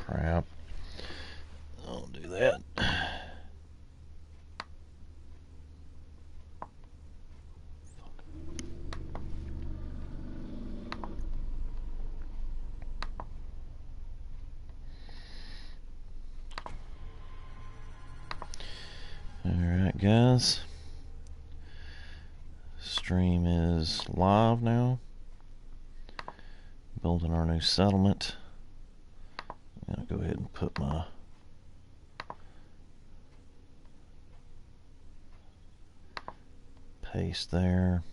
crap. I'll do that. Alright, guys. Stream is live now. Building our new settlement. I'm going to go ahead and put my paste there.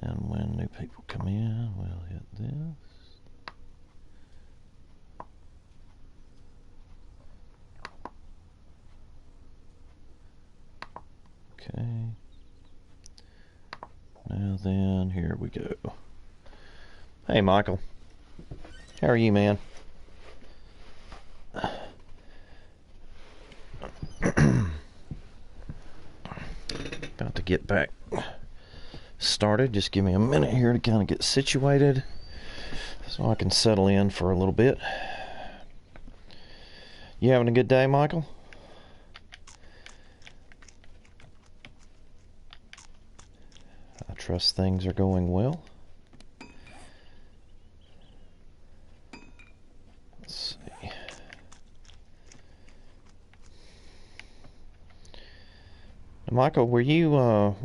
Then when new people come in, we'll hit this. Okay. Now then, here we go. Hey, Michael. How are you, man? About to get back started. Just give me a minute here to kind of get situated so I can settle in for a little bit. You having a good day, Michael? I trust things are going well. Let's see. Now, Michael, were you one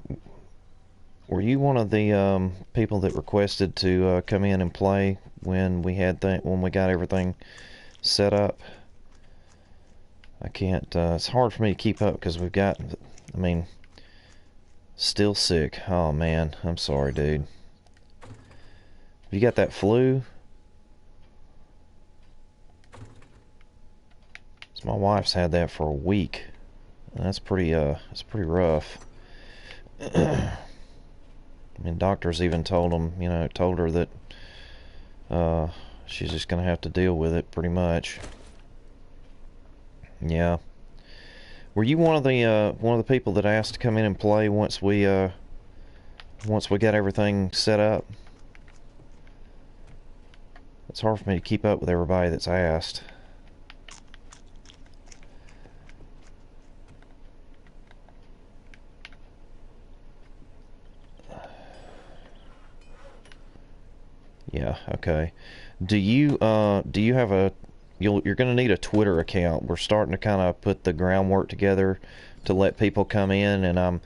of the people that requested to come in and play when we got everything set up? I can't. It's hard for me to keep up because we've got. I mean, still sick. Oh man, I'm sorry, dude. You got that flu? So my wife's had that for a week. And that's pretty rough. I mean, doctors even told her that she's just gonna have to deal with it pretty much. Yeah. Were you one of the people that asked to come in and play once we got everything set up? It's hard for me to keep up with everybody that's asked. Yeah, okay. Do you have a you're going to need a Twitter account. We're starting to kind of put the groundwork together to let people come in, and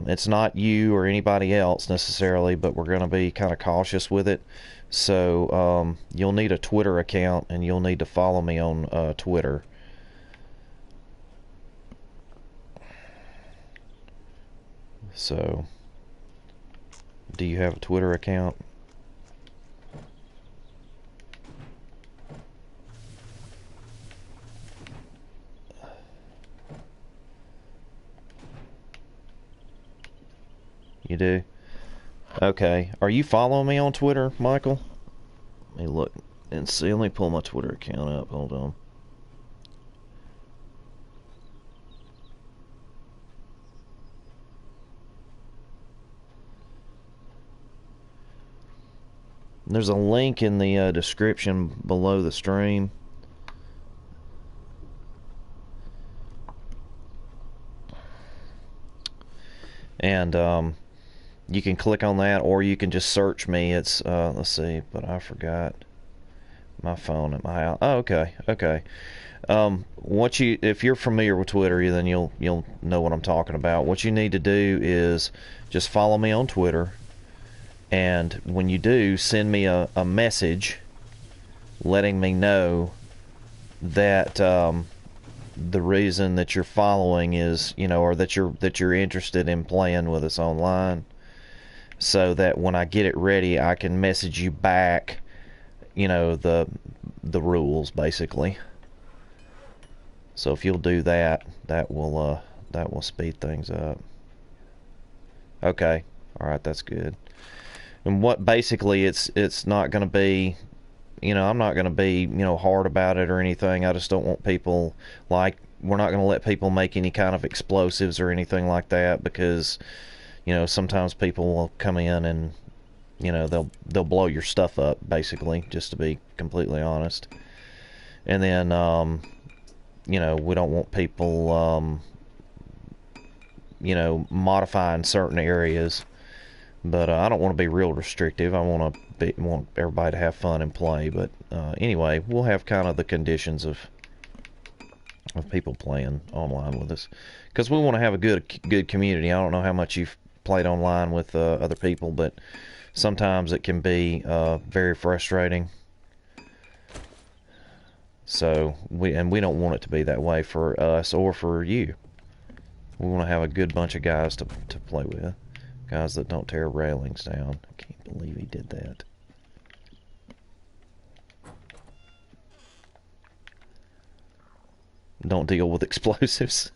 it's not you or anybody else necessarily, but we're going to be kind of cautious with it. So you'll need a Twitter account, and you'll need to follow me on Twitter. So, do you have a Twitter account? You do? Okay. Are you following me on Twitter, Michael? Let me look and see. Let me pull my Twitter account up. Hold on. There's a link in the description below the stream. And you can click on that, or you can just search me. It's let's see, but I forgot my phone at my house. Oh, okay. If you're familiar with Twitter, then you'll know what I'm talking about. What you need to do is just follow me on Twitter, and when you do, send me a message letting me know that the reason that you're following is, or that you're interested in playing with us online, so that when I get it ready, I can message you back, the rules basically. So if you'll do that, that will speed things up. Okay, all right, that's good. And what basically it's not going to be, I'm not going to be, hard about it or anything. I just don't want people, we're not going to let people make any kind of explosives or anything like that, because, sometimes people will come in and, they'll blow your stuff up, basically, just to be completely honest. And then, you know, we don't want people, you know, modifying certain areas. But I don't want to be real restrictive. I want everybody to have fun and play. But anyway, we'll have kind of the conditions of people playing online with us, because we want to have a good community. I don't know how much you've played online with other people, but sometimes it can be very frustrating. So we don't want it to be that way for us or for you. We want to have a good bunch of guys to play with, guys that don't tear railings down. I can't believe he did that. Don't deal with explosives.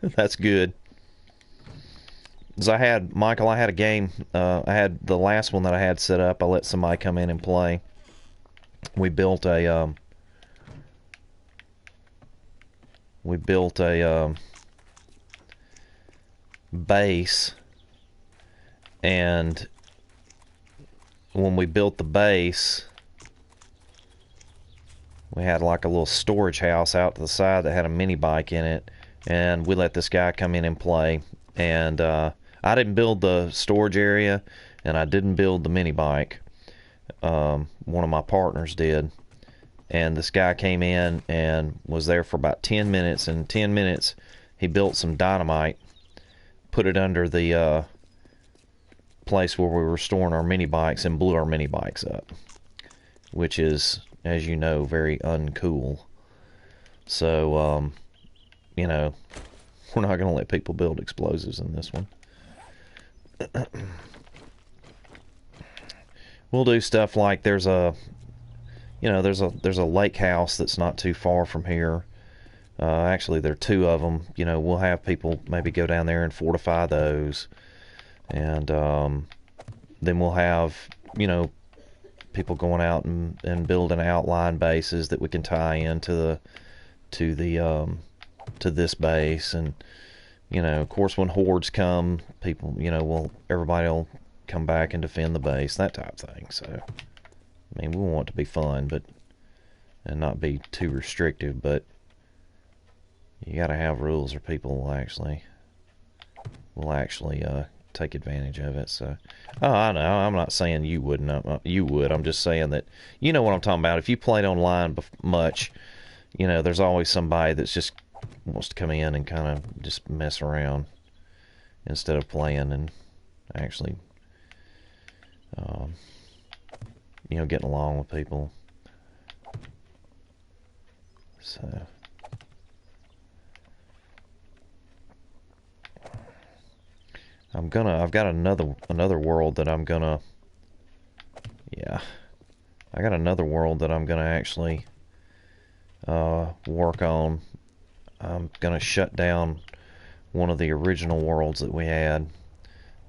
That's good. Because I had a game. I had the last one that I had set up. I let somebody come in and play. We built a base, and when we built the base, we had like a little storage house out to the side that had a mini bike in it, and we let this guy come in and play. And I didn't build the storage area, and I didn't build the mini bike. One of my partners did. And this guy came in and was there for about 10 minutes. And in 10 minutes, he built some dynamite, put it under the place where we were storing our mini bikes, and blew our mini bikes up, which is, as you know, very uncool. So, you know, we're not going to let people build explosives in this one. We'll do stuff like there's a lake house that's not too far from here. Actually, there are two of them. You know, we'll have people maybe go down there and fortify those, and then we'll have, you know, people going out and building outline bases that we can tie into this base. And you know, of course, when hordes come, people, you know, everybody will come back and defend the base, that type of thing. So, I mean, we want it to be fun, and not be too restrictive, but you got to have rules or people will actually take advantage of it. So, I know, I'm not saying you wouldn't. You would. I'm just saying that you know what I'm talking about. If you played online much, you know, there's always somebody that's just wants to come in and kind of just mess around instead of playing and actually, you know, getting along with people. So, I've got another world that I'm gonna, yeah, I got another world that I'm gonna actually work on. I'm gonna shut down one of the original worlds that we had,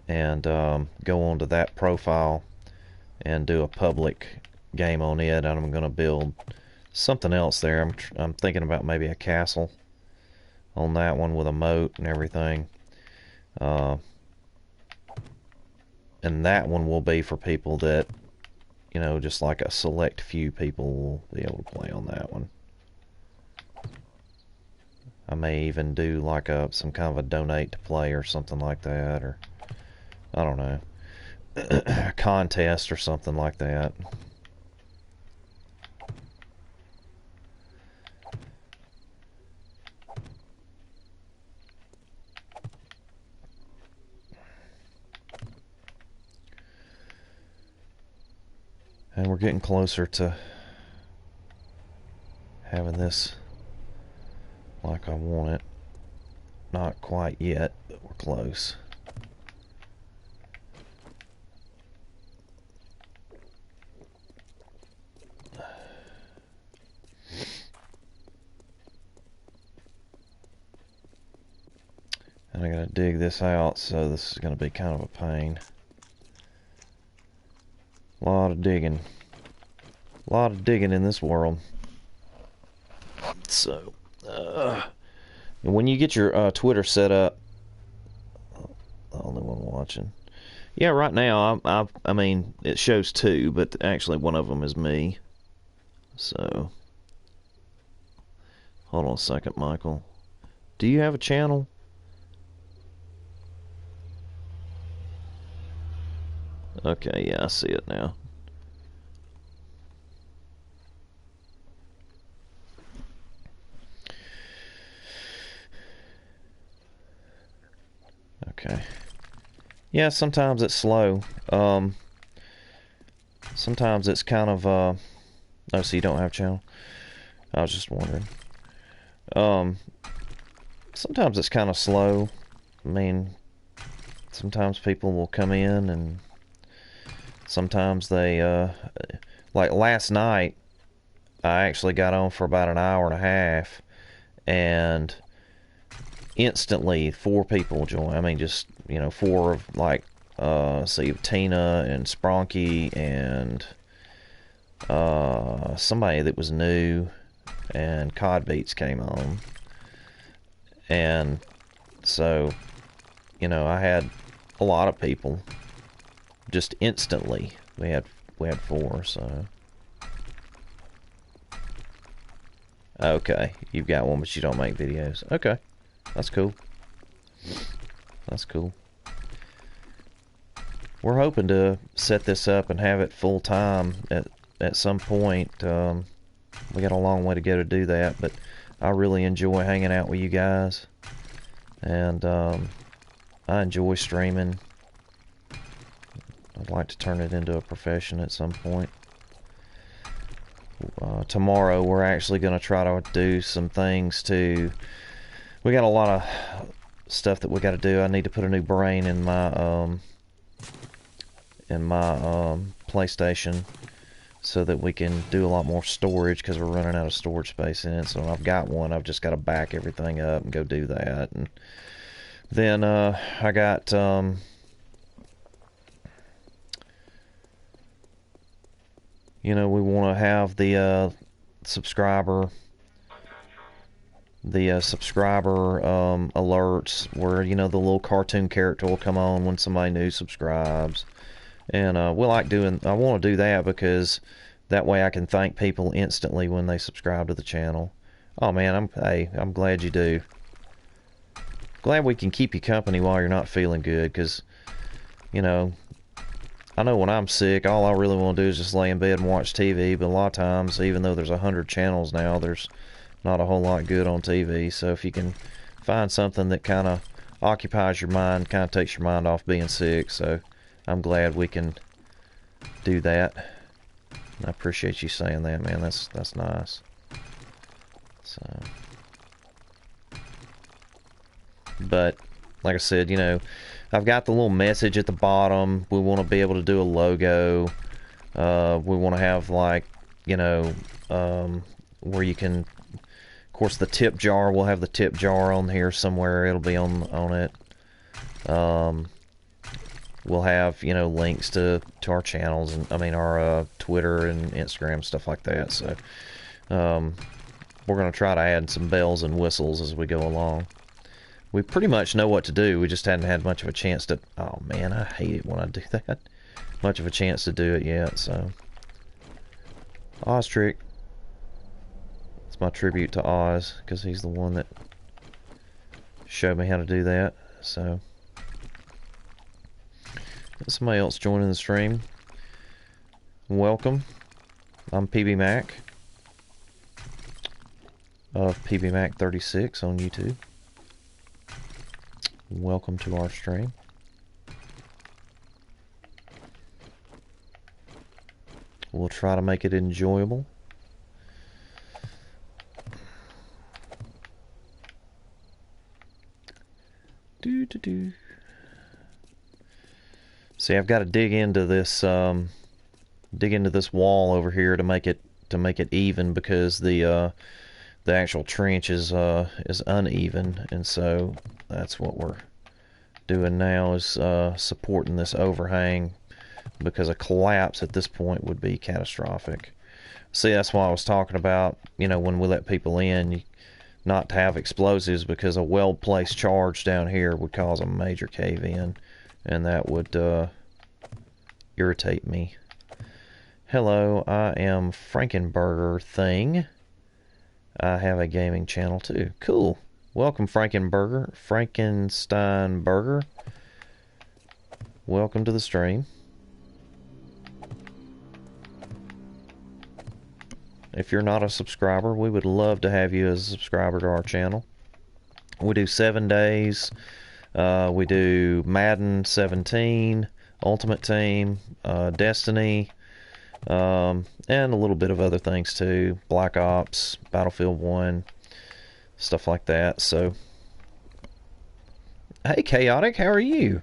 and go onto that profile and do a public game on it. And I'm gonna build something else there. I'm thinking about maybe a castle on that one with a moat and everything. And that one will be for people that, you know, just like a select few people will be able to play on that one. I may even do like some kind of a donate to play or something like that, or I don't know, a contest or something like that. And we're getting closer to having this like I want it. Not quite yet, but we're close. And I gotta dig this out, so this is gonna be kind of a pain. A lot of digging. A lot of digging in this world. So, when you get your Twitter set up, the only one watching. Yeah, right now, I mean, it shows two, but actually one of them is me. So, hold on a second, Michael. Do you have a channel? Okay, yeah, I see it now. Okay. Yeah, sometimes it's slow. Sometimes it's kind of, oh, so you don't have a channel? I was just wondering. Sometimes it's kind of slow. I mean, sometimes people will come in and sometimes they, like last night, I actually got on for about an hour and a half and instantly 4 people joined. I mean, just, 4 of like, see, Tina and Spronky and somebody that was new, and Cod Beats came on. And so, I had a lot of people just instantly. We had 4, so. Okay, you've got one, but you don't make videos. Okay, that's cool. That's cool. We're hoping to set this up and have it full time at some point. We got a long way to go to do that, but I really enjoy hanging out with you guys, and I enjoy streaming. I'd like to turn it into a profession at some point. Tomorrow we're actually going to try to do some things to. We got a lot of stuff that we got to do. I need to put a new brain in my PlayStation so that we can do a lot more storage, because we're running out of storage space in it. So I've got one. I've just got to back everything up and go do that. And then I got we want to have the subscriber alerts where the little cartoon character will come on when somebody new subscribes. And I want to do that because that way I can thank people instantly when they subscribe to the channel. Oh man, I'm glad you do. Glad we can keep you company while you're not feeling good, because I know when I'm sick, all I really want to do is just lay in bed and watch TV. But a lot of times, even though there's 100 channels now, there's not a whole lot good on TV. So if you can find something that kind of occupies your mind, kind of takes your mind off being sick. So I'm glad we can do that. I appreciate you saying that, man. That's nice. So, but like I said, I've got the little message at the bottom. We want to be able to do a logo. We want to have like, where you can, of course, the tip jar. We'll have the tip jar on here somewhere. It'll be on it. We'll have, links to our channels, and our Twitter and Instagram, stuff like that. So we're going to try to add some bells and whistles as we go along. We pretty much know what to do. We just hadn't had much of a chance to. Oh man, I hate it when I do that. Much of a chance to do it yet. So Oztrick. It's my tribute to Oz, because he's the one that showed me how to do that. So somebody else joining the stream. Welcome. I'm PB Mac of PB Mac 36 on YouTube. Welcome to our stream. We'll try to make it enjoyable. See, I've got to dig into this wall over here to make it even, because the actual trench is uneven, and so that's what we're doing now, is supporting this overhang, because a collapse at this point would be catastrophic. See, that's why I was talking about, when we let people in, not to have explosives, because a well-placed charge down here would cause a major cave-in, and that would irritate me. Hello, I am Frankenburger Thing. I have a gaming channel too. Cool. Welcome, Frankenburger. Frankenstein Burger. Welcome to the stream. If you're not a subscriber, we would love to have you as a subscriber to our channel. We do 7 days. We do Madden 17, Ultimate Team, Destiny, and a little bit of other things too. Black Ops, Battlefield 1, stuff like that. So, hey Chaotic, how are you?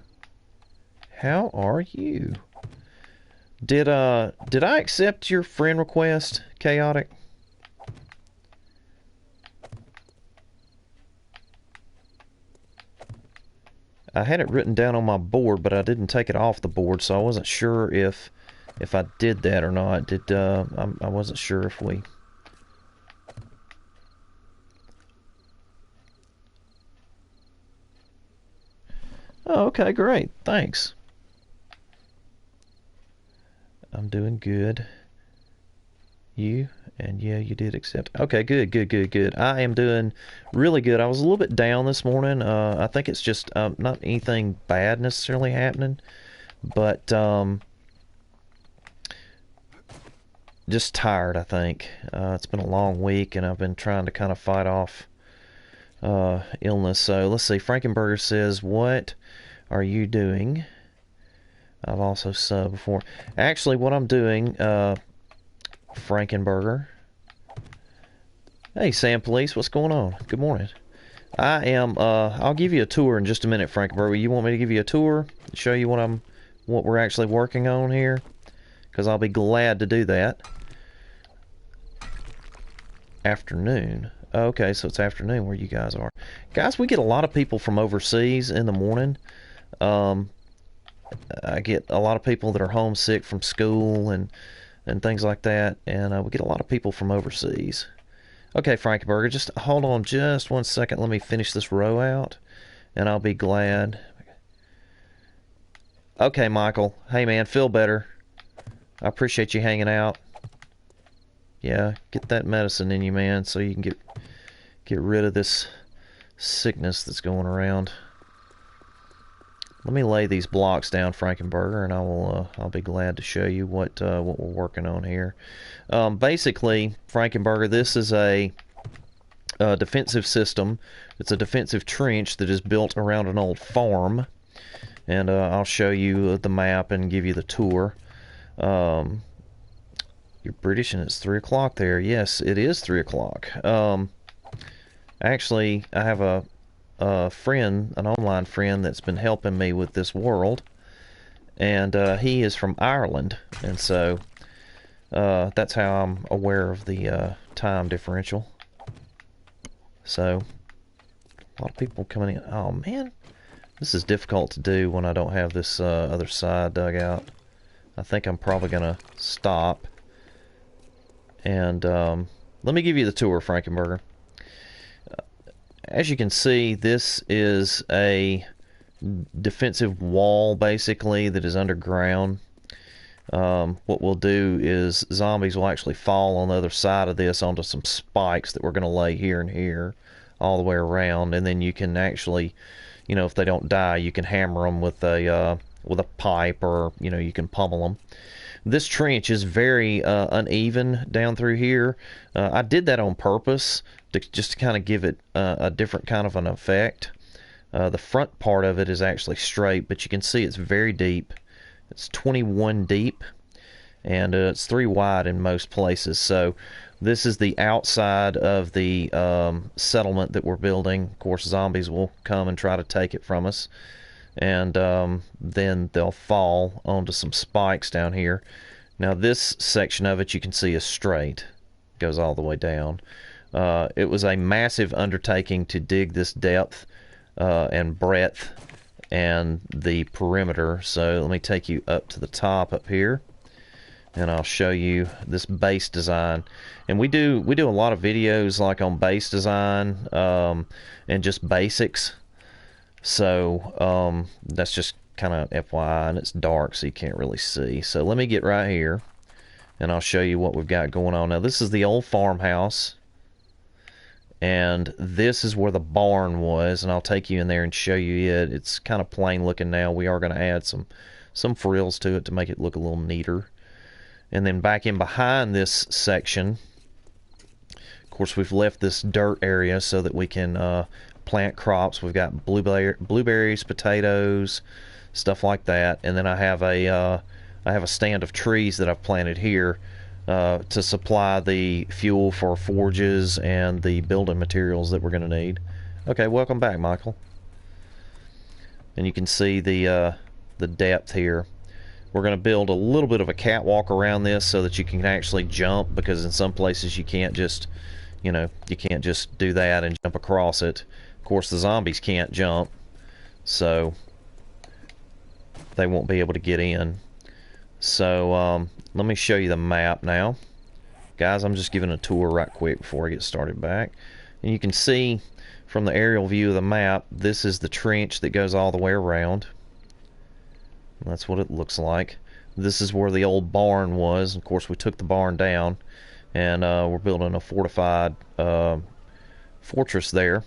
How are you? Did I accept your friend request, Chaotic? I had it written down on my board, but I didn't take it off the board, so I wasn't sure if I did that or not. I wasn't sure if we... Oh, okay, great. Thanks. I'm doing good. You? And yeah, you did accept. Okay, good. I am doing really good. I was a little bit down this morning. I think it's just not anything bad necessarily happening, but just tired, I think. It's been a long week, and I've been trying to kind of fight off illness. So let's see. Frankenburger says, what are you doing? I've also subbed before. Actually, what I'm doing, Frankenburger. Hey, Sam Police, what's going on? Good morning. I am, I'll give you a tour in just a minute, Frankenburger. You want me to give you a tour? Show you what we're actually working on here? Because I'll be glad to do that. Afternoon. Okay, so it's afternoon where you guys are. Guys, we get a lot of people from overseas in the morning. I get a lot of people that are homesick from school and things like that, and we get a lot of people from overseas. Okay, Frankenburger, just hold on just 1 second. Let me finish this row out, and I'll be glad. Okay, Michael. Hey, man, feel better. I appreciate you hanging out. Yeah, get that medicine in you, man, so you can get rid of this sickness that's going around. Let me lay these blocks down, Frankenburger, and I'll be glad to show you what we're working on here. Basically, Frankenburger, this is a defensive system. It's a defensive trench that is built around an old farm, and I'll show you the map and give you the tour. You're British, and it's 3 o'clock there. Yes, it is 3 o'clock. Actually, I have a friend, an online friend that's been helping me with this world, and he is from Ireland, and so that's how I'm aware of the time differential. So a lot of people coming in. Oh man, this is difficult to do when I don't have this other side dug out. I think I'm probably gonna stop and let me give you the tour, Frankenburger. As you can see, this is a defensive wall, basically, that is underground. What we'll do is zombies will actually fall on the other side of this onto some spikes that we're going to lay here and here all the way around, and then you can actually, you know, if they don't die, you can hammer them with a pipe, or, you know, you can pummel them. This trench is very uneven down through here. I did that on purpose just to kind of give it a different kind of an effect. The front part of it is actually straight, but you can see it's very deep. It's 21 deep, and it's 3 wide in most places. So this is the outside of the settlement that we're building. Of course, zombies will come and try to take it from us, and then they'll fall onto some spikes down here. Now this section of it you can see is straight, goes all the way down. It was a massive undertaking to dig this depth and breadth and the perimeter. So let me take you up to the top up here, and I'll show you this base design. And we do a lot of videos like on base design and just basics. So that's just kind of FYI, and it's dark so you can't really see. So let me get right here, and I'll show you what we've got going on. Now, this is the old farmhouse, and this is where the barn was, and I'll take you in there and show you it. It's kind of plain looking now. We are going to add some frills to it to make it look a little neater. And then back in behind this section, of course, we've left this dirt area so that we can plant crops. We've got blueberries, potatoes, stuff like that. And then I have a stand of trees that I've planted here to supply the fuel for forges and the building materials that we're going to need. Okay, welcome back, Michael. And you can see the depth here. We're going to build a little bit of a catwalk around this so that you can actually jump, because in some places you can't just, you can't just do that and jump across it. Of course, the zombies can't jump, so they won't be able to get in. So let me show you the map now. Guys, I'm just giving a tour right quick before I get started back. And you can see from the aerial view of the map, this is the trench that goes all the way around. That's what it looks like. This is where the old barn was. Of course, we took the barn down, and we're building a fortified fortress there.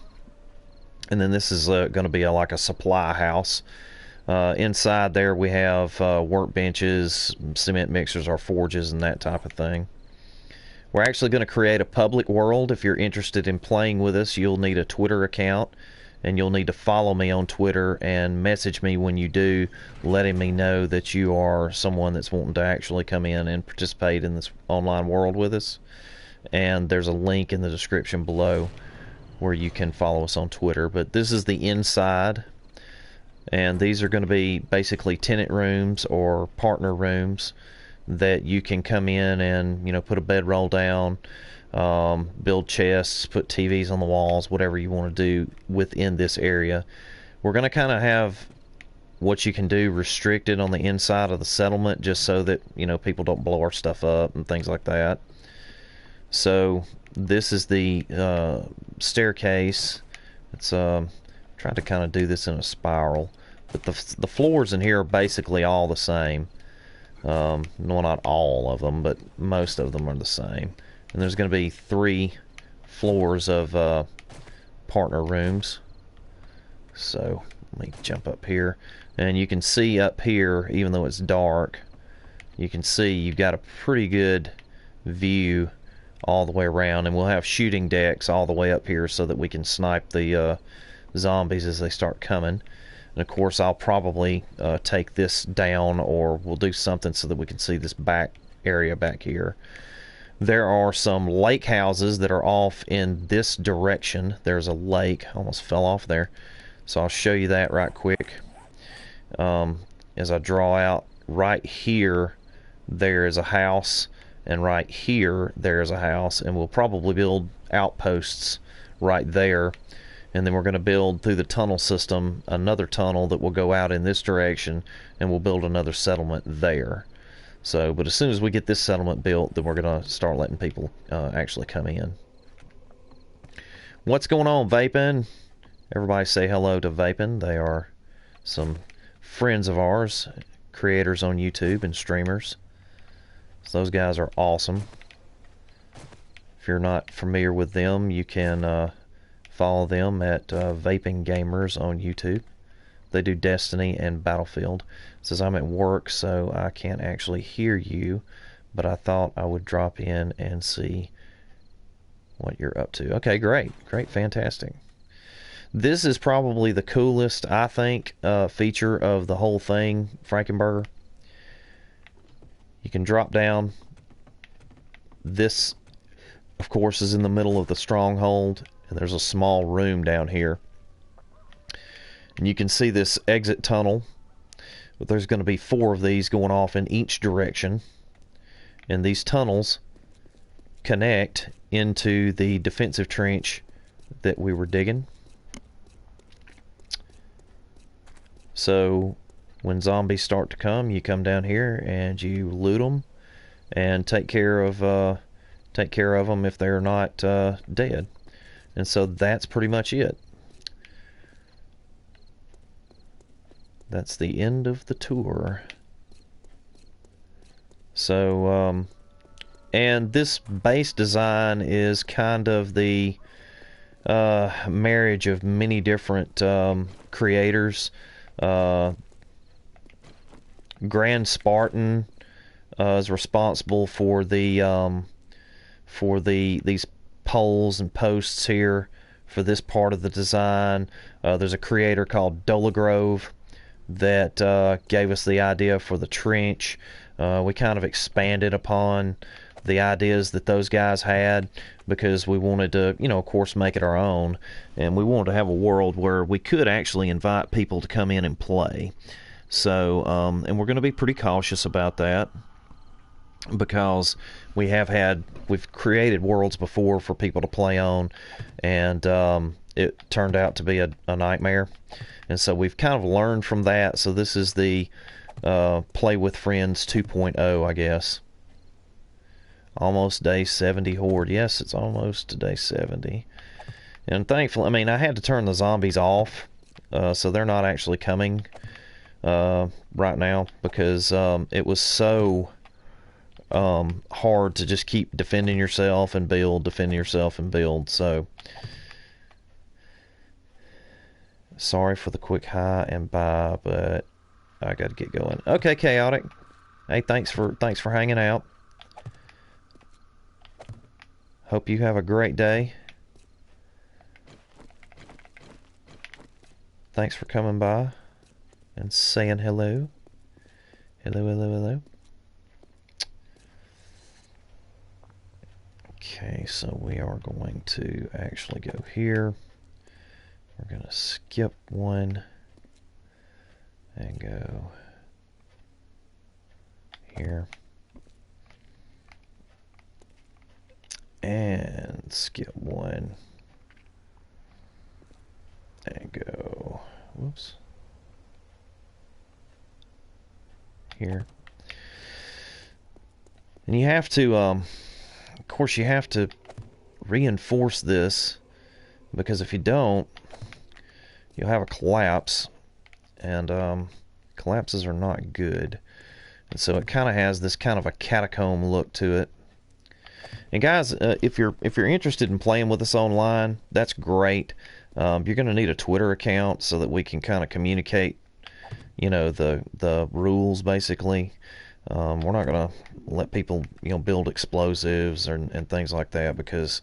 And then this is going to be like a supply house. Inside there we have workbenches, cement mixers, our forges, and that type of thing. We're actually going to create a public world. If you're interested in playing with us, you'll need a Twitter account, and you'll need to follow me on Twitter and message me when you do, letting me know that you are someone that's wanting to actually come in and participate in this online world with us. And there's a link in the description below where you can follow us on Twitter. But this is the inside, and these are going to be basically tenant rooms or partner rooms that you can come in and put a bedroll down, build chests, put TVs on the walls, whatever you want to do within this area. We're going to kind of have what you can do restricted on the inside of the settlement, just so that people don't blow our stuff up and things like that. So this is the staircase. It's trying to kind of do this in a spiral, but the floors in here are basically all the same. No, not all of them, but most of them are the same. And there's going to be 3 floors of partner rooms. So let me jump up here, and you can see up here, even though it's dark, you can see you've got a pretty good view all the way around. And we'll have shooting decks all the way up here so that we can snipe the zombies as they start coming. And of course, I'll probably take this down, or we'll do something so that we can see this back area back here. There are some lake houses that are off in this direction. There's a lake. I almost fell off there. So I'll show you that right quick. As I draw out, right here there is a house, and right here there is a house, and we'll probably build outposts right there. And then we're going to build through the tunnel system another tunnel that will go out in this direction, and we'll build another settlement there. So, but as soon as we get this settlement built, then we're going to start letting people actually come in. What's going on, Vaping? Everybody say hello to Vaping. They are some friends of ours, creators on YouTube and streamers. So those guys are awesome. If you're not familiar with them, you can follow them at Vaping Gamers on YouTube. They do Destiny and Battlefield. It says I'm at work, so I can't actually hear you, but I thought I would drop in and see what you're up to. Okay, great, fantastic. This is probably the coolest, I think, feature of the whole thing, Frankenberger. You can drop down. This, of course, is in the middle of the stronghold, and there's a small room down here. And you can see this exit tunnel, but there's going to be 4 of these going off in each direction. And these tunnels connect into the defensive trench that we were digging. So when zombies start to come, you come down here and you loot them and take care of them if they're not dead. And so that's pretty much it. That's the end of the tour. So And this base design is kind of the marriage of many different creators. Grand Spartan is responsible for these poles and posts here for this part of the design. There's a creator called Dolagrove that gave us the idea for the trench. We kind of expanded upon the ideas that those guys had because we wanted to, of course, make it our own, and we wanted to have a world where we could actually invite people to come in and play. So, and we're going to be pretty cautious about that because we've created worlds before for people to play on, and it turned out to be a nightmare. And so we've kind of learned from that. So this is the Play with Friends 2.0, I guess. Almost day 70 horde. Yes, it's almost to day 70. And thankfully, I had to turn the zombies off, so they're not actually coming right now because it was so hard to just keep defending yourself and build. So sorry for the quick hi and bye, but I got to get going. Okay, Chaotic. Hey, thanks for hanging out. Hope you have a great day. Thanks for coming by and saying hello. Hello. Okay, so we are going to actually go here. We're going to skip one and go here. And skip one and go, whoops, here. And you have to, of course, you have to reinforce this because if you don't, you'll have a collapse, and collapses are not good. And so it kind of has this kind of a catacomb look to it. And guys, if you're interested in playing with us online, that's great. You're going to need a Twitter account so that we can kind of communicate, the rules basically. We're not going to let people, build explosives and things like that because,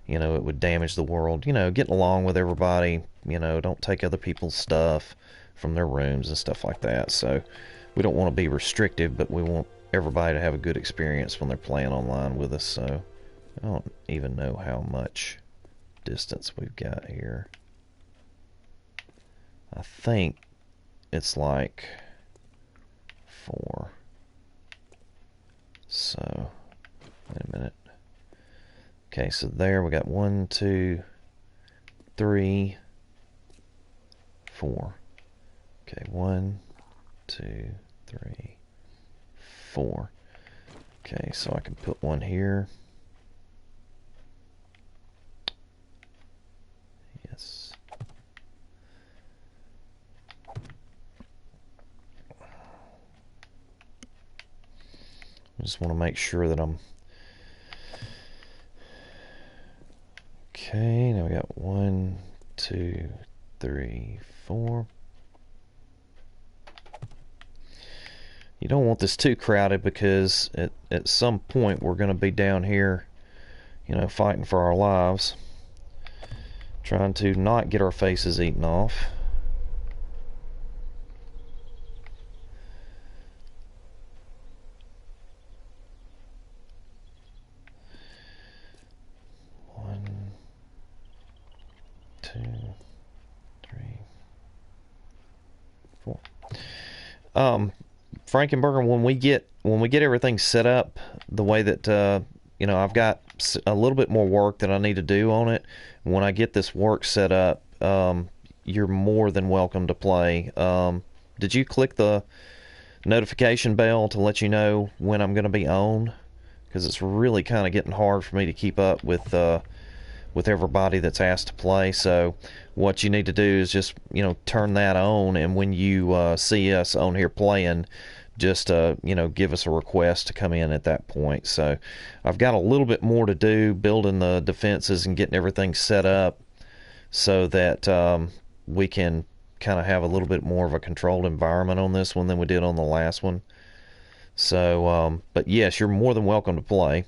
it would damage the world. Getting along with everybody, don't take other people's stuff from their rooms and stuff like that. So we don't want to be restrictive, but we want everybody to have a good experience when they're playing online with us. So I don't even know how much distance we've got here. I think it's like 4. So wait a minute. Okay, so there we got 1, 2, 3, 4. Okay, 1, 2, 3, 4. Okay, so I can put one here. Yes. I just want to make sure that I'm okay. Now we got 1, 2, 3, 4. You don't want this too crowded because at some point we're going to be down here, fighting for our lives, trying to not get our faces eaten off. One, 2, 3, 4. Frankenberger, when we get everything set up the way that I've got a little bit more work that I need to do on it. When I get this work set up, you're more than welcome to play. Did you click the notification bell to let you know when I'm going to be on? Because it's really kind of getting hard for me to keep up with everybody that's asked to play. So what you need to do is just turn that on, and when you see us on here playing, just give us a request to come in at that point. So I've got a little bit more to do building the defenses and getting everything set up so that we can kind of have a little bit more of a controlled environment on this one than we did on the last one. So but yes, you're more than welcome to play,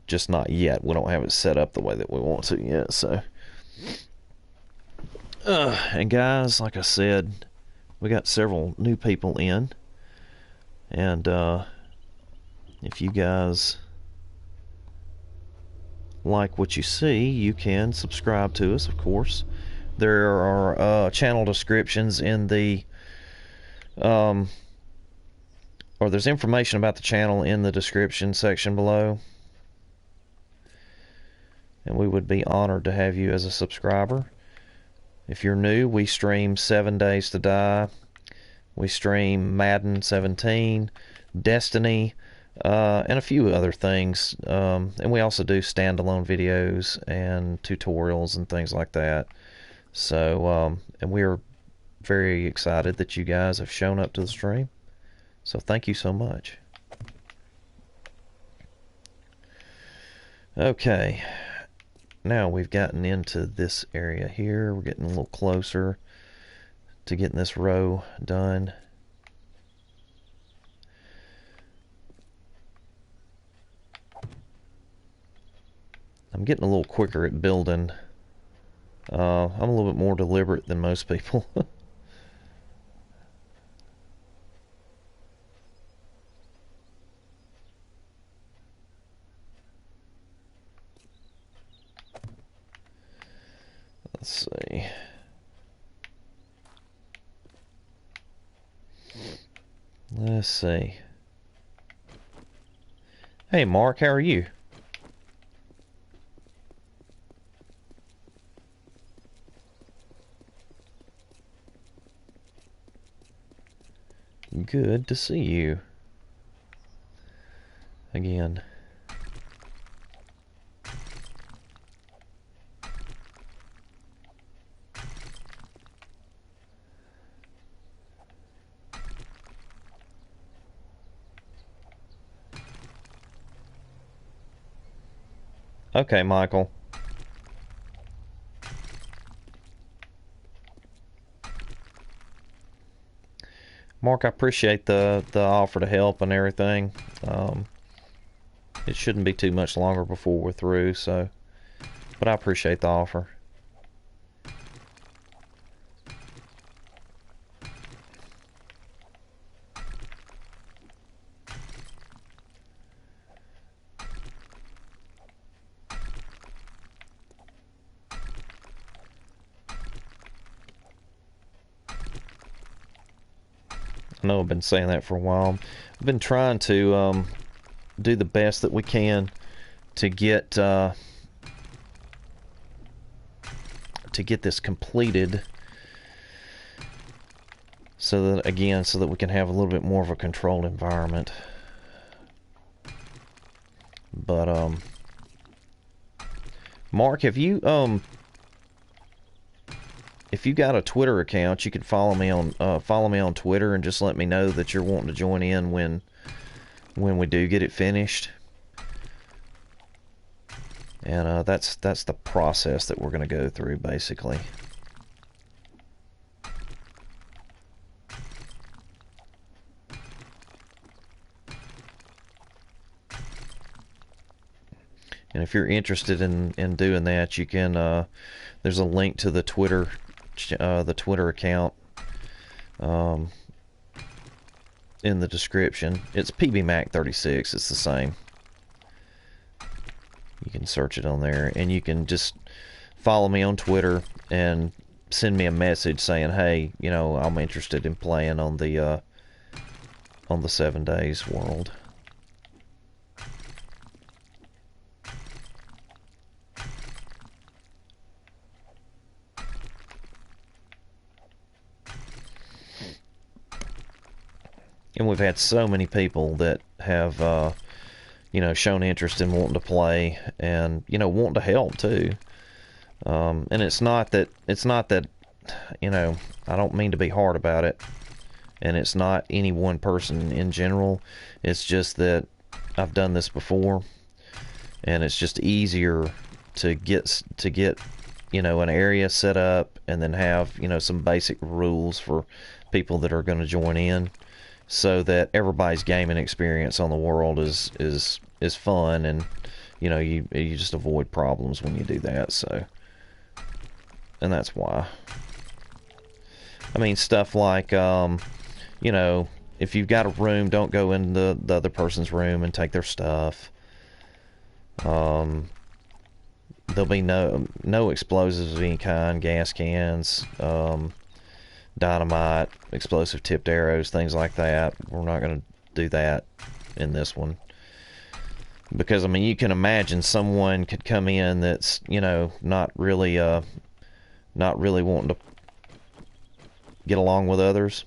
just not yet. We don't have it set up the way that we want to yet. So and guys, like I said, we got several new people in, and if you guys like what you see, you can subscribe to us, of course. There are channel descriptions in the or there's information about the channel in the description section below, and we would be honored to have you as a subscriber. If you're new, we stream 7 Days to Die, we stream Madden 17, Destiny, and a few other things, and we also do standalone videos and tutorials and things like that. So and we're very excited that you guys have shown up to the stream, so thank you so much. Okay, now we've gotten into this area here. We're getting a little closer to getting this row done. I'm getting a little quicker at building. I'm a little bit more deliberate than most people. Let's see. Let's see. Hey Mark, how are you? Good to see you again. Okay, Michael. Mark, I appreciate the offer to help and everything. It shouldn't be too much longer before we're through, so, but I appreciate the offer. I know I've been saying that for a while. I've been trying to do the best that we can to get this completed, so that we can have a little bit more of a controlled environment. But Mark, have you if you got a Twitter account, you can follow me on Twitter and just let me know that you're wanting to join in when we do get it finished. And that's the process that we're going to go through, basically. And if you're interested in doing that, you can. There's a link to the Twitter account in the description. It's PBMac36. It's the same. You can search it on there, and you can just follow me on Twitter and send me a message saying, "Hey, I'm interested in playing on the 7 Days world." And we've had so many people that have, shown interest in wanting to play and, wanting to help too. And it's not that you know, I don't mean to be hard about it, and it's not any one person in general. It's just that I've done this before, and it's just easier to get you know, an area set up and then have, you know, some basic rules for people that are going to join in, so that everybody's gaming experience on the world is fun, and you know, you just avoid problems when you do that. So, and that's why. I mean, stuff like you know, if you've got a room, don't go in the other person's room and take their stuff. There'll be no explosives of any kind, gas cans, dynamite, explosive tipped arrows, things like that. We're not going to do that in this one, because I mean, you can imagine someone could come in that's, you know, not really wanting to get along with others.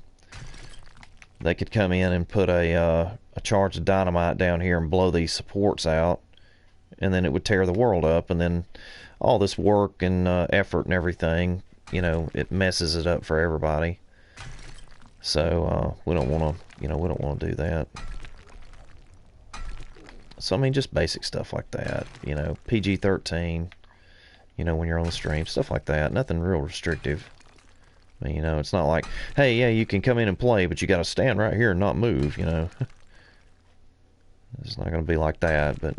They could come in and put a charge of dynamite down here and blow these supports out, and then it would tear the world up, and then all this work and effort and everything, you know, it messes it up for everybody. So we don't want to, you know, we don't want to do that. So I mean, just basic stuff like that, you know, PG-13, you know, when you're on the stream, stuff like that. Nothing real restrictive. I mean, you know, it's not like, hey, yeah, you can come in and play, but you got to stand right here and not move, you know. It's not going to be like that, but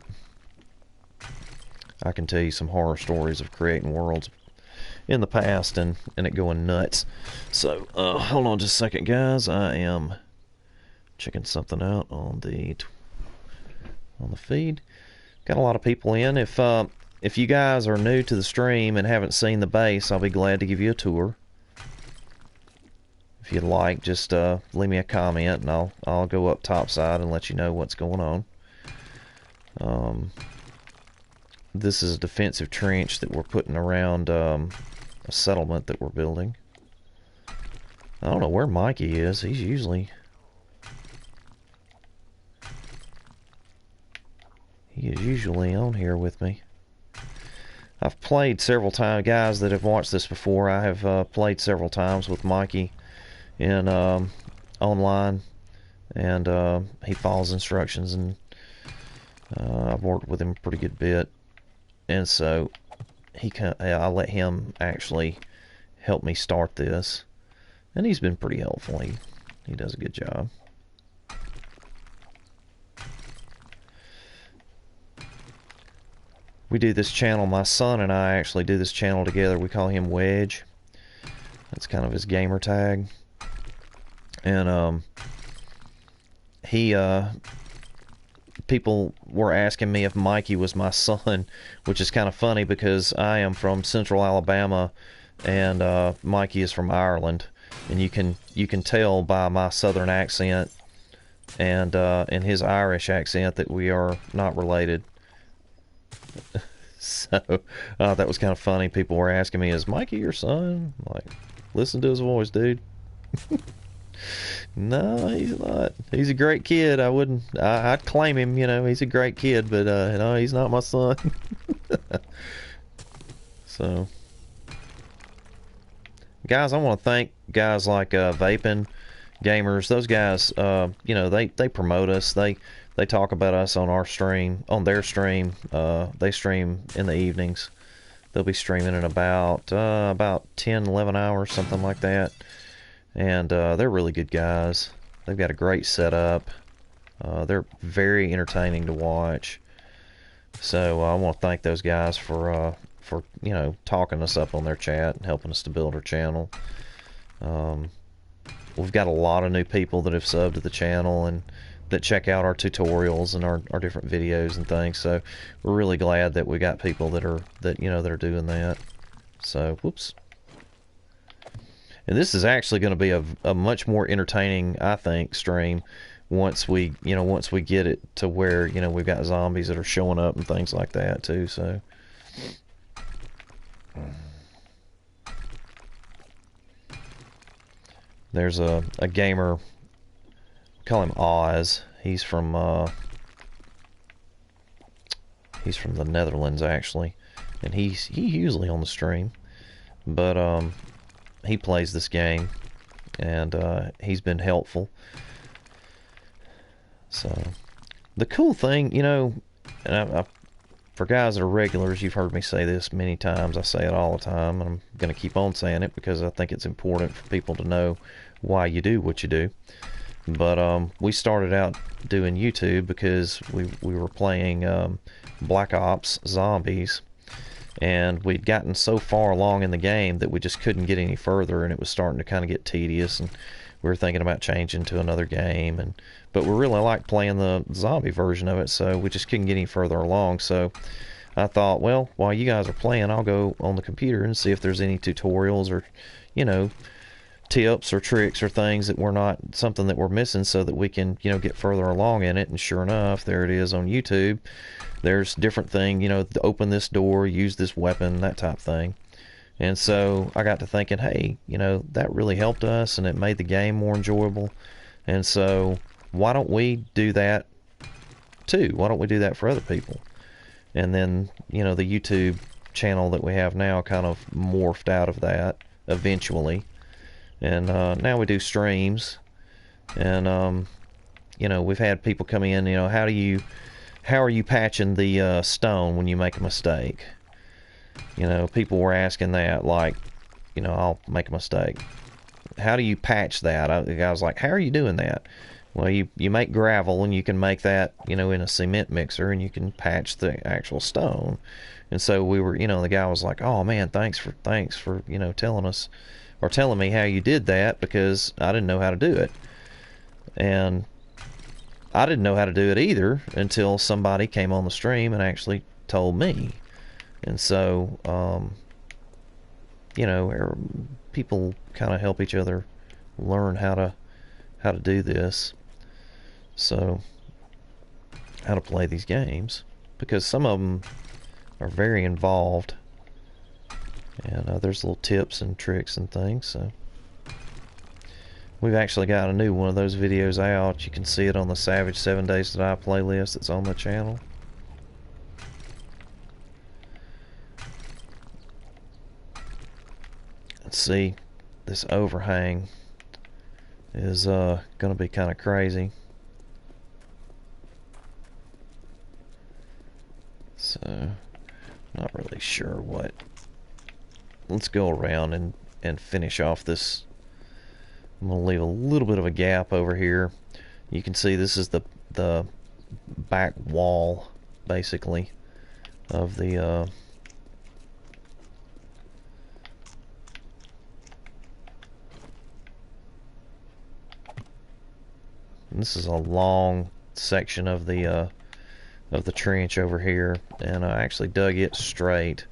I can tell you some horror stories of creating worlds in the past and it going nuts. So, hold on just a second, guys. I am checking something out on the feed. Got a lot of people in. If you guys are new to the stream and haven't seen the base, I'll be glad to give you a tour. If you'd like, just leave me a comment and I'll go up topside and let you know what's going on. This is a defensive trench that we're putting around a settlement that we're building. I don't know where Mikey is. He's usually... He is usually on here with me. I've played several times. Guys that have watched this before, I have played several times with Mikey in online, and he follows instructions, and I've worked with him a pretty good bit, and so I let him actually help me start this, and he's been pretty helpful. He does a good job. We do this channel, my son and I actually do this channel together. We call him Wedge. That's kind of his gamer tag. And people were asking me if Mikey was my son, which is kind of funny because I am from Central Alabama and Mikey is from Ireland, and you can tell by my southern accent and his Irish accent that we are not related. So that was kind of funny. People were asking me, is Mikey your son? I'm like, listen to his voice, dude. No, he's not. He's a great kid. I'd claim him, you know, he's a great kid, but no, he's not my son. So, guys, I want to thank guys like Vaping Gamers. Those guys, you know, they promote us. They talk about us on our stream, on their stream. They stream in the evenings. They'll be streaming in about 10, 11 hours, something like that. And they're really good guys. They've got a great setup. They're very entertaining to watch. So I want to thank those guys for you know, talking us up on their chat and helping us to build our channel. We've got a lot of new people that have subbed to the channel and that check out our tutorials and our different videos and things. So we're really glad that we got people that are doing that. So whoops. And this is actually going to be a much more entertaining, I think, stream once we get it to where, you know, we've got zombies that are showing up and things like that too. So there's a gamer, call him Oz. He's from the Netherlands actually, and he's usually on the stream, but he plays this game, and he's been helpful. So the cool thing, you know, and for guys that are regulars, you've heard me say this many times. I say it all the time, and I'm going to keep on saying it because I think it's important for people to know why you do what you do. But we started out doing YouTube because we were playing Black Ops Zombies, and we'd gotten so far along in the game that we just couldn't get any further, and it was starting to kind of get tedious, and we were thinking about changing to another game, but we really liked playing the zombie version of it, so we just couldn't get any further along. So I thought, well, while you guys are playing, I'll go on the computer and see if there's any tutorials or, you know, tips or tricks or things that something that we're missing, so that we can, you know, get further along in it. And sure enough, there it is on YouTube. There's different thing, you know, open this door, use this weapon, that type thing. And so I got to thinking, hey, you know, that really helped us, and it made the game more enjoyable. And so why don't we do that too? Why don't we do that for other people? And then, you know, the YouTube channel that we have now kind of morphed out of that eventually. And now we do streams, and you know, we've had people come in, you know, how are you patching the stone when you make a mistake? You know, people were asking that, like, you know, I'll make a mistake. How do you patch that? The guy was like, how are you doing that? Well, you make gravel, and you can make that, you know, in a cement mixer, and you can patch the actual stone. And so we were, you know, the guy was like, oh man, thanks for, you know, telling me how you did that, because I didn't know how to do it. And I didn't know how to do it either until somebody came on the stream and actually told me. And so, you know, people kind of help each other learn how to do this. So, how to play these games, because some of them are very involved, and there's little tips and tricks and things. So we've actually got a new one of those videos out. You can see it on the Savage 7 Days to Die playlist that's on the channel. Let's see, this overhang is going to be kind of crazy. So, not really sure what. Let's go around and finish off this. I'm going to leave a little bit of a gap over here. You can see this is the back wall, basically, of the this is a long section of the trench over here, and I actually dug it straight.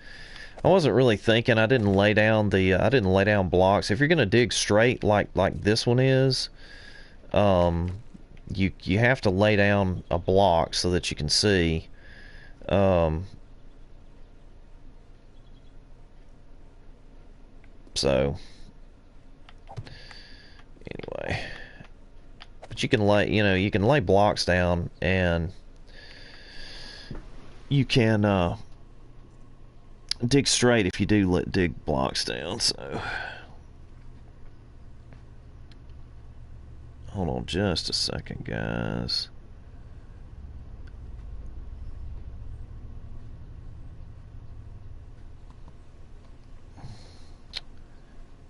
I wasn't really thinking. I didn't lay down blocks. If you're gonna dig straight like this one is, you have to lay down a block so that you can see. So anyway, but you can lay blocks down, and you can dig straight if you do dig blocks down. So hold on just a second, guys.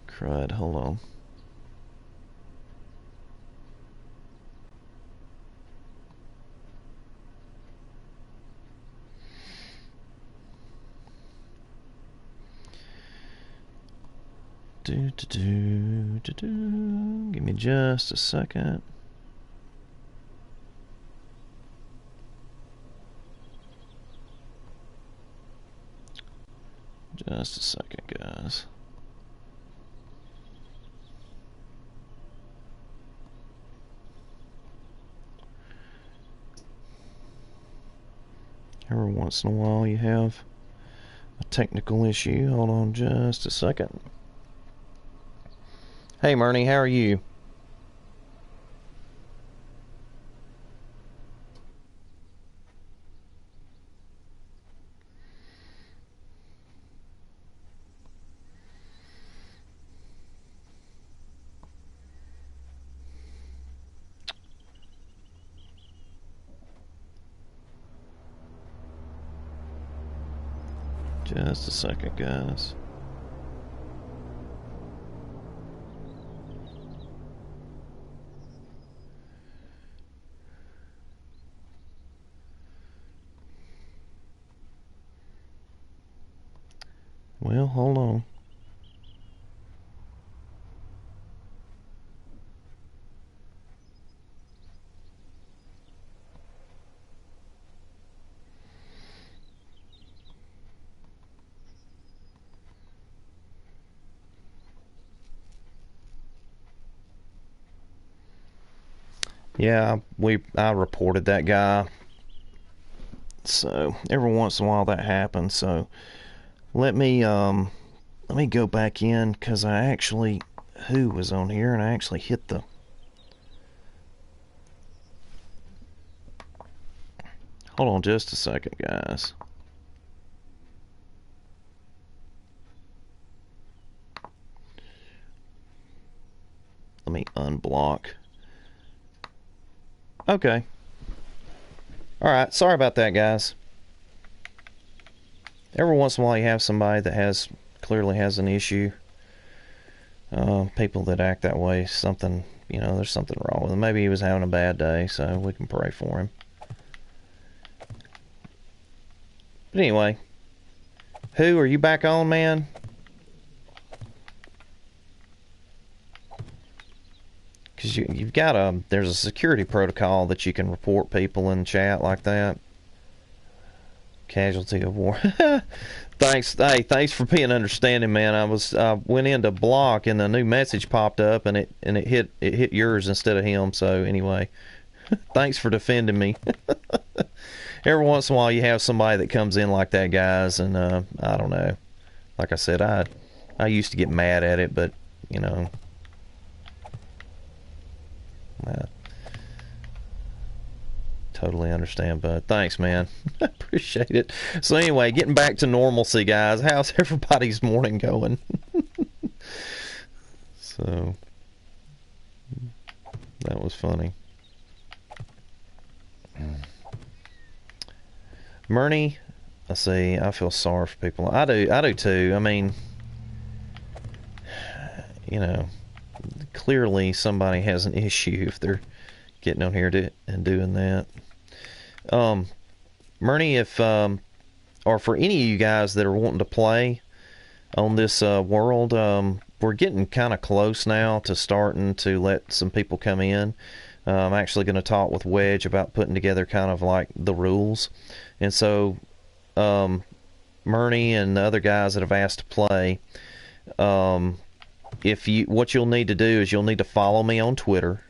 Crud, hold on. Give me just a second. Just a second, guys. Every once in a while you have a technical issue. Hold on just a second. Hey, Murney, how are you? Just a second, guys. Well, hold on. Yeah, I reported that guy. So every once in a while that happens. So let me go back in, because I actually who was on here and I actually hit the hold on just a second, guys. Let me unblock. Okay. Alright, sorry about that, guys. Every once in a while you have somebody that clearly has an issue. People that act that way, something, there's something wrong with him. Maybe he was having a bad day, so we can pray for him. But anyway, who are you back on, man? Because you've got there's a security protocol that you can report people in chat like that. Casualty of war. Thanks. Hey, thanks for being understanding, man. I went into block and a new message popped up and it hit yours instead of him. So anyway, thanks for defending me. Every once in a while you have somebody that comes in like that, guys, and I don't know. Like I said, I used to get mad at it, but totally understand, bud. Thanks, man. I appreciate it. So anyway, getting back to normalcy, guys. How's everybody's morning going? So that was funny. Murney, I feel sorry for people. I do too. I mean, clearly somebody has an issue if they're getting on here and doing that. Murney, if or for any of you guys that are wanting to play on this world, we're getting kind of close now to starting to let some people come in. I'm actually going to talk with Wedge about putting together kind of like the rules. And so Murney and the other guys that have asked to play, what you'll need to do is you'll need to follow me on Twitter.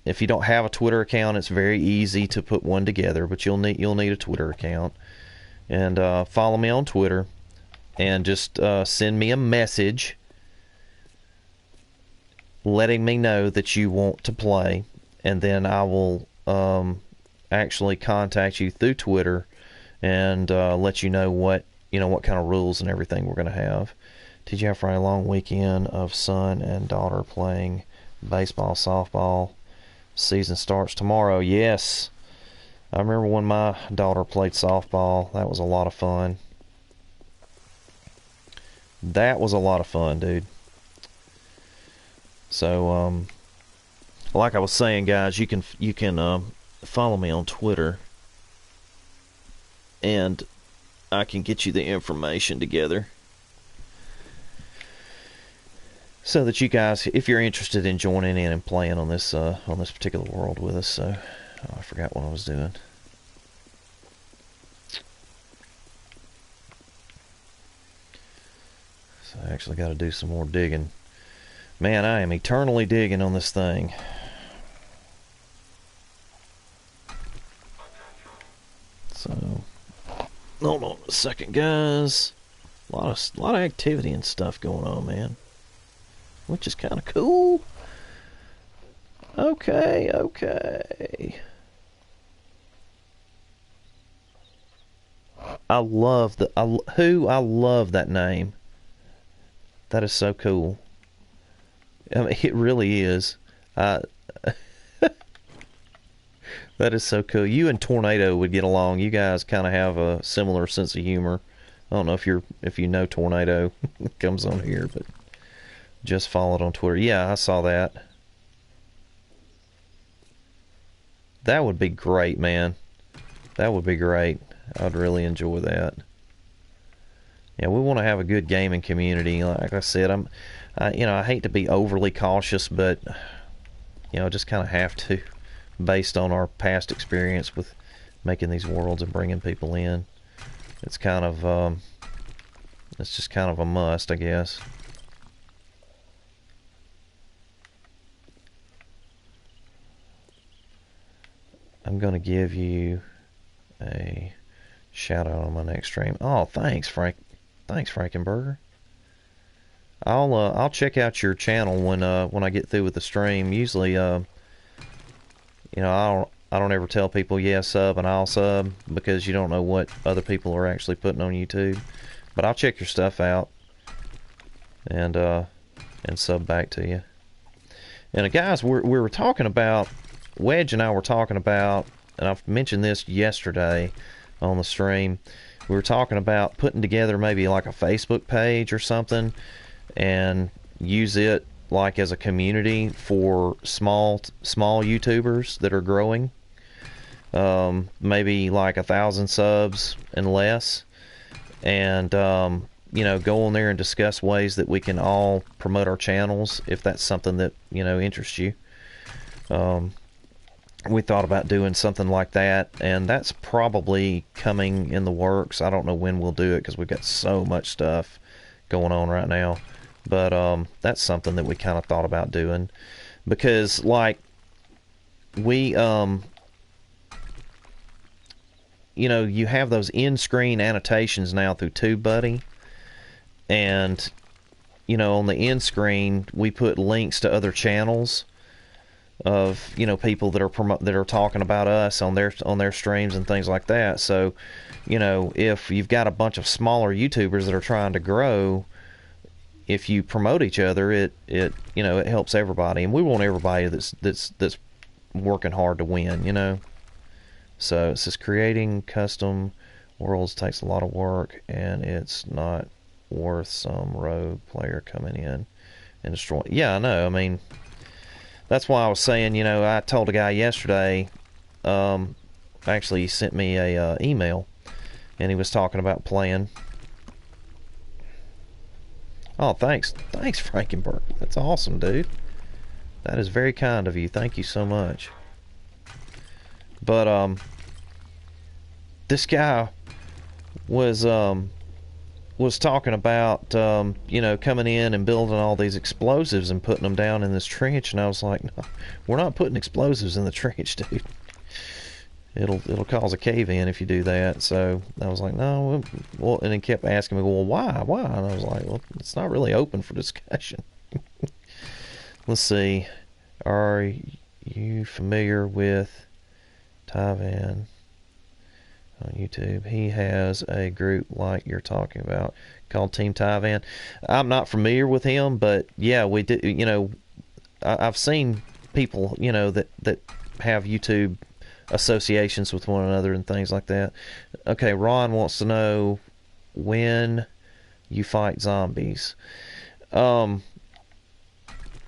If you don't have a Twitter account, it's very easy to put one together, but you'll need a Twitter account. And follow me on Twitter and just send me a message letting me know that you want to play, and then I will actually contact you through Twitter and let you know what kind of rules and everything we're going to have. Did you have for a long weekend of son and daughter playing baseball, softball? Season starts tomorrow. Yes, I remember when my daughter played softball. That was a lot of fun. That was a lot of fun, dude. So, like I was saying, guys, you can follow me on Twitter, and I can get you the information together so that you guys, if you're interested in joining in and playing on this particular world with us. So, I forgot what I was doing. So I actually got to do some more digging. Man, I am eternally digging on this thing. So, hold on a second, guys. A lot of activity and stuff going on, man, which is kind of cool. Okay. I love that name. That is so cool. I mean, it really is. That is so cool. You and Tornado would get along. You guys kind of have a similar sense of humor. I don't know if you know Tornado comes on here, but just followed on Twitter. Yeah, I saw that. That would be great, man. That would be great. I'd really enjoy that. Yeah, we want to have a good gaming community. Like I said, I hate to be overly cautious, but just kind of have to, based on our past experience with making these worlds and bringing people in. It's kind of, it's just kind of a must, I guess. I'm going to give you a shout out on my next stream. Oh, thanks, Frank. Thanks, Frankenberger. I'll check out your channel when I get through with the stream. Usually, I don't ever tell people sub and I'll sub because you don't know what other people are actually putting on YouTube. But I'll check your stuff out and sub back to you. And guys, we were talking about, Wedge and I were talking about, and I've mentioned this yesterday on the stream. We were talking about putting together maybe like a Facebook page or something and use it like as a community for small YouTubers that are growing. Maybe like 1,000 subs and less. And, go on there and discuss ways that we can all promote our channels if that's something that, interests you. We thought about doing something like that, and that's probably coming in the works. I don't know when we'll do it because we've got so much stuff going on right now. But that's something that we kind of thought about doing because, like, we, you have those in-screen annotations now through TubeBuddy, and, on the end screen we put links to other channels of people that are talking about us on their streams and things like that. So if you've got a bunch of smaller YouTubers that are trying to grow, if you promote each other, it helps everybody, and we want everybody that's working hard to win. So it says creating custom worlds takes a lot of work, and it's not worth some rogue player coming in and destroying. Yeah, I know. I mean, that's why I was saying, I told a guy yesterday, actually he sent me a email, and he was talking about playing. Oh, thanks, Frankenberg. That's awesome, dude. That is very kind of you. Thank you so much. But this guy was talking about coming in and building all these explosives and putting them down in this trench, and I was like, no, we're not putting explosives in the trench, dude. It'll cause a cave-in if you do that. So I was like, no. Well, and he kept asking me, well, why? And I was like, well, it's not really open for discussion. Let's see. Are you familiar with Tyvan on YouTube? He has a group like you're talking about called Team Tyvan. I'm not familiar with him, but yeah, we did. I've seen people that have YouTube associations with one another and things like that. Okay, Ron wants to know when you fight zombies. Ron,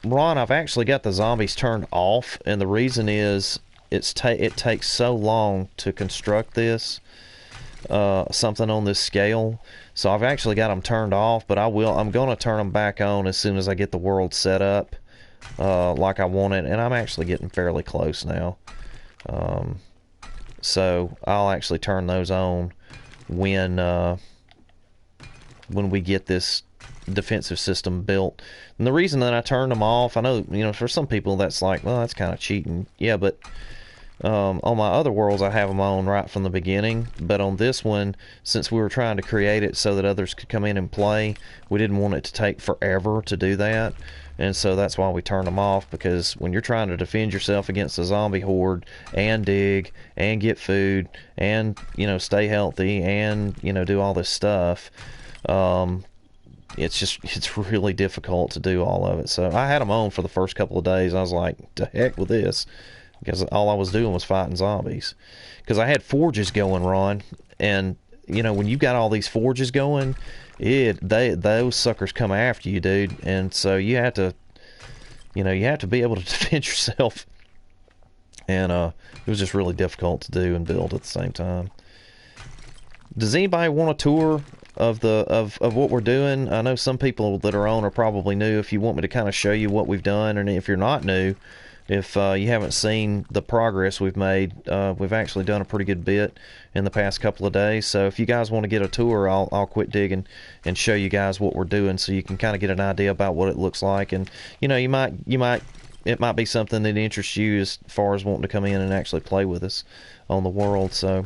I've actually got the zombies turned off, and the reason is it takes so long to construct this something on this scale. So I've actually got them turned off, but I'm going to turn them back on as soon as I get the world set up like I want it, and I'm actually getting fairly close now. So I'll actually turn those on when we get this defensive system built. And the reason that I turned them off, I know, for some people that's like, well, that's kind of cheating. Yeah, but on my other worlds I have them on right from the beginning, but on this one, since we were trying to create it so that others could come in and play, we didn't want it to take forever to do that, and so that's why we turned them off. Because when you're trying to defend yourself against a zombie horde and dig and get food and stay healthy and do all this stuff, it's really difficult to do all of it. So I had them on for the first couple of days. I was like, to heck with this. because all I was doing was fighting zombies. Because I had forges going, Ron, and you know when you've got all these forges going, those suckers come after you, dude, and so you have to, you know, you have to be able to defend yourself, and it was just really difficult to do and build at the same time. Does anybody want a tour of what we're doing? I know some people that are on are probably new. If you want me to kind of show you what we've done, and if you're not new, if you haven't seen the progress we've made, we've actually done a pretty good bit in the past couple of days. So if you guys want to get a tour, I'll quit digging and show you guys what we're doing, so you can kind of get an idea about what it looks like. And you know, it might be something that interests you as far as wanting to come in and actually play with us on the world. So,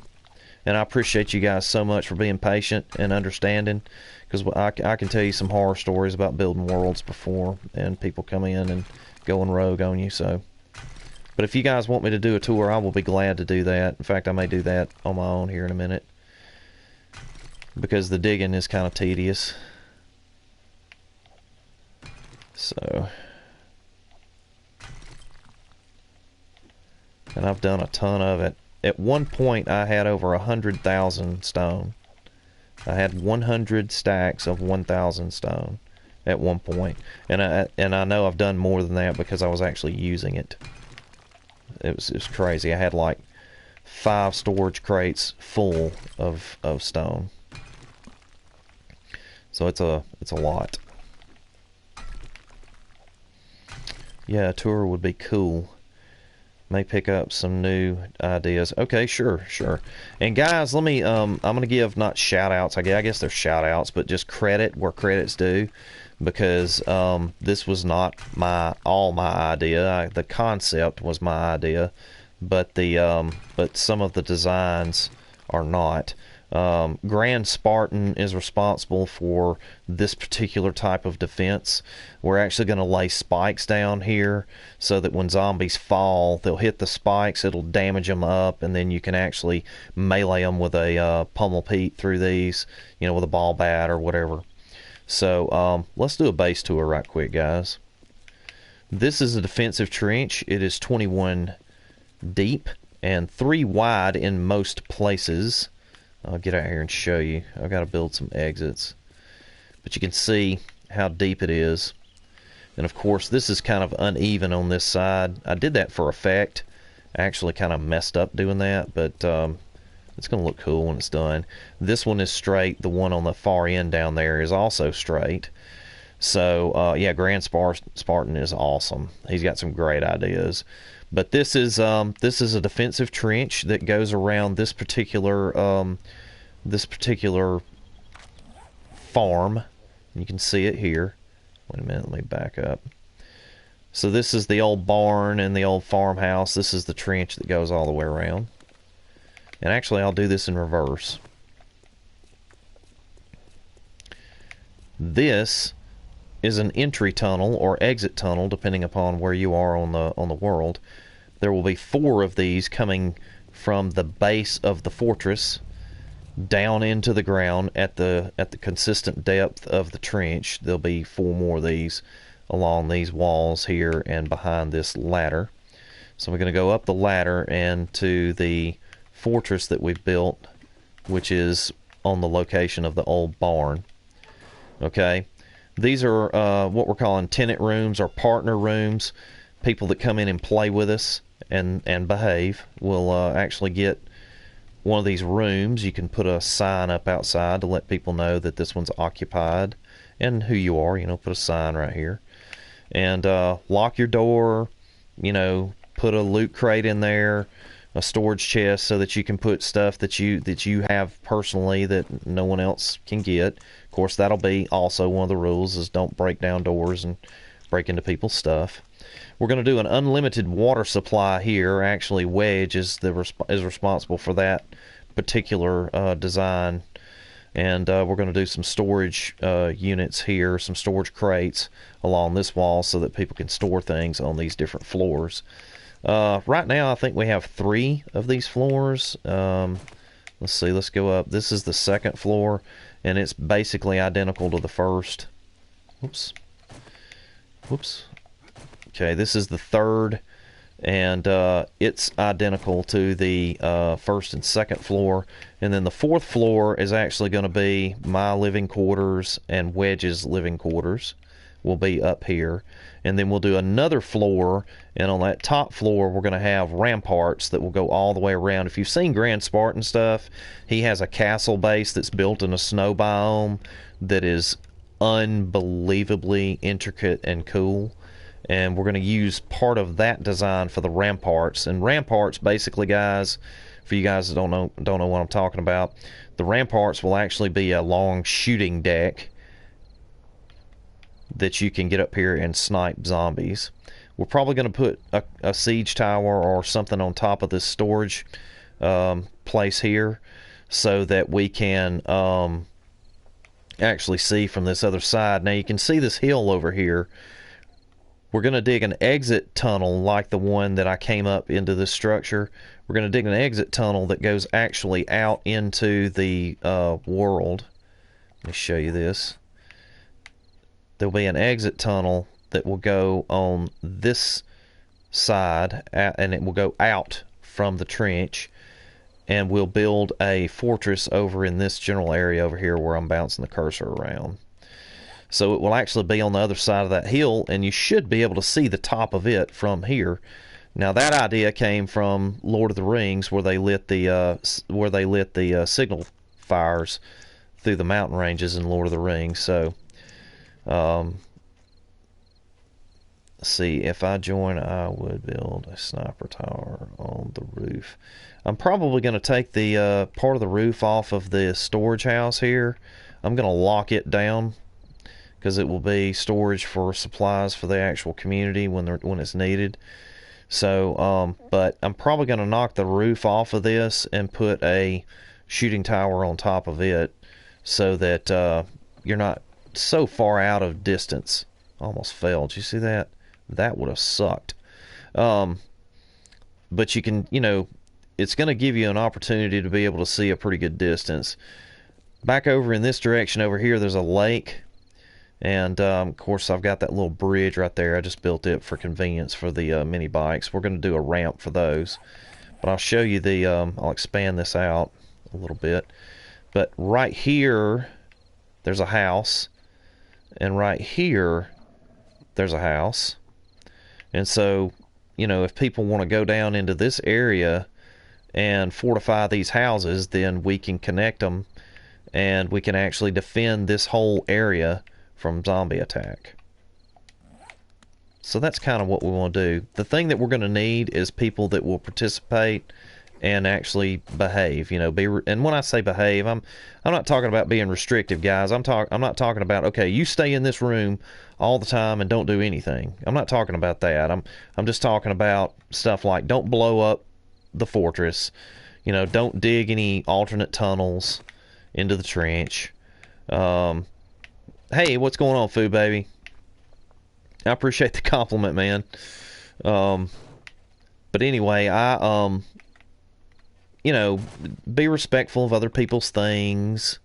and I appreciate you guys so much for being patient and understanding, because I can tell you some horror stories about building worlds before, and people come in and going rogue on you. So, but if you guys want me to do a tour, I will be glad to do that. In fact, I may do that on my own here in a minute, because the digging is kind of tedious. So, and I've done a ton of it. At one point, I had over 100,000 stone. I had 100 stacks of 1,000 stone at one point, and I know I've done more than that because I was actually using it. It was crazy. I had like 5 storage crates full of stone. So it's a lot. Yeah, a tour would be cool. May pick up some new ideas. Okay, sure. And guys, let me I'm gonna give not shout outs, I guess they're shout outs, but just credit where credit's due, because this was not all my idea. The concept was my idea, but but some of the designs are not. Grand Spartan is responsible for this particular type of defense. We're actually going to lay spikes down here so that when zombies fall, they'll hit the spikes, it'll damage them up, and then you can actually melee them with a pummel Pete through these, you know, with a ball bat or whatever. So let's do a base tour right quick, guys. This is a defensive trench. It is 21 deep and 3 wide in most places. I'll get out here and show you. I've got to build some exits. But you can see how deep it is. And of course, this is kind of uneven on this side. I did that for effect. I actually kind of messed up doing that, but it's going to look cool when it's done. This one is straight. The one on the far end down there is also straight. So, yeah, Grand Spartan is awesome. He's got some great ideas. But this is a defensive trench that goes around this particular farm. You can see it here. Wait a minute, let me back up. So this is the old barn and the old farmhouse. This is the trench that goes all the way around. And actually, I'll do this in reverse. This is an entry tunnel or exit tunnel, depending upon where you are on the world. There will be 4 of these coming from the base of the fortress down into the ground at the consistent depth of the trench. There'll be 4 more of these along these walls here and behind this ladder. So we're going to go up the ladder and to the fortress that we've built, which is on the location of the old barn. Okay. These are what we're calling tenant rooms or partner rooms. People that come in and play with us and behave will actually get one of these rooms. You can put a sign up outside to let people know that this one's occupied and who you are. You know, put a sign right here. And lock your door. You know, put a loot crate in there, a storage chest, so that you can put stuff that you have personally that no one else can get. Of course, that'll be also one of the rules, is don't break down doors and break into people's stuff. We're going to do an unlimited water supply here. Actually, Wedge is responsible for that particular design. And we're going to do some storage units here, some storage crates along this wall so that people can store things on these different floors. Right now, I think we have 3 of these floors. Let's see, let's go up. This is the second floor, and it's basically identical to the first. Whoops. Okay, this is the third and it's identical to the first and second floor. And then the fourth floor is actually going to be my living quarters and Wedge's living quarters will be up here. And then we'll do another floor, and on that top floor we're going to have ramparts that will go all the way around. If you've seen Grand Spartan stuff, he has a castle base that's built in a snow biome that is unbelievably intricate and cool, and we're going to use part of that design for the ramparts. And ramparts, basically, guys, for you guys that don't know what I'm talking about, the ramparts will actually be a long shooting deck that you can get up here and snipe zombies. We're probably going to put a siege tower or something on top of this storage place here, so that we can actually see from this other side. Now you can see this hill over here. We're going to dig an exit tunnel like the one that I came up into this structure. We're going to dig an exit tunnel that goes actually out into the world. Let me show you this. There'll be an exit tunnel that will go on this side, and it will go out from the trench, and we'll build a fortress over in this general area over here where I'm bouncing the cursor around. So it will actually be on the other side of that hill, and you should be able to see the top of it from here. Now that idea came from Lord of the Rings, where they lit the signal fires through the mountain ranges in Lord of the Rings. So let's see, if I join, I would build a sniper tower on the roof. I'm probably going to take the part of the roof off of the storage house here. I'm going to lock it down, because it will be storage for supplies for the actual community when it's needed. So, but I'm probably going to knock the roof off of this and put a shooting tower on top of it, so that you're not so far out of distance. Almost failed. Did you see that? That would have sucked. But you can, it's going to give you an opportunity to be able to see a pretty good distance. Back over in this direction over here, there's a lake. And, of course, I've got that little bridge right there. I just built it for convenience for the mini bikes. We're going to do a ramp for those. But I'll show you I'll expand this out a little bit. But right here, there's a house. And right here, there's a house. And so, if people want to go down into this area and fortify these houses, then we can connect them, and we can actually defend this whole area from zombie attack. So that's kind of what we want to do. The thing that we're going to need is people that will participate and actually behave. And when I say behave, I'm not talking about being restrictive, guys. I'm not talking about, okay, you stay in this room all the time and don't do anything. I'm not talking about that. I'm just talking about stuff like, don't blow up the fortress. Don't dig any alternate tunnels into the trench. Hey, what's going on, Food Baby? I appreciate the compliment, man. But anyway, be respectful of other people's things.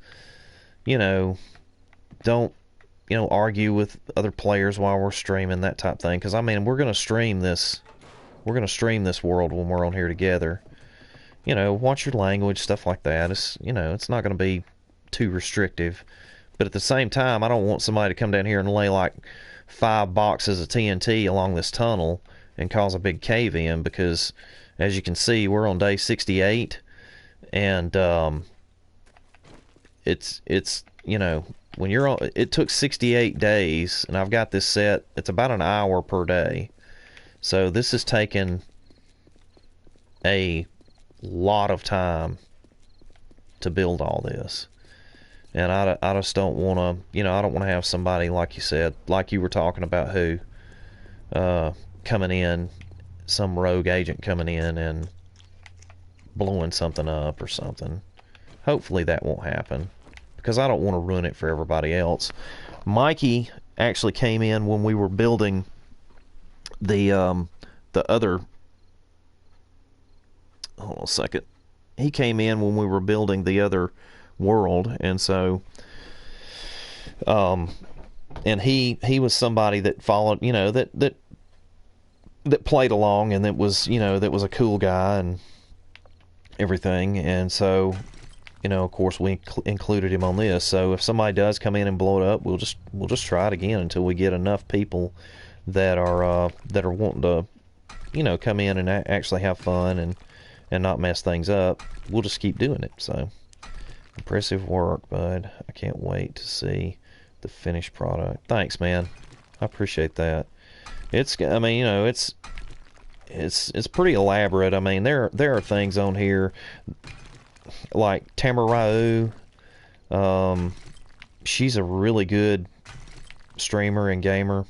Don't, argue with other players while we're streaming, that type thing. Because, we're going to stream this. We're going to stream this world when we're on here together. Watch your language, stuff like that. It's not going to be too restrictive. But at the same time, I don't want somebody to come down here and lay like 5 boxes of TNT along this tunnel and cause a big cave in, because as you can see, we're on day 68, and it's when you're on, it took 68 days, and I've got this set. It's about an hour per day, so this has taken a lot of time to build all this. And I just don't want to, I don't want to have somebody, like you said, like you were talking about, who coming in, some rogue agent coming in and blowing something up or something. Hopefully that won't happen, because I don't want to ruin it for everybody else. Mikey actually came in when we were building the other. Hold on a second. He came in when we were building the other world, and so and he was somebody that followed, that that played along, and that was, that was a cool guy and everything. And so, of course, we included him on this. So if somebody does come in and blow it up, we'll just try it again until we get enough people that are wanting to, come in and actually have fun and not mess things up. We'll just keep doing it. So impressive work, bud. I can't wait to see the finished product. Thanks, man. I appreciate that. It's pretty elaborate. I mean, there are things on here like Tamarau. She's a really good streamer and gamer,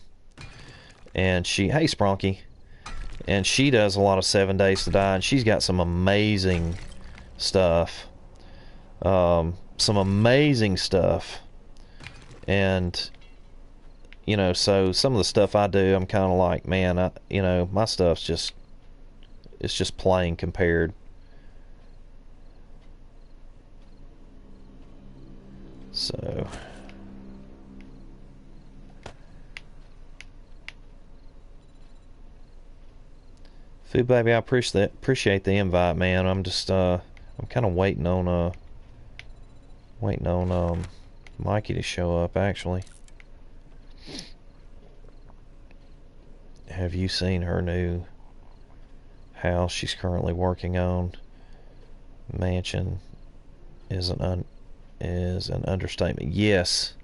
and hey Spronky, and she does a lot of 7 Days to Die, and she's got some amazing stuff. And so some of the stuff I do, I'm kind of like, man, my stuff's just plain compared. So Food Baby, I appreciate the invite, man. I'm just I'm kind of waiting on Mikey to show up, actually. Have you seen her new house she's currently working on? Mansion is an understatement. Yes,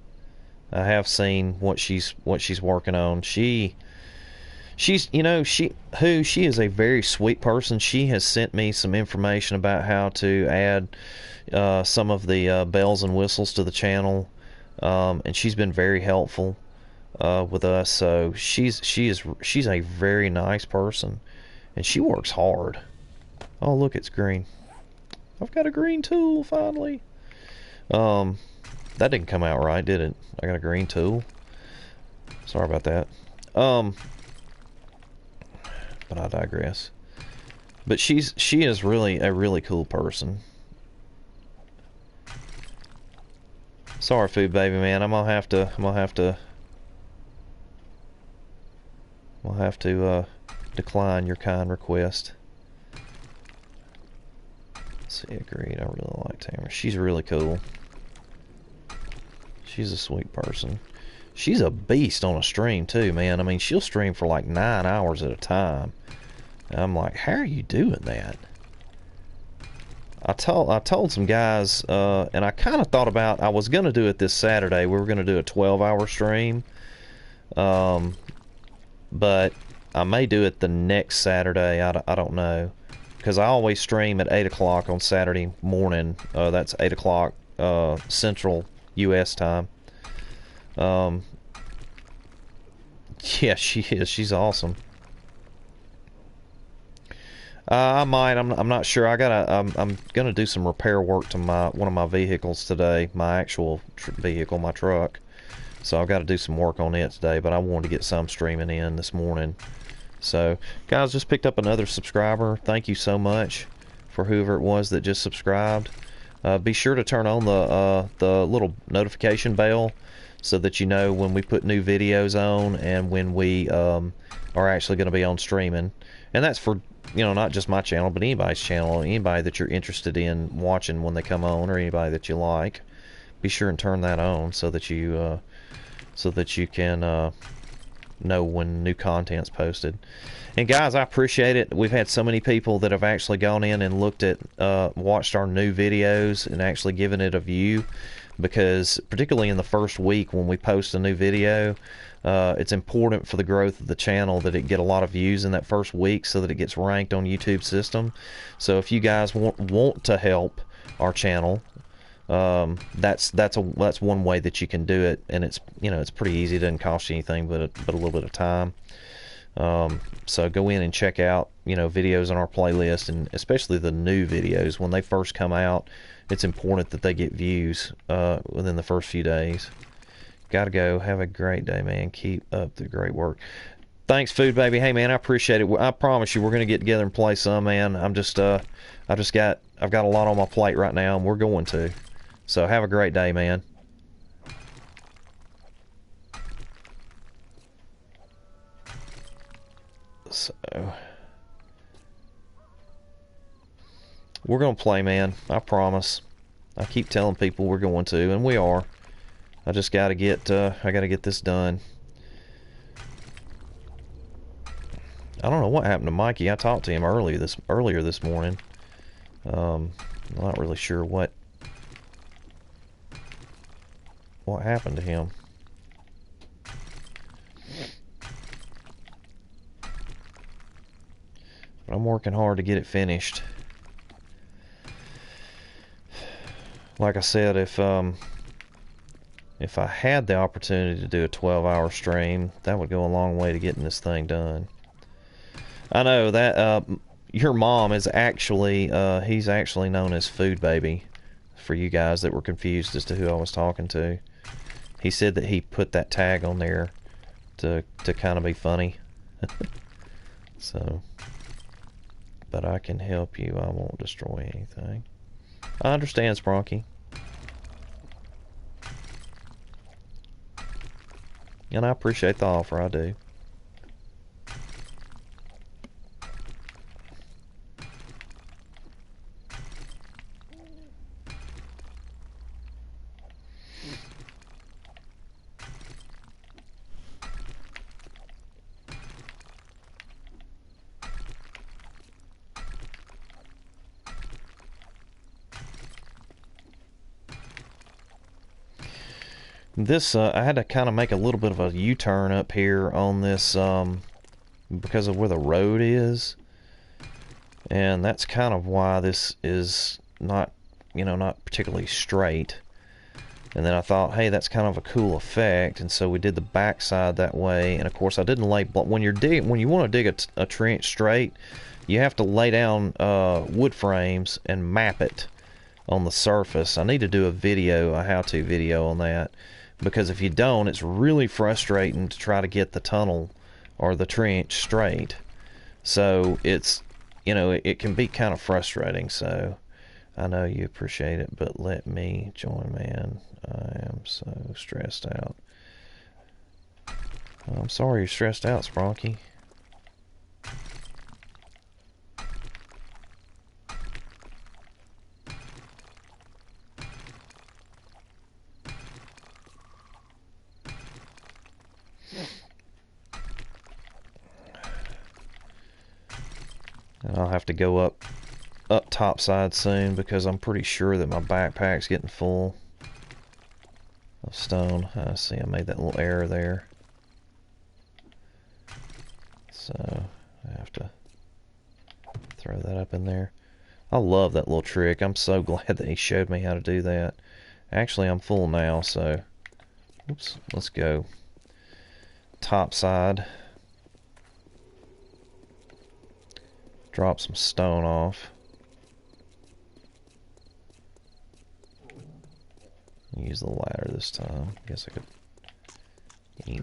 I have seen what she's working on. She is a very sweet person. She has sent me some information about how to add some of the bells and whistles to the channel, and she's been very helpful with us. So she's a very nice person, and she works hard. Oh, look, it's green. I've got a green tool finally. That didn't come out right, did it? I got a green tool. Sorry about that. But I digress. But she is really a really cool person. Sorry, Food Baby, man. I'm gonna have to decline your kind request. Let's see, agreed. I really like Tamara. She's really cool. She's a sweet person. She's a beast on a stream too, man. I mean, she'll stream for like 9 hours at a time. And I'm like, how are you doing that? I told some guys, and I kind of thought about, I was gonna do it this Saturday. We were gonna do a 12-hour stream, but I may do it the next Saturday. I don't know, because I always stream at 8 o'clock on Saturday morning. That's 8 o'clock Central U.S. time. Yeah, she is. She's awesome. I might. I'm not sure. I'm gonna do some repair work to one of my vehicles today. My actual vehicle, my truck. So I've got to do some work on it today. But I wanted to get some streaming in this morning. So, guys, just picked up another subscriber. Thank you so much for whoever it was that just subscribed. Be sure to turn on the little notification bell so that you know when we put new videos on and when we are actually going to be on streaming. And that's for, not just my channel, but anybody's channel, anybody that you're interested in watching when they come on, or anybody that you like. Be sure and turn that on so that you can know when new content's posted. And guys, I appreciate it. We've had so many people that have actually gone in and looked at, watched our new videos and actually given it a view, because particularly in the first week when we post a new video, it's important for the growth of the channel that it get a lot of views in that first week so that it gets ranked on YouTube system. So if you guys want to help our channel, that's one way that you can do it, and it's it's pretty easy. It doesn't cost you anything but a little bit of time. So go in and check out videos on our playlist, and especially the new videos when they first come out. It's important that they get views within the first few days. Gotta go. Have a great day, man. Keep up the great work. Thanks, Food Baby. Hey, man, I appreciate it. I promise you, we're gonna get together and play some, man. I've got a lot on my plate right now, and we're going to. So have a great day, man. So we're gonna play, man. I promise. I keep telling people we're going to, and we are. I just gotta get I gotta get this done. I don't know what happened to Mikey. I talked to him earlier this morning. I'm not really sure what happened to him. But I'm working hard to get it finished. Like I said, if I had the opportunity to do a 12-hour stream, that would go a long way to getting this thing done. I know that your mom is actually he's actually known as Food Baby, for you guys that were confused as to who I was talking to. He said that he put that tag on there to kind of be funny. So, but I can help you. I won't destroy anything. I understand, Spronky. And I appreciate the offer, I do. This, I had to kind of make a little bit of a U-turn up here on this because of where the road is. And that's kind of why this is not, not particularly straight. And then I thought, hey, that's kind of a cool effect. And so we did the backside that way. And of course, I didn't lay, when you want to dig a trench straight, you have to lay down wood frames and map it on the surface. I need to do a how-to video on that. Because if you don't, it's really frustrating to try to get the tunnel or the trench straight. So it's, it can be kind of frustrating. So I know you appreciate it, but let me join, man. I am so stressed out. I'm sorry you're stressed out, Spronky. And I'll have to go up topside soon because I'm pretty sure that my backpack's getting full of stone. I see I made that little error there. So I have to throw that up in there. I love that little trick. I'm so glad that he showed me how to do that. Actually, I'm full now, so oops, let's go topside. Drop some stone off. Use the ladder this time. Guess I could.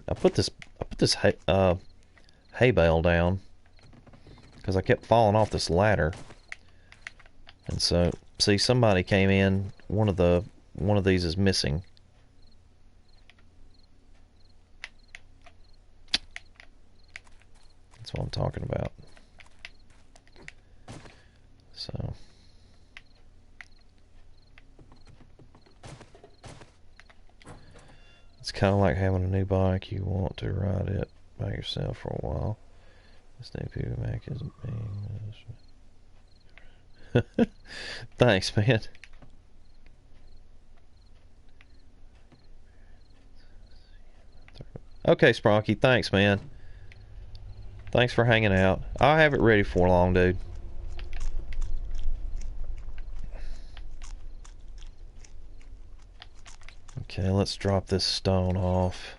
I put this hay bale down because I kept falling off this ladder, and so see somebody came in. One of these is missing. That's what I'm talking about. So it's kind of like having a new bike. You want to ride it by yourself for a while. This new Puma Mac isn't being. Thanks, man. Okay, Spronky. Thanks, man. Thanks for hanging out. I'll have it ready for long, dude. Okay, let's drop this stone off.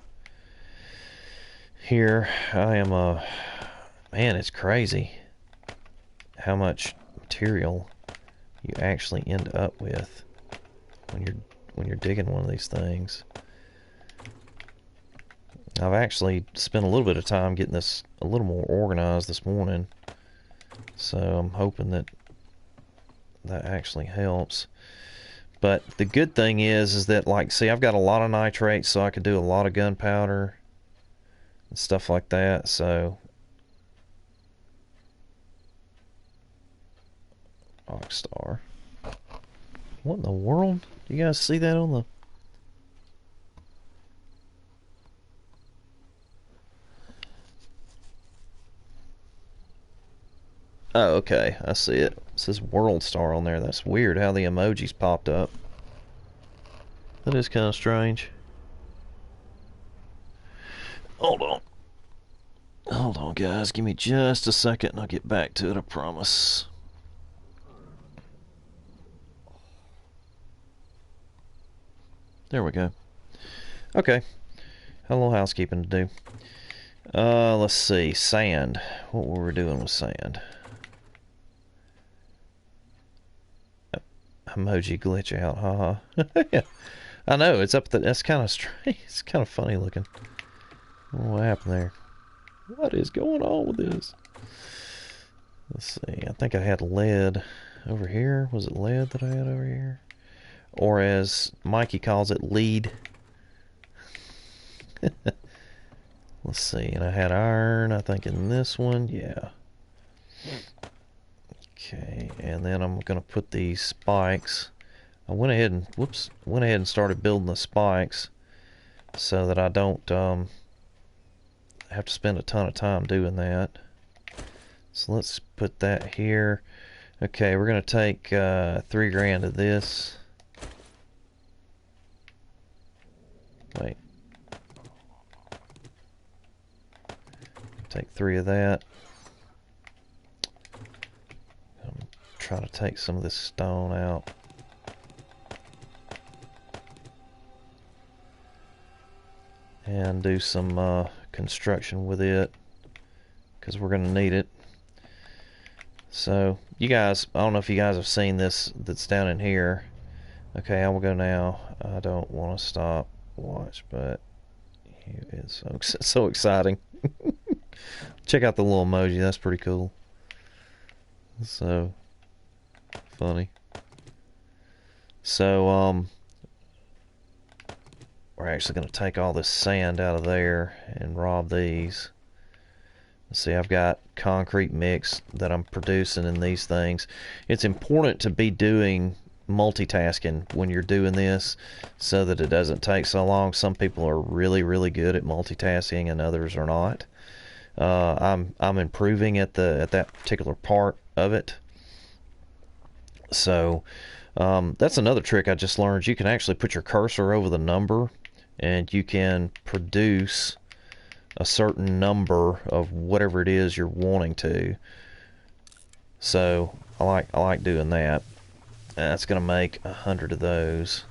Here, I am man, it's crazy how much material you actually end up with when you're digging one of these things. I've actually spent a little bit of time getting this a little more organized this morning, so I'm hoping that actually helps. But the good thing is that, like, see, I've got a lot of nitrates, so I could do a lot of gunpowder and stuff like that. So Rockstar. What in the world? You guys see that on the... Oh, okay. I see it. It says World Star on there. That's weird how the emojis popped up. That is kind of strange. Hold on. Hold on, guys. Give me just a second and I'll get back to it, I promise. There we go. Okay. A little housekeeping to do. Let's see. Sand. What were we doing with sand? Emoji glitch out, haha. Yeah. I know, it's up there. That's kind of strange. It's kind of funny looking. What happened there? What is going on with this? Let's see. I think I had lead over here. Was it lead that I had over here? Or as Mikey calls it, lead. Let's see. And I had iron, I think, in this one. Yeah. Okay. And then I'm going to put these spikes. I went ahead and started building the spikes so that I don't have to spend a ton of time doing that. So let's put that here. Okay, we're going to take 3 grand of this. Wait. Take 3 of that. Try to take some of this stone out. And do some construction with it, because we're going to need it. So, you guys, I don't know if you guys have seen this that's down in here. Okay, I will go now. I don't want to stop watch, but it is so exciting. Check out the little emoji, that's pretty cool. So funny. So, we're actually going to take all this sand out of there and rob these. See, I've got concrete mix that I'm producing in these things. It's important to be doing multitasking when you're doing this so that it doesn't take so long. Some people are really, really good at multitasking and others are not. I'm improving at that particular part of it. So that's another trick I just learned. You can actually put your cursor over the number and you can produce a certain number of whatever it is you're wanting to. So I like doing that. That's going to make 100 of those.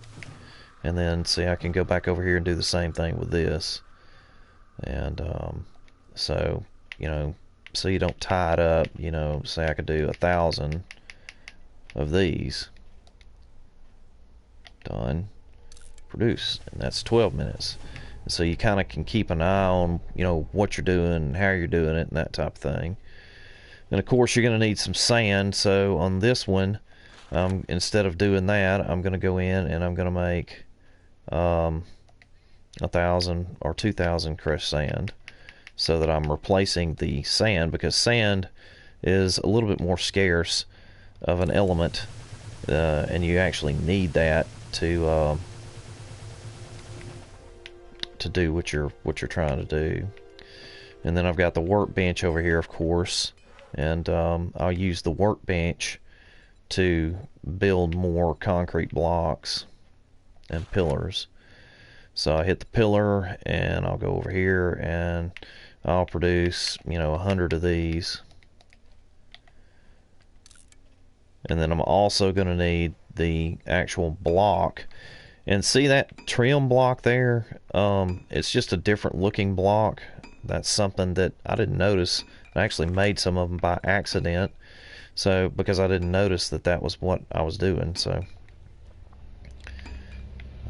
And then see, I can go back over here and do the same thing with this. And so, you know, so you don't tie it up, you know, say I could do 1,000 of these. Done. Produce. And that's 12 minutes. And so you kind of can keep an eye on, you know, what you're doing and how you're doing it and that type of thing. And of course you're going to need some sand. So on this one, instead of doing that, I'm going to go in and I'm going to make 1,000 or 2,000 crushed sand, so that I'm replacing the sand, because sand is a little bit more scarce of an element, and you actually need that to do what you're trying to do. And then I've got the workbench over here, of course, and I'll use the workbench to build more concrete blocks and pillars. So I hit the pillar and I'll go over here and I'll produce, you know, 100 of these. And then I'm also going to need the actual block. And see that trim block there? It's just a different looking block. That's something that I didn't notice. I actually made some of them by accident. So, because I didn't notice that that was what I was doing. So,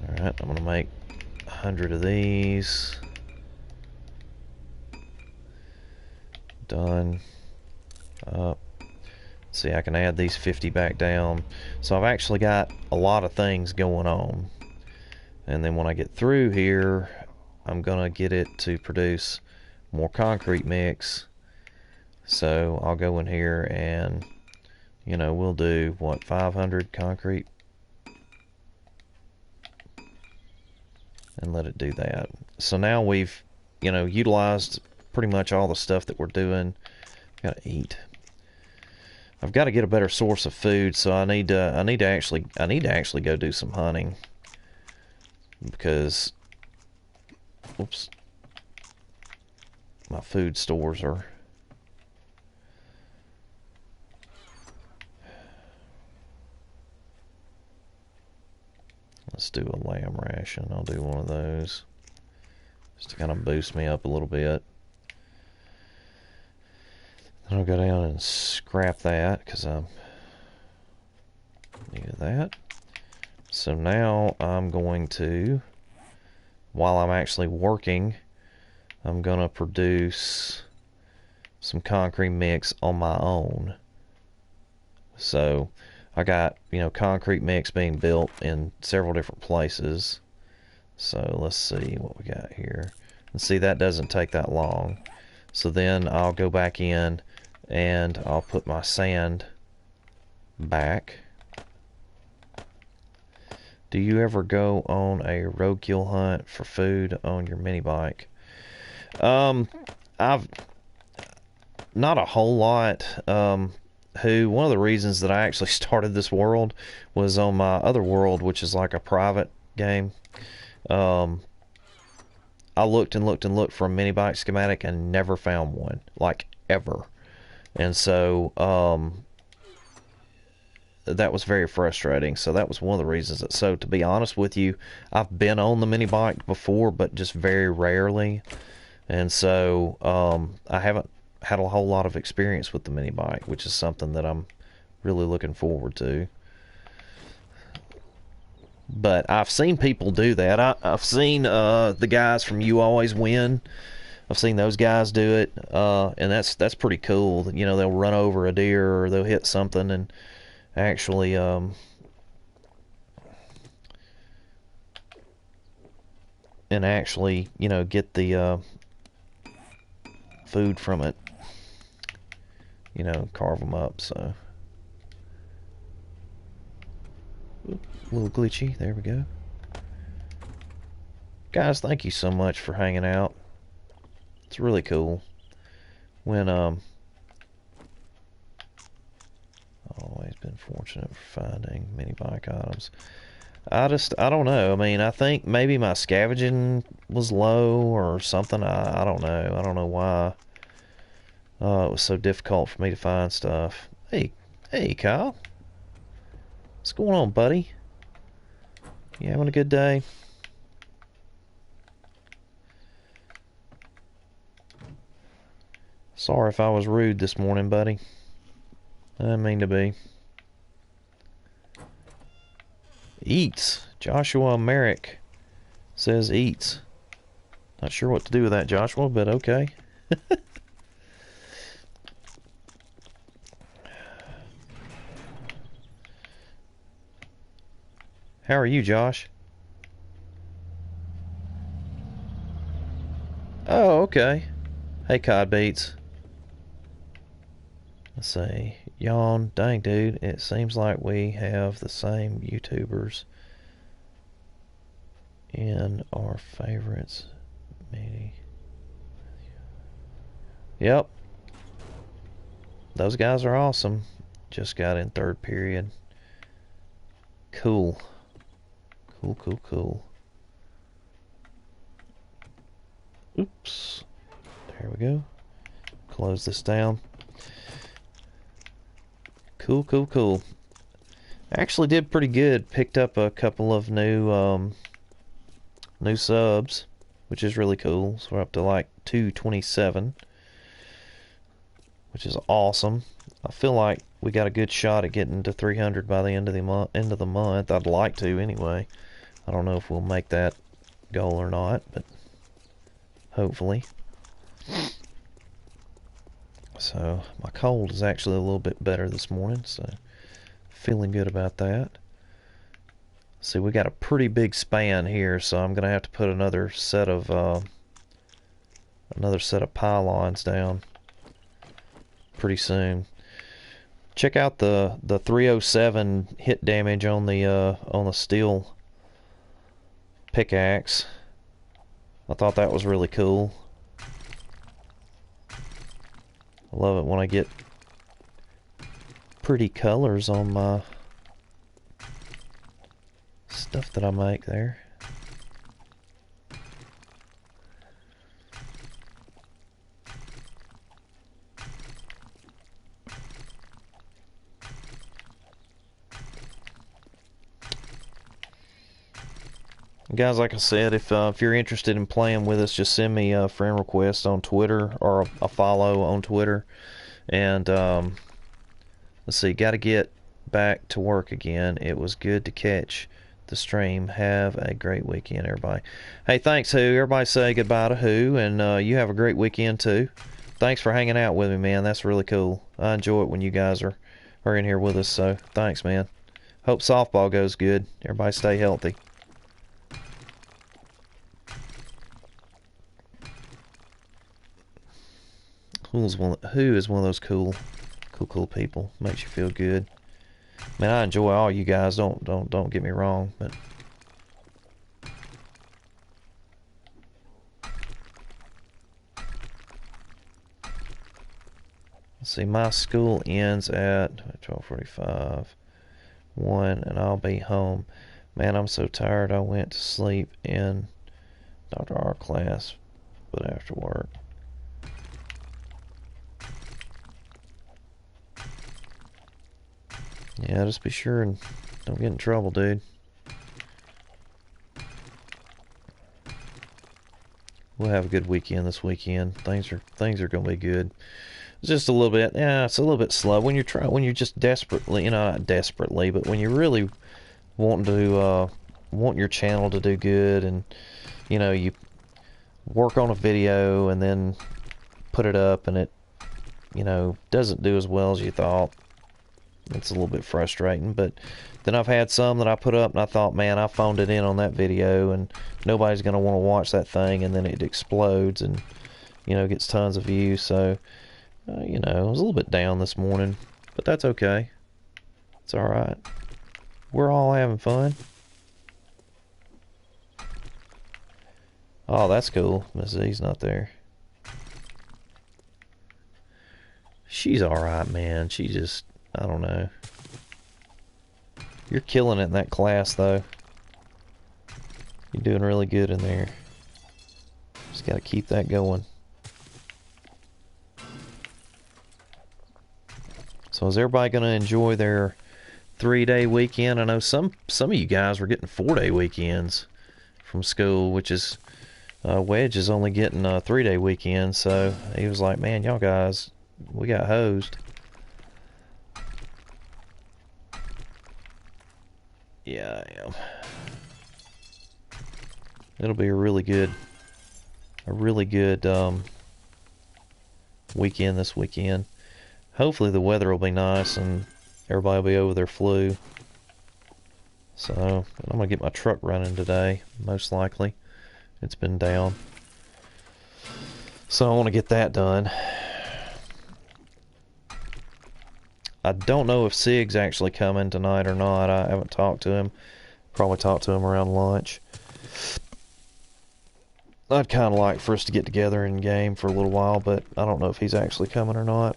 alright, I'm going to make 100 of these. Done. Up. See, I can add these 50 back down. So I've actually got a lot of things going on. And then when I get through here, I'm going to get it to produce more concrete mix. So I'll go in here and, You know, we'll do, what, 500 concrete? And let it do that. So now we've, you know, utilized pretty much all the stuff that we're doing. Gotta eat. I've got to get a better source of food, so I need to actually go do some hunting. Because, whoops, my food stores are... Let's do a lamb ration. I'll do one of those just to kind of boost me up a little bit. Then I'll go down and scrap that because I needed that. So now I'm going to, while I'm actually working, I'm going to produce some concrete mix on my own. So I got, you know, concrete mix being built in several different places. So let's see what we got here. And see, that doesn't take that long. So then I'll go back in and I'll put my sand back. Do you ever go on a roadkill hunt for food on your mini bike? I've not a whole lot. One of the reasons that I actually started this world was on my other world, which is like a private game. I looked and looked and looked for a mini bike schematic and never found one, like ever. And so that was very frustrating. So that was one of the reasons that, so to be honest with you, I've been on the mini bike before, but just very rarely. And so I haven't had a whole lot of experience with the mini bike, which is something that I'm really looking forward to. But I've seen people do that. I've seen the guys from You Always Win. I've seen those guys do it, and that's pretty cool. You know, they'll run over a deer or they'll hit something and actually you know, get the food from it. You know, carve them up. So a little glitchy. There we go. Guys, thank you so much for hanging out. It's really cool when always been fortunate for finding mini bike items. I don't know. I mean, I think maybe my scavenging was low or something. I don't know. I don't know why it was so difficult for me to find stuff. Hey Kyle, what's going on, buddy? You having a good day? Sorry if I was rude this morning, buddy. I didn't mean to be. Eats. Joshua Merrick says eats. Not sure what to do with that, Joshua, but okay. How are you, Josh? Oh, okay. Hey, Cod Beats. Let's see. Yawn. Dang, dude. It seems like we have the same YouTubers in our favorites. Maybe. Yep. Those guys are awesome. Just got in third period. Cool. Cool. Oops. There we go. Close this down. Cool. Actually did pretty good. Picked up a couple of new subs, which is really cool. So we're up to like 227, which is awesome. I feel like we got a good shot at getting to 300 by the end of the month. I'd like to anyway. I don't know if we'll make that goal or not, but hopefully. So my cold is actually a little bit better this morning, so feeling good about that. See, we got a pretty big span here, so I'm gonna have to put another set of pylons down pretty soon. Check out the 307 hit damage on the steel pickaxe. I thought that was really cool. I love it when I get pretty colors on my stuff that I make there. Guys, like I said, if you're interested in playing with us, just send me a friend request on Twitter or a follow on Twitter. And let's see, got to get back to work again. It was good to catch the stream. Have a great weekend, everybody. Hey, thanks, Who. Everybody say goodbye to Who, and you have a great weekend too. Thanks for hanging out with me, man. That's really cool. I enjoy it when you guys are in here with us. So thanks, man. Hope softball goes good. Everybody stay healthy. Who is one of those cool people. Makes you feel good. Man, I enjoy all you guys. Don't get me wrong, but let's see. My school ends at 12:45, 1, and I'll be home. Man, I'm so tired. I went to sleep in Dr. R class, but after work. Yeah, just be sure and don't get in trouble, dude. We'll have a good weekend this weekend. Things are gonna be good. It's just a little bit, yeah, it's a little bit slow when you're just desperately, not desperately, but when you're really wanting to want your channel to do good, and you work on a video and then put it up and it doesn't do as well as you thought. It's a little bit frustrating, but then I've had some that I put up and I thought, man, I phoned it in on that video and nobody's going to want to watch that thing, and then it explodes and gets tons of views. So I was a little bit down this morning, but that's okay. It's all right. We're all having fun. Oh, that's cool. Miss Z's not there. She's all right, man. She just, I don't know. You're killing it in that class, though. You're doing really good in there. Just got to keep that going. So is everybody going to enjoy their 3-day weekend? I know some of you guys were getting 4-day weekends from school, which is Wedge is only getting a 3-day weekend. So he was like, man, y'all guys, we got hosed. Yeah, I am. It'll be a really good weekend this weekend. Hopefully the weather will be nice and everybody will be over their flu. So I'm gonna get my truck running today, most likely. It's been down, so I want to get that done. I don't know if Sig's actually coming tonight or not. I haven't talked to him. Probably talk to him around lunch. I'd kind of like for us to get together in game for a little while, but I don't know if he's actually coming or not.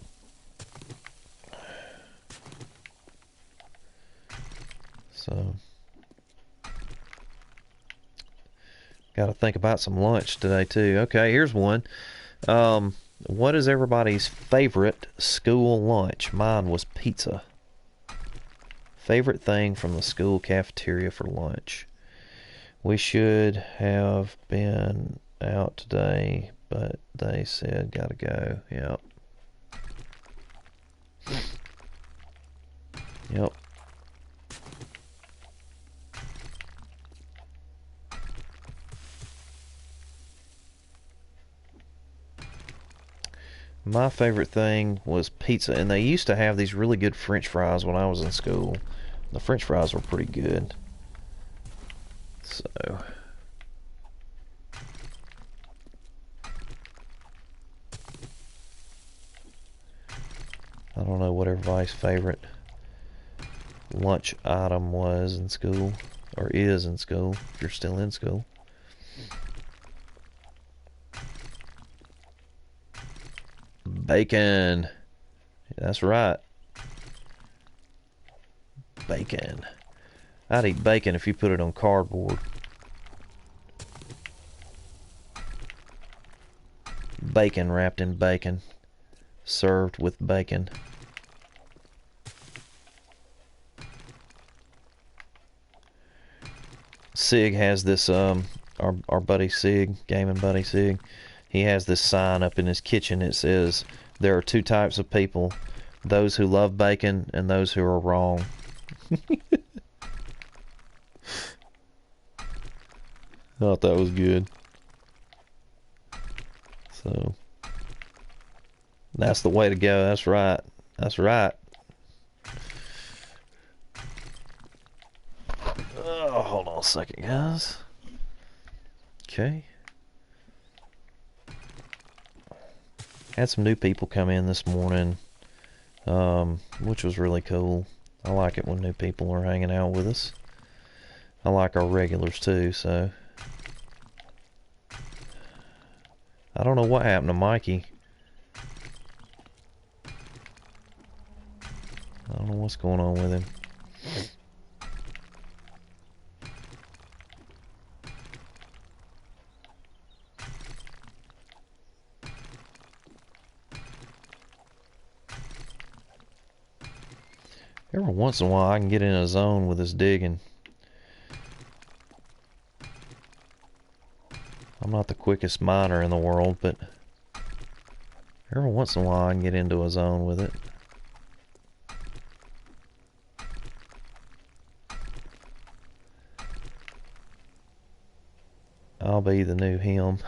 So, got to think about some lunch today too. Okay, here's one. What is everybody's favorite school lunch? Mine was pizza. Favorite thing from the school cafeteria for lunch. We should have been out today, but they said gotta go. Yep. Yep. My favorite thing was pizza, and they used to have these really good French fries when I was in school. The French fries were pretty good. So, I don't know what everybody's favorite lunch item was in school, or is in school, if you're still in school. Bacon. That's right. Bacon. I'd eat bacon if you put it on cardboard. Bacon wrapped in bacon. Served with bacon. Sig has this, our buddy Sig, gaming buddy Sig, he has this sign up in his kitchen. It says, there are two types of people, those who love bacon and those who are wrong. Thought that was good. So, that's the way to go. That's right. That's right. Oh, hold on a second, guys. Okay. Had some new people come in this morning, which was really cool. I like it when new people are hanging out with us. I like our regulars too, so. I don't know what happened to Mikey. I don't know what's going on with him. Every once in a while I can get in a zone with this digging. I'm not the quickest miner in the world, but every once in a while I can get into a zone with it. I'll be the new him.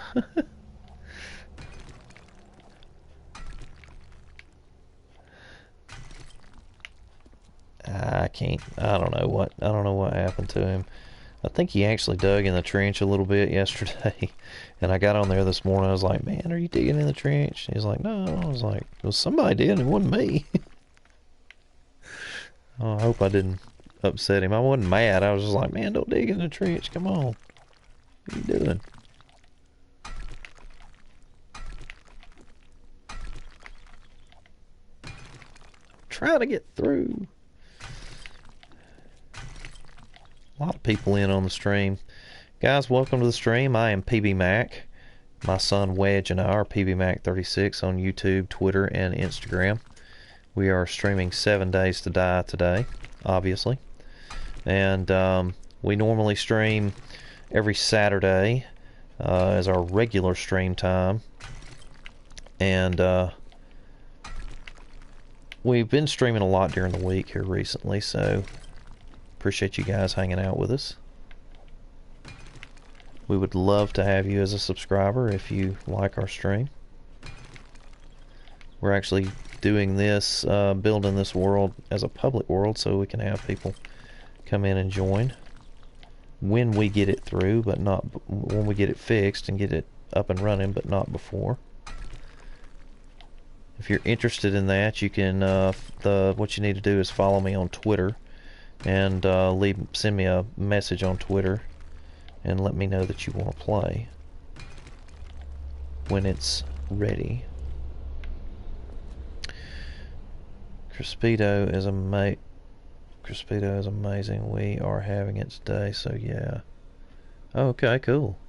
I don't know what happened to him. I think he actually dug in the trench a little bit yesterday. And I got on there this morning. I was like, man, are you digging in the trench? And he's like, no. I was like, well, somebody did. It wasn't me. Oh, I hope I didn't upset him. I wasn't mad. I was just like, man, don't dig in the trench. Come on. What are you doing? Trying to get through. A lot of people in on the stream. Guys, welcome to the stream. I am PB Mac. My son Wedge and I are PB Mac 36 on YouTube, Twitter, and Instagram. We are streaming 7 Days to Die today, obviously. And we normally stream every Saturday as our regular stream time. And we've been streaming a lot during the week here recently, so appreciate you guys hanging out with us. We would love to have you as a subscriber if you like our stream. We're actually doing this, building this world as a public world so we can have people come in and join when we get it through, but not when we get it fixed and get it up and running, but not before. If you're interested in that, you can, what you need to do is follow me on Twitter and send me a message on Twitter and let me know that you want to play when it's ready. Crispito is amazing. We are having it today, so yeah. Okay, cool.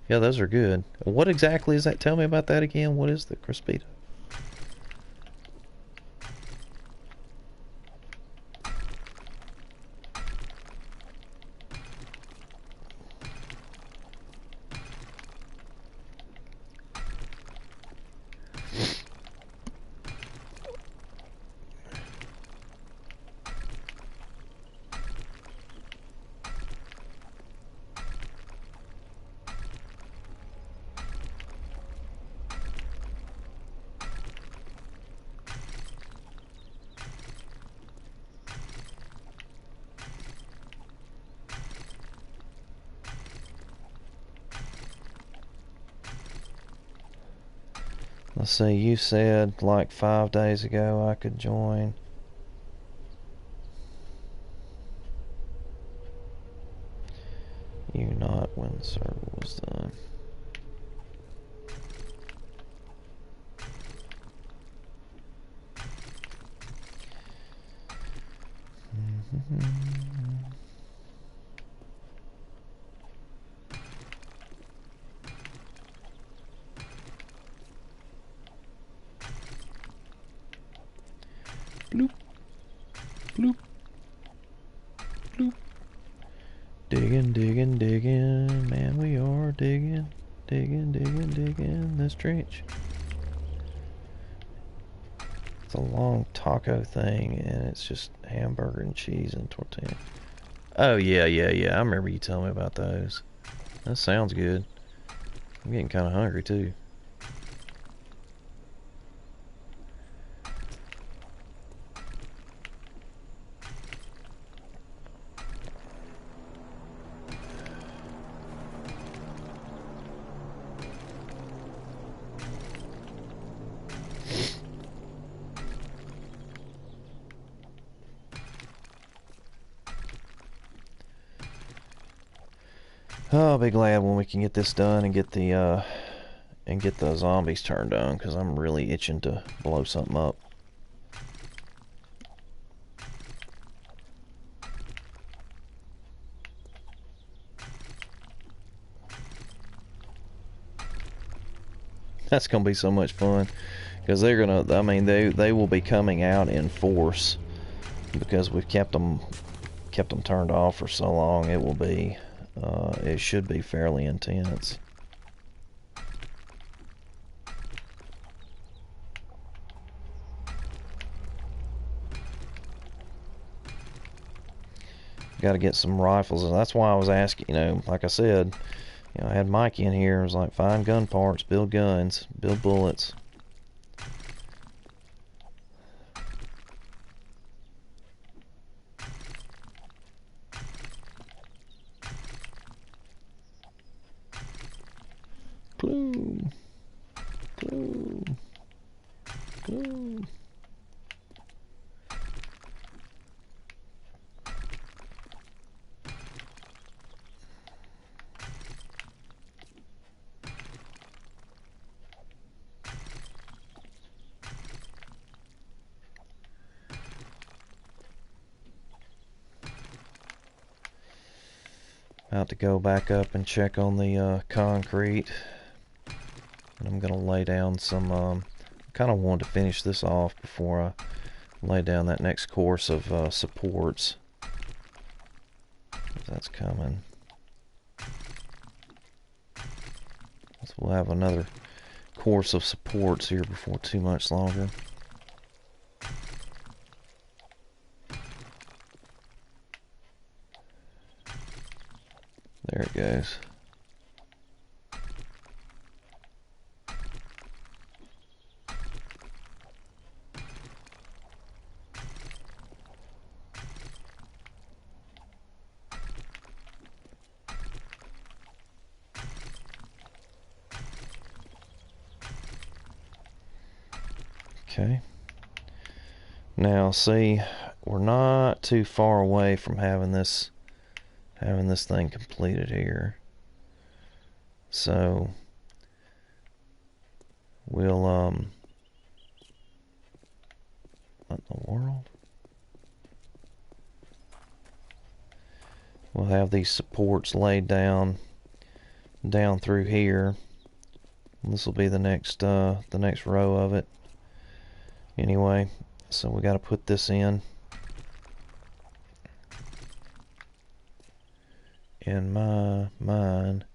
Yeah, those are good. What exactly is that? Tell me about that again. What is the Crispito? Let's see, you said like 5 days ago I could join. You not when the server was done. Bloop, bloop, bloop. Digging, digging, digging, man, we are digging, digging, digging, digging this trench. It's a long taco thing, and it's just hamburger and cheese and tortilla. Oh, yeah, yeah, yeah, I remember you telling me about those. That sounds good. I'm getting kind of hungry, too. Oh, I'll be glad when we can get this done and get the zombies turned on, because I'm really itching to blow something up. That's gonna be so much fun, because they're gonna, I mean, they will be coming out in force, because we've kept them turned off for so long. It will be it should be fairly intense. Got to get some rifles, and that's why I was asking, you know, like I said, you know, I had Mike in here. It was like, find gun parts, build guns, build bullets. Plume. Plume. Plume. About to go back up and check on the concrete. And I'm going to lay down some, kind of wanted to finish this off before I lay down that next course of supports. That's coming. So we'll have another course of supports here before too much longer. There it goes. Okay. Now see, we're not too far away from having this thing completed here. So we'll what in the world? We'll have these supports laid down through here. This will be the next row of it. Anyway, so we got to put this in. In my mind,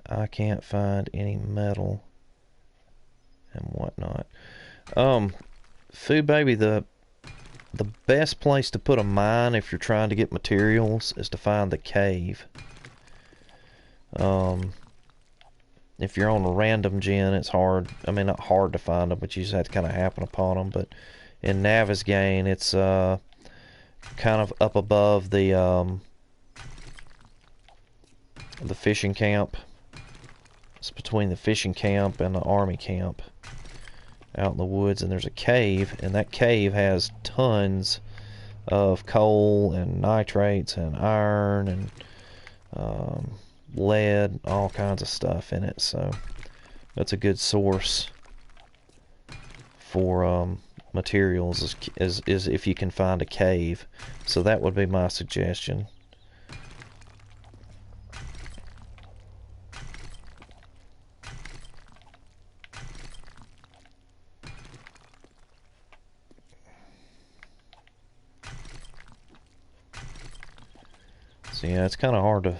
I can't find any metal and whatnot. Food Baby, the best place to put a mine if you're trying to get materials is to find the cave. If you're on a random gen, it's hard. I mean, not hard to find them, but you just have to kind of happen upon them. But in Navezgane, it's kind of up above the fishing camp. It's between the fishing camp and the army camp. out in the woods, and there's a cave, and that cave has tons of coal and nitrates and iron and lead, all kinds of stuff in it. So that's a good source for materials is if you can find a cave. So that would be my suggestion. So yeah, it's kind of hard to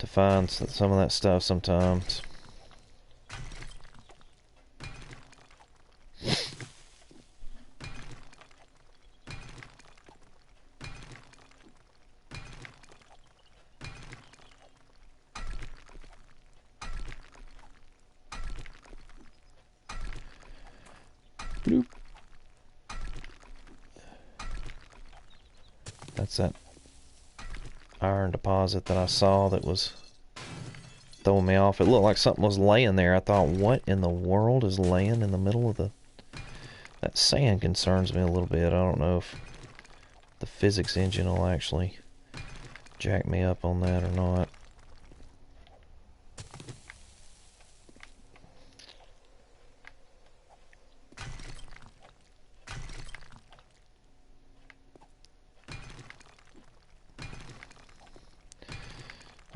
find some of that stuff sometimes. Bloop. That's that iron deposit that I saw that was throwing me off. It looked like something was laying there. I thought, what in the world is laying in the middle of the... That sand concerns me a little bit. I don't know if the physics engine will actually jack me up on that or not.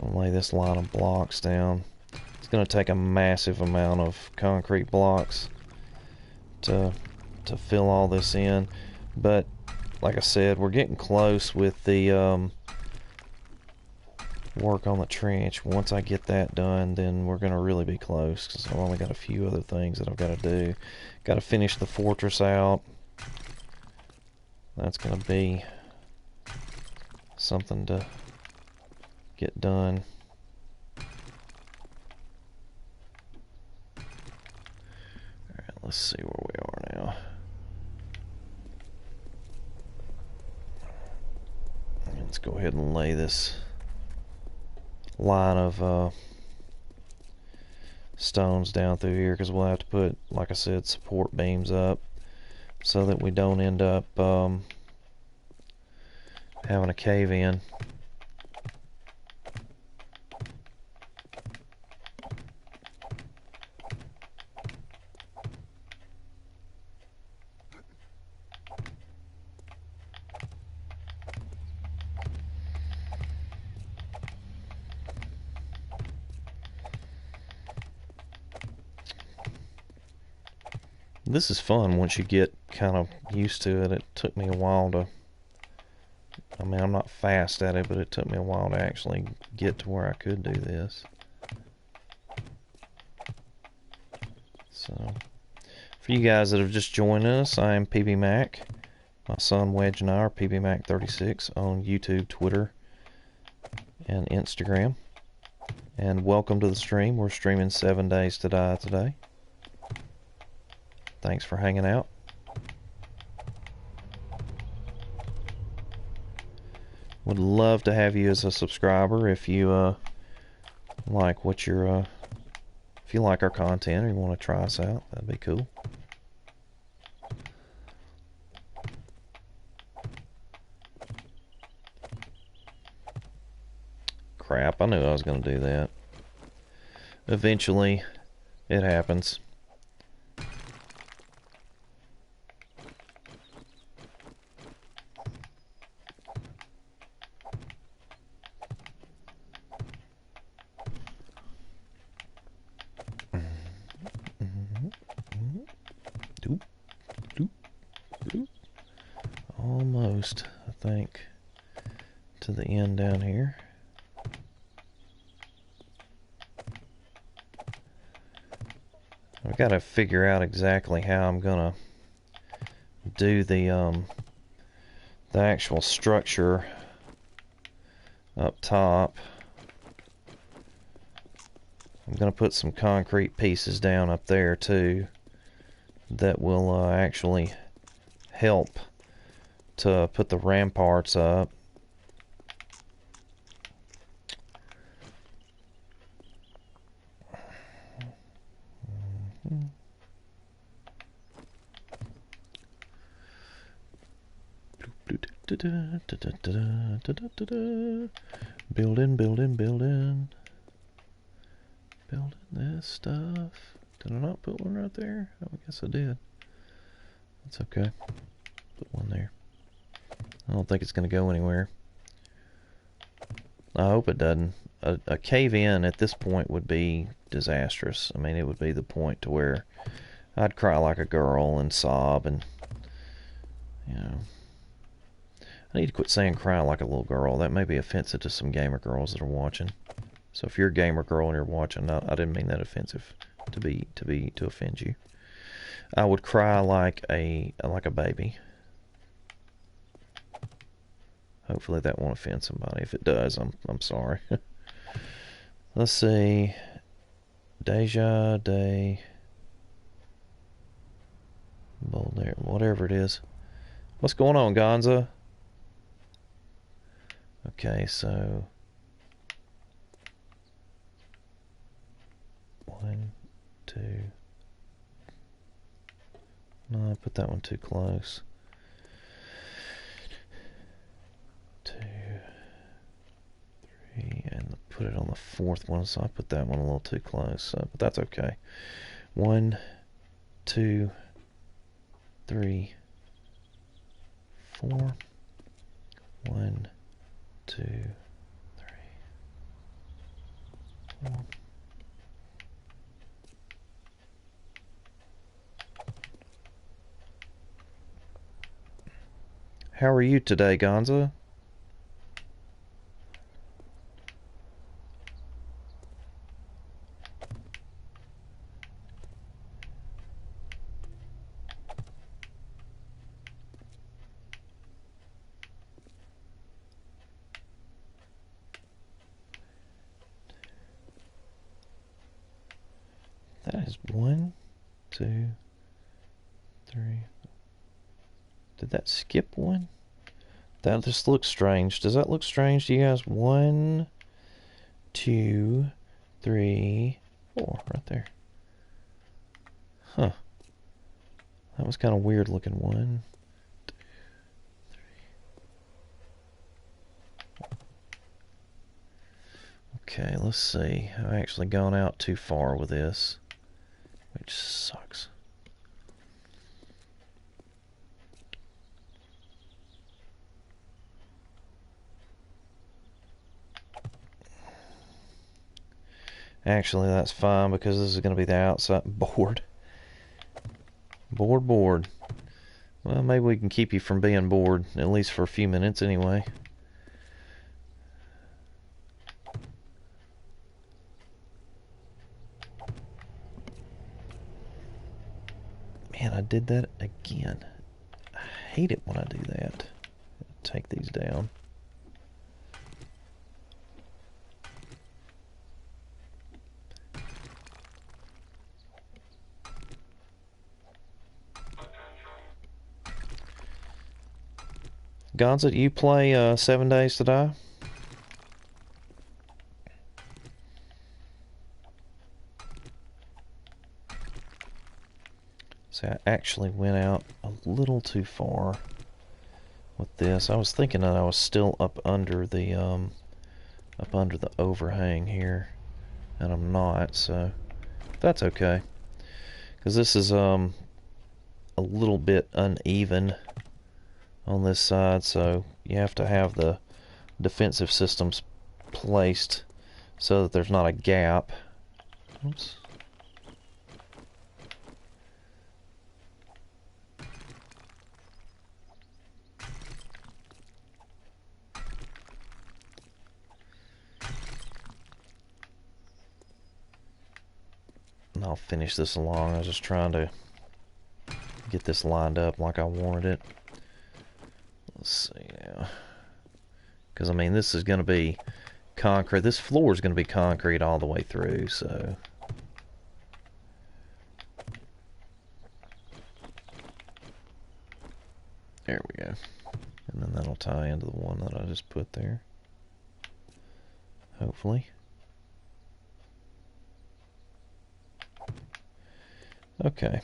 I'll lay this line of blocks down. It's going to take a massive amount of concrete blocks to fill all this in, but like I said, we're getting close with the work on the trench. Once I get that done, then we're going to really be close, because I've only got a few other things that I've got to do. Got to finish the fortress out. That's going to be something to get done. Alright, let's see where we are now. Let's go ahead and lay this line of stones down through here, because we'll have to put, like I said, support beams up so that we don't end up having a cave in. This is fun once you get kind of used to it. It took me a while to... I mean, I'm not fast at it, but it took me a while to actually get to where I could do this. So, for you guys that have just joined us, I am PB Mac. My son Wedge and I are PB Mac 36 on YouTube, Twitter, and Instagram. And welcome to the stream. We're streaming 7 Days to Die today. Thanks for hanging out. Would love to have you as a subscriber if you like what you're if you like our content or you want to try us out. That'd be cool. Crap, I knew I was going to do that. Eventually, it happens. Almost, I think, to the end down here. I've got to figure out exactly how I'm gonna do the actual structure up top. I'm gonna put some concrete pieces down up there too that will actually help to put the ramparts up. Building, building, building. Building this stuff. Did I not put one right there? Oh, I guess I did. That's okay. Put one there. I don't think it's going to go anywhere. I hope it doesn't. A cave-in at this point would be disastrous. I mean, it would be the point to where I'd cry like a girl and sob and, you know. I need to quit saying cry like a little girl. That may be offensive to some gamer girls that are watching. So if you're a gamer girl and you're watching, I didn't mean that offensive to offend you. I would cry like a baby. Hopefully that won't offend somebody. If it does, I'm sorry. Let's see. Deja Day. Boulder, whatever it is. What's going on, Gonza? Okay, so 1, 2. No, I put that one too close. 2, 3, and put it on the fourth one, so I put that one a little too close. But that's okay. 1, 2, 3, 4. 1, 2, 3, 4. How are you today, Gonza? That is 1, 2, 3. Did that skip one? That just looks strange. Does that look strange to you guys? 1, 2, 3, 4. Right there. Huh. That was kind of weird looking. 1, 2, 3. Okay, let's see. I've actually gone out too far with this, which sucks. Actually, that's fine because this is going to be the outside board. Board. Well, maybe we can keep you from being bored, at least for a few minutes anyway. Man, I did that again. I hate it when I do that. Take these down. Gonza, do you play 7 Days to Die? See, I actually went out a little too far with this. I was thinking that I was still up under the overhang here, and I'm not, so that's okay. Because this is a little bit uneven on this side, so you have to have the defensive systems placed so that there's not a gap. Oops. And I'll finish this along. I was just trying to get this lined up like I wanted it. Let's see now. Because, I mean, this is going to be concrete. This floor is going to be concrete all the way through, so. There we go. And then that'll tie into the one that I just put there. Hopefully. Okay.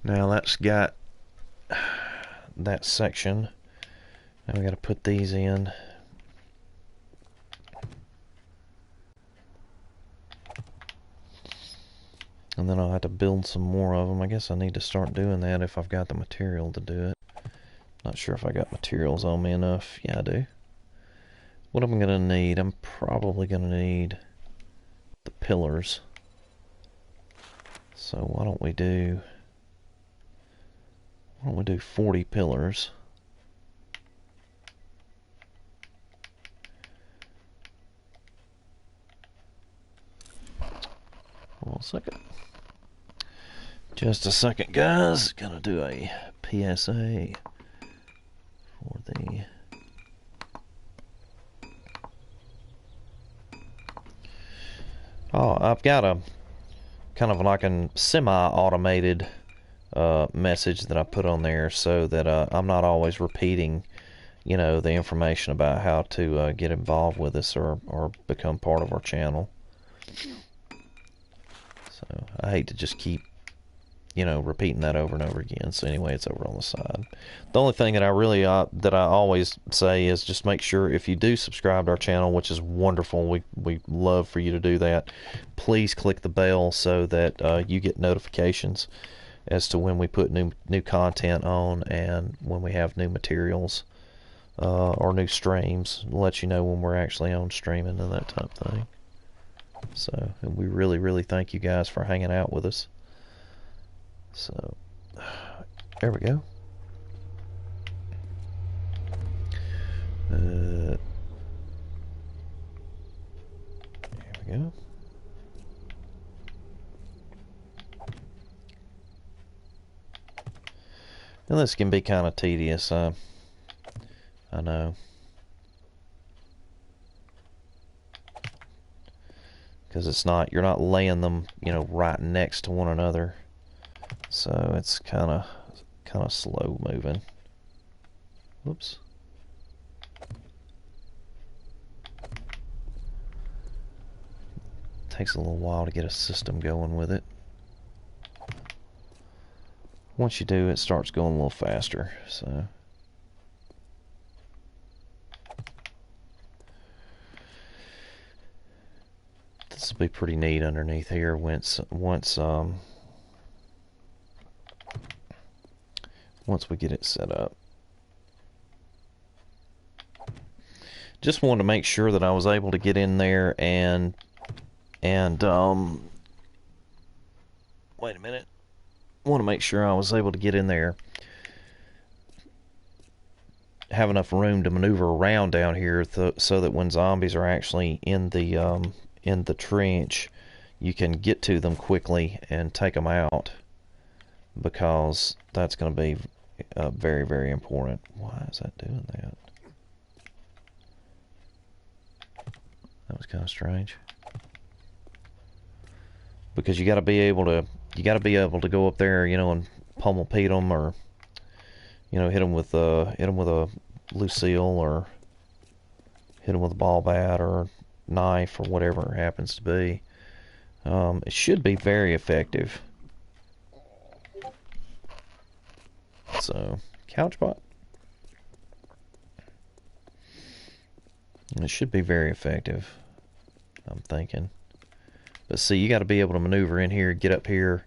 Now that's got that section. Now we got to put these in. And then I'll have to build some more of them. I guess I need to start doing that if I've got the material to do it. Not sure if I got materials on me enough. Yeah, I do. What am I going to need? I'm probably going to need the pillars. So why don't we do 40 pillars? Hold on a second. Just a second, guys. Gonna do a PSA for the I've got a kind of like a semi-automated message that I put on there so that I'm not always repeating, the information about how to get involved with us or become part of our channel. So I hate to just keep, repeating that over and over again. So anyway, it's over on the side. The only thing that I really that I always say is just make sure if you do subscribe to our channel, which is wonderful, we love for you to do that. Please click the bell so that you get notifications as to when we put new content on and when we have new materials or new streams. It'll let you know when we're actually on streaming and that type of thing. So we really thank you guys for hanging out with us. So there we go. There we go. Now this can be kind of tedious, I know. Because you're not laying them, right next to one another. So it's kind of slow moving. Whoops. Takes a little while to get a system going with it. Once you do, it starts going a little faster. So this will be pretty neat underneath here once we get it set up. Just wanted to make sure that I was able to get in there and wait a minute. Want to make sure I was able to get in there, have enough room to maneuver around down here so that when zombies are actually in the trench, you can get to them quickly and take them out, because that's going to be very important. Why is that doing that? That was kind of strange. Because you got to be able to go up there, and pummel Pete them, or hit them with a Lucille, or hit them with a ball bat or knife or whatever it happens to be. It should be very effective. So, Couchbot. It should be very effective, I'm thinking. But see, you got to be able to maneuver in here, get up here,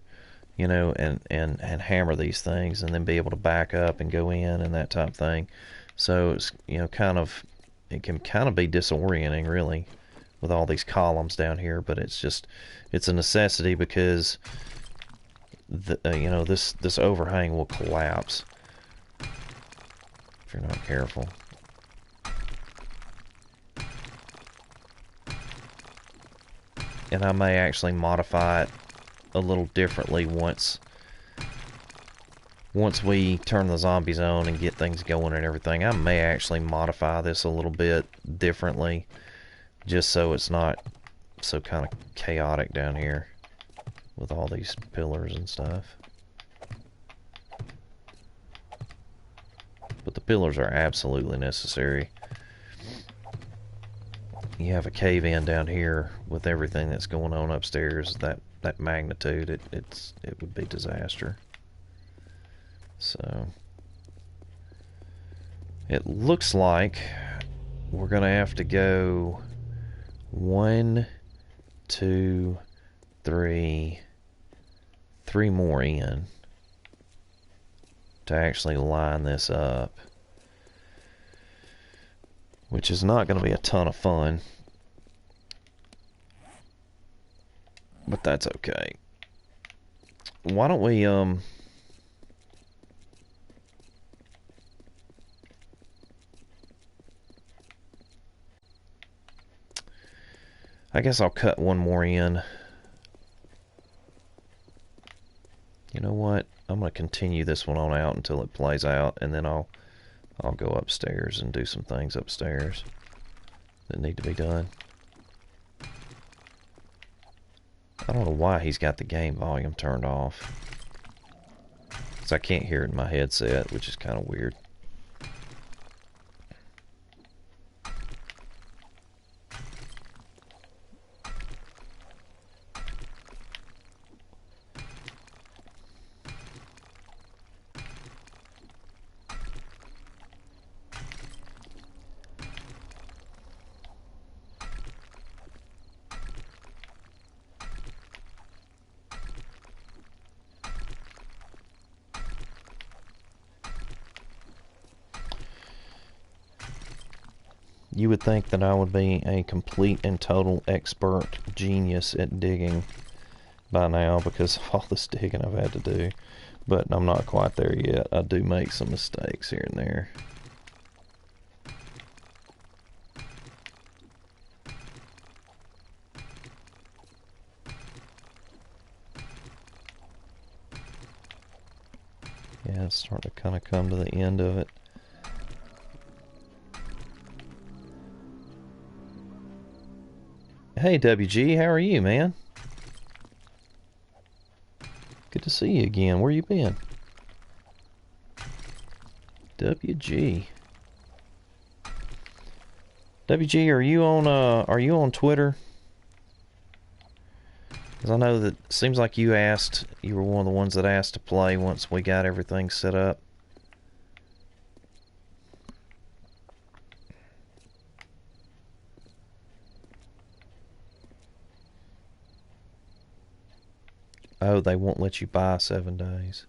and hammer these things, and then be able to back up and go in and that type of thing. So it's it can kind of be disorienting, really, with all these columns down here. But it's a necessity, because this overhang will collapse if you're not careful. And I may actually modify it a little differently once we turn the zombies on and get things going and everything. I may actually modify this a little bit differently, just so it's not so kind of chaotic down here with all these pillars and stuff. But the pillars are absolutely necessary. You have a cave-in down here with everything that's going on upstairs, that magnitude, it would be disaster. So It looks like we're going to have to go 1, 2, 3 more in to actually line this up, which is not going to be a ton of fun, but that's okay. Why don't we I guess I'll cut one more in. You know what? I'm going to continue this one on out until it plays out, and then I'll go upstairs and do some things upstairs that need to be done. I don't know why he's got the game volume turned off, because I can't hear it in my headset, which is kind of weird. You would think that I would be a complete and total expert genius at digging by now because of all this digging I've had to do, but I'm not quite there yet. I do make some mistakes here and there. Yeah, it's starting to kind of come to the end of it. Hey WG, how are you, man? Good to see you again. Where you been? WG. WG, are you on Twitter? Because I know that it seems like you were one of the ones that asked to play once we got everything set up. Oh, they won't let you buy 7 days.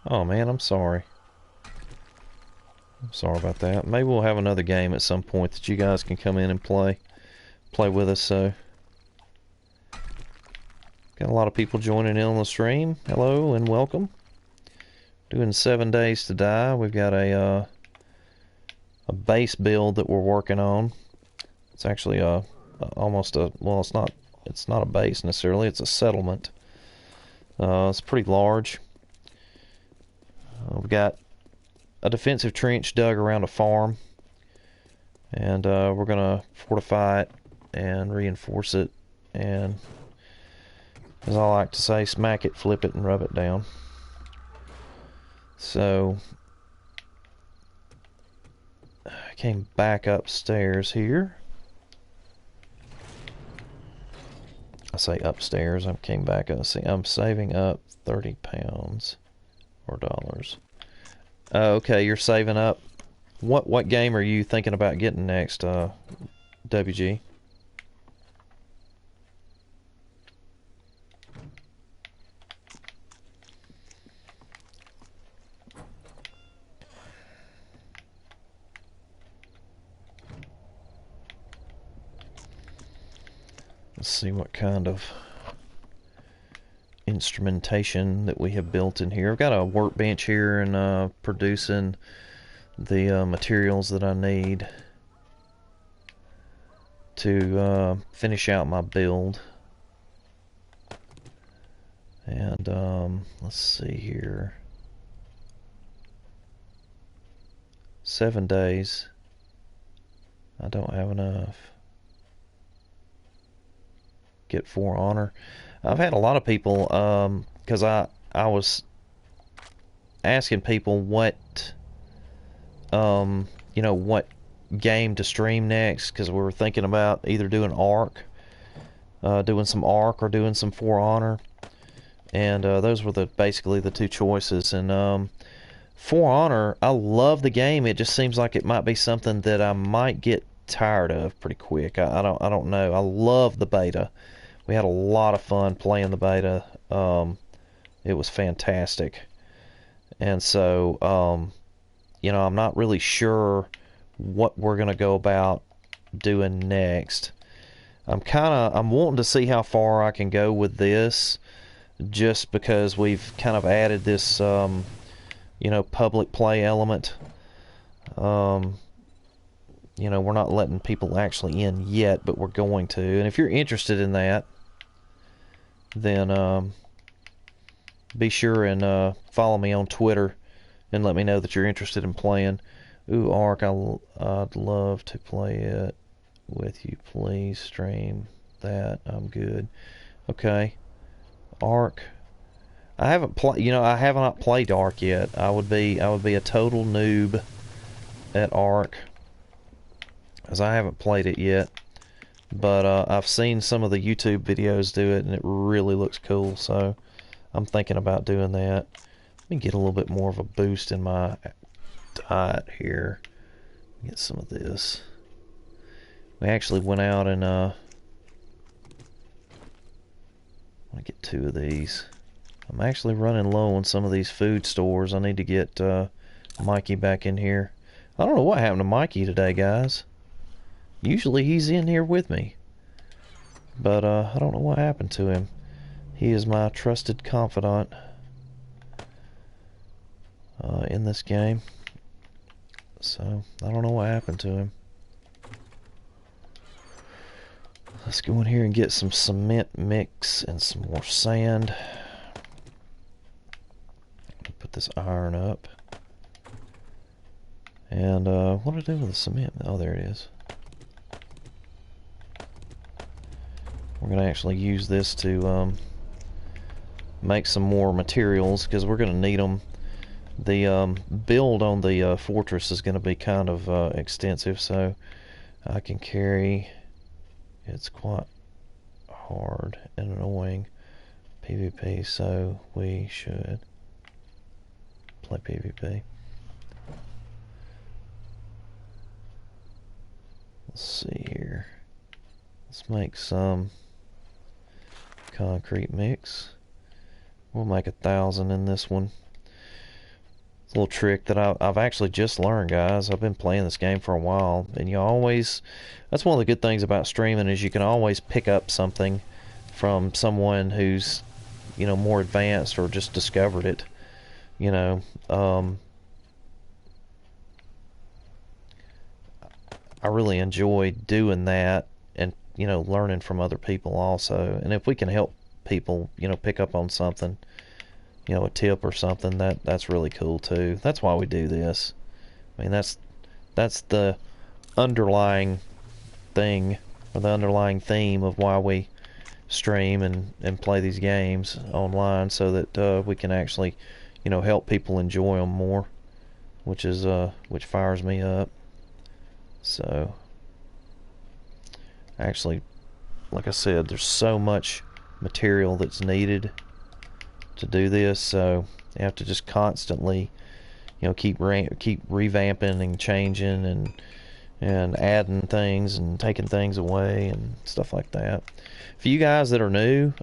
Oh man, I'm sorry. I'm sorry about that. Maybe we'll have another game at some point that you guys can come in and play with us. So, got a lot of people joining in on the stream. Hello and welcome. Doing 7 days to die. We've got a base build that we're working on. It's actually almost a, well, it's not a base necessarily. It's a settlement. It's pretty large. We've got a defensive trench dug around a farm, and we're gonna fortify it and reinforce it, and as I like to say, smack it, flip it, and rub it down. So I came back upstairs here. I say upstairs, I came back up. See, I'm saving up 30 pounds or dollars. Okay, you're saving up. What game are you thinking about getting next, WG? Let's see what kind of instrumentation that we have built in here. I've got a workbench here and producing the materials that I need to finish out my build. And let's see here. 7 days. I don't have enough. Get 4 honor. I've had a lot of people, because I was asking people what, you know, what game to stream next, because we were thinking about either doing Ark, doing some Ark, or doing some 4 honor, and those were basically the 2 choices. And For Honor, I love the game. It just seems like it might be something that I might get tired of pretty quick. I don't know. I love the beta. We had a lot of fun playing the beta. It was fantastic. And so, I'm not really sure what we're gonna go about doing next. I'm wanting to see how far I can go with this, just because we've kind of added this, public play element. We're not letting people actually in yet, but we're going to. And if you're interested in that, then be sure and follow me on Twitter and let me know that you're interested in playing. Ooh, Ark, I'd love to play it with you. Please stream that. I'm good. Okay. Ark. I haven't played. I have not played Ark yet. I would be a total noob at Ark, as I haven't played it yet. But I've seen some of the YouTube videos do it, and it really looks cool. So I'm thinking about doing that. Let me get a little bit more of a boost in my diet here. Get some of this. We actually went out and I want to get 2 of these. I'm actually running low on some of these food stores. I need to get Mikey back in here. I don't know what happened to Mikey today, guys. Usually he's in here with me, but I don't know what happened to him. He is my trusted confidant in this game, so I don't know what happened to him. Let's go in here and get some cement mix and some more sand. Put this iron up. And what do I do with the cement? Oh, there it is. We're going to actually use this to make some more materials, because we're going to need them. The build on the fortress is going to be kind of extensive, so I can carry... It's quite hard and annoying PvP, so we should play PvP. Let's see here. Let's make some concrete mix. We'll make 1,000 in this one. It's a little trick that I've actually just learned, guys. I've been playing this game for a while, and that's one of the good things about streaming, is you can always pick up something from someone who's, more advanced or just discovered it. I really enjoy doing that, and learning from other people also. And if we can help people, pick up on something, a tip or something, that's really cool too. That's why we do this. I mean, that's the underlying thing, or the underlying theme of why we stream and play these games online, so that we can actually, help people enjoy them more, which fires me up. So, actually, like I said, there's so much material that's needed to do this, so you have to just constantly, keep revamping and changing and adding things and taking things away and stuff like that. For you guys that are new,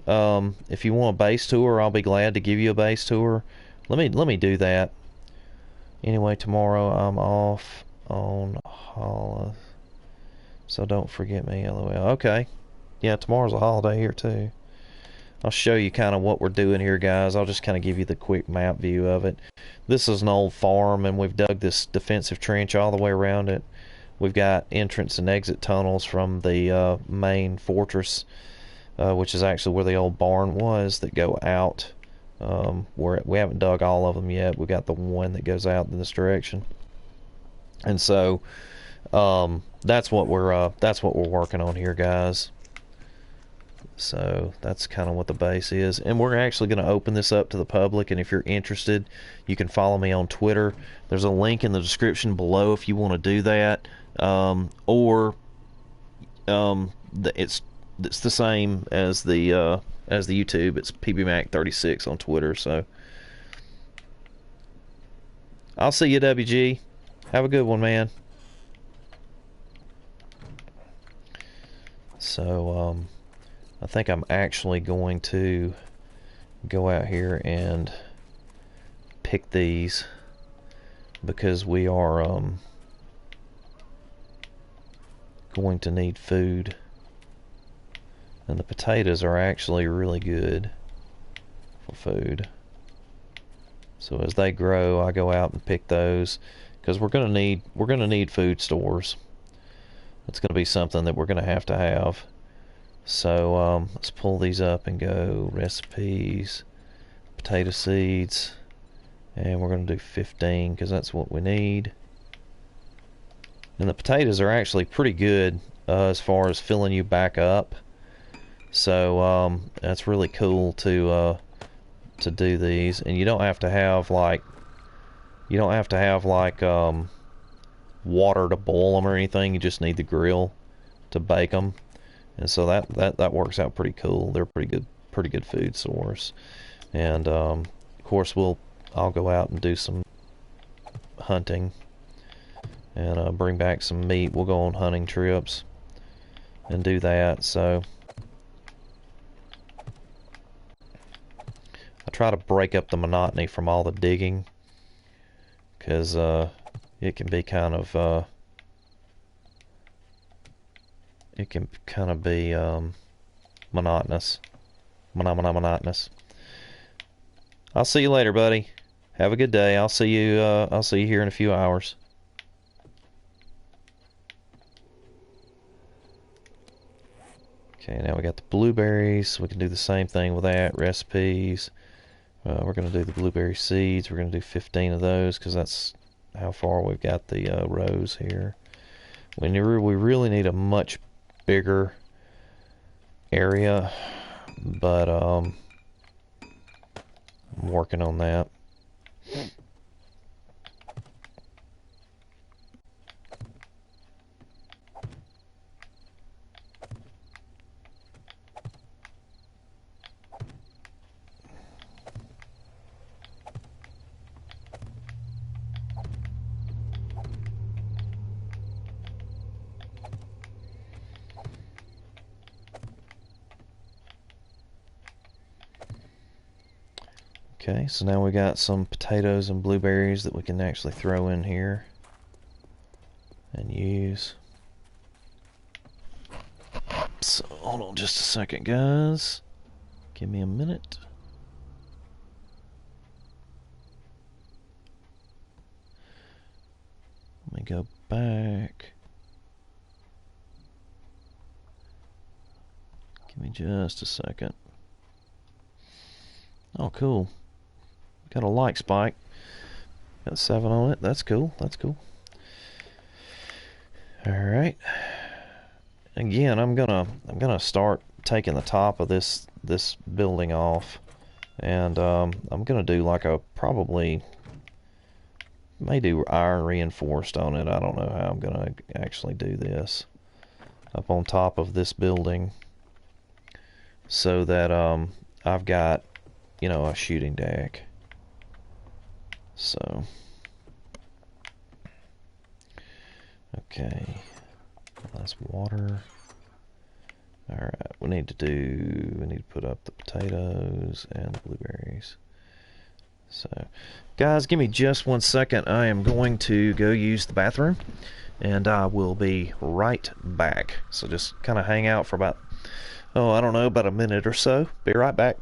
if you want a base tour, I'll be glad to give you a base tour. Let me do that. Anyway, tomorrow I'm off on holiday, so don't forget me, LOL. Okay, yeah, tomorrow's a holiday here too. I'll show you kind of what we're doing here, guys. I'll just kind of give you the quick map view of it. This is an old farm, and we've dug this defensive trench all the way around it. We've got entrance and exit tunnels from the main fortress, which is actually where the old barn was, that go out. Where we haven't dug all of them yet. We got the one that goes out in this direction, and so that's what we're working on here, guys. So that's kind of what the base is, and we're actually going to open this up to the public. And if you're interested, you can follow me on Twitter. There's a link in the description below if you want to do that, it's the same as the YouTube. It's PBMac36 on Twitter. So I'll see you, WG. Have a good one, man. So, I think I'm actually going to go out here and pick these because we are going to need food. And the potatoes are actually really good for food. So as they grow, I go out and pick those because we're gonna need food stores. It's gonna be something that we're gonna have to have. So let's pull these up and go recipes, potato seeds, and we're gonna do 15 because that's what we need. And the potatoes are actually pretty good as far as filling you back up. So that's really cool to do these, and you don't have to have like water to boil them or anything. You just need the grill to bake them, and so that works out pretty cool. They're pretty good food source. And of course I'll go out and do some hunting and bring back some meat. We'll go on hunting trips and do that. So I try to break up the monotony from all the digging because it can be kind of monotonous. Monotonous. I'll see you later, buddy. Have a good day. I'll see you here in a few hours. Okay, now we got the blueberries. We can do the same thing with that. Recipes. We're going to do the blueberry seeds. We're going to do 15 of those because that's how far we've got the rows here. We really need a much bigger area, but I'm working on that. Okay, so now we got some potatoes and blueberries that we can actually throw in here and use. So hold on just a second, guys. Give me a minute. Let me go back. Give me just a second. Oh, cool. Got a like spike. Got 7 on it. That's cool. That's cool. All right. Again, I'm gonna start taking the top of this building off, and I'm gonna do like a may do iron reinforced on it. I don't know how I'm gonna actually do this up on top of this building so that I've got a shooting deck. So okay, that's water. All right, we need to put up the potatoes and the blueberries. So guys, give me just 1 second. I am going to go use the bathroom and I will be right back. So just kind of hang out for about I don't know, about a minute or so. Be right back.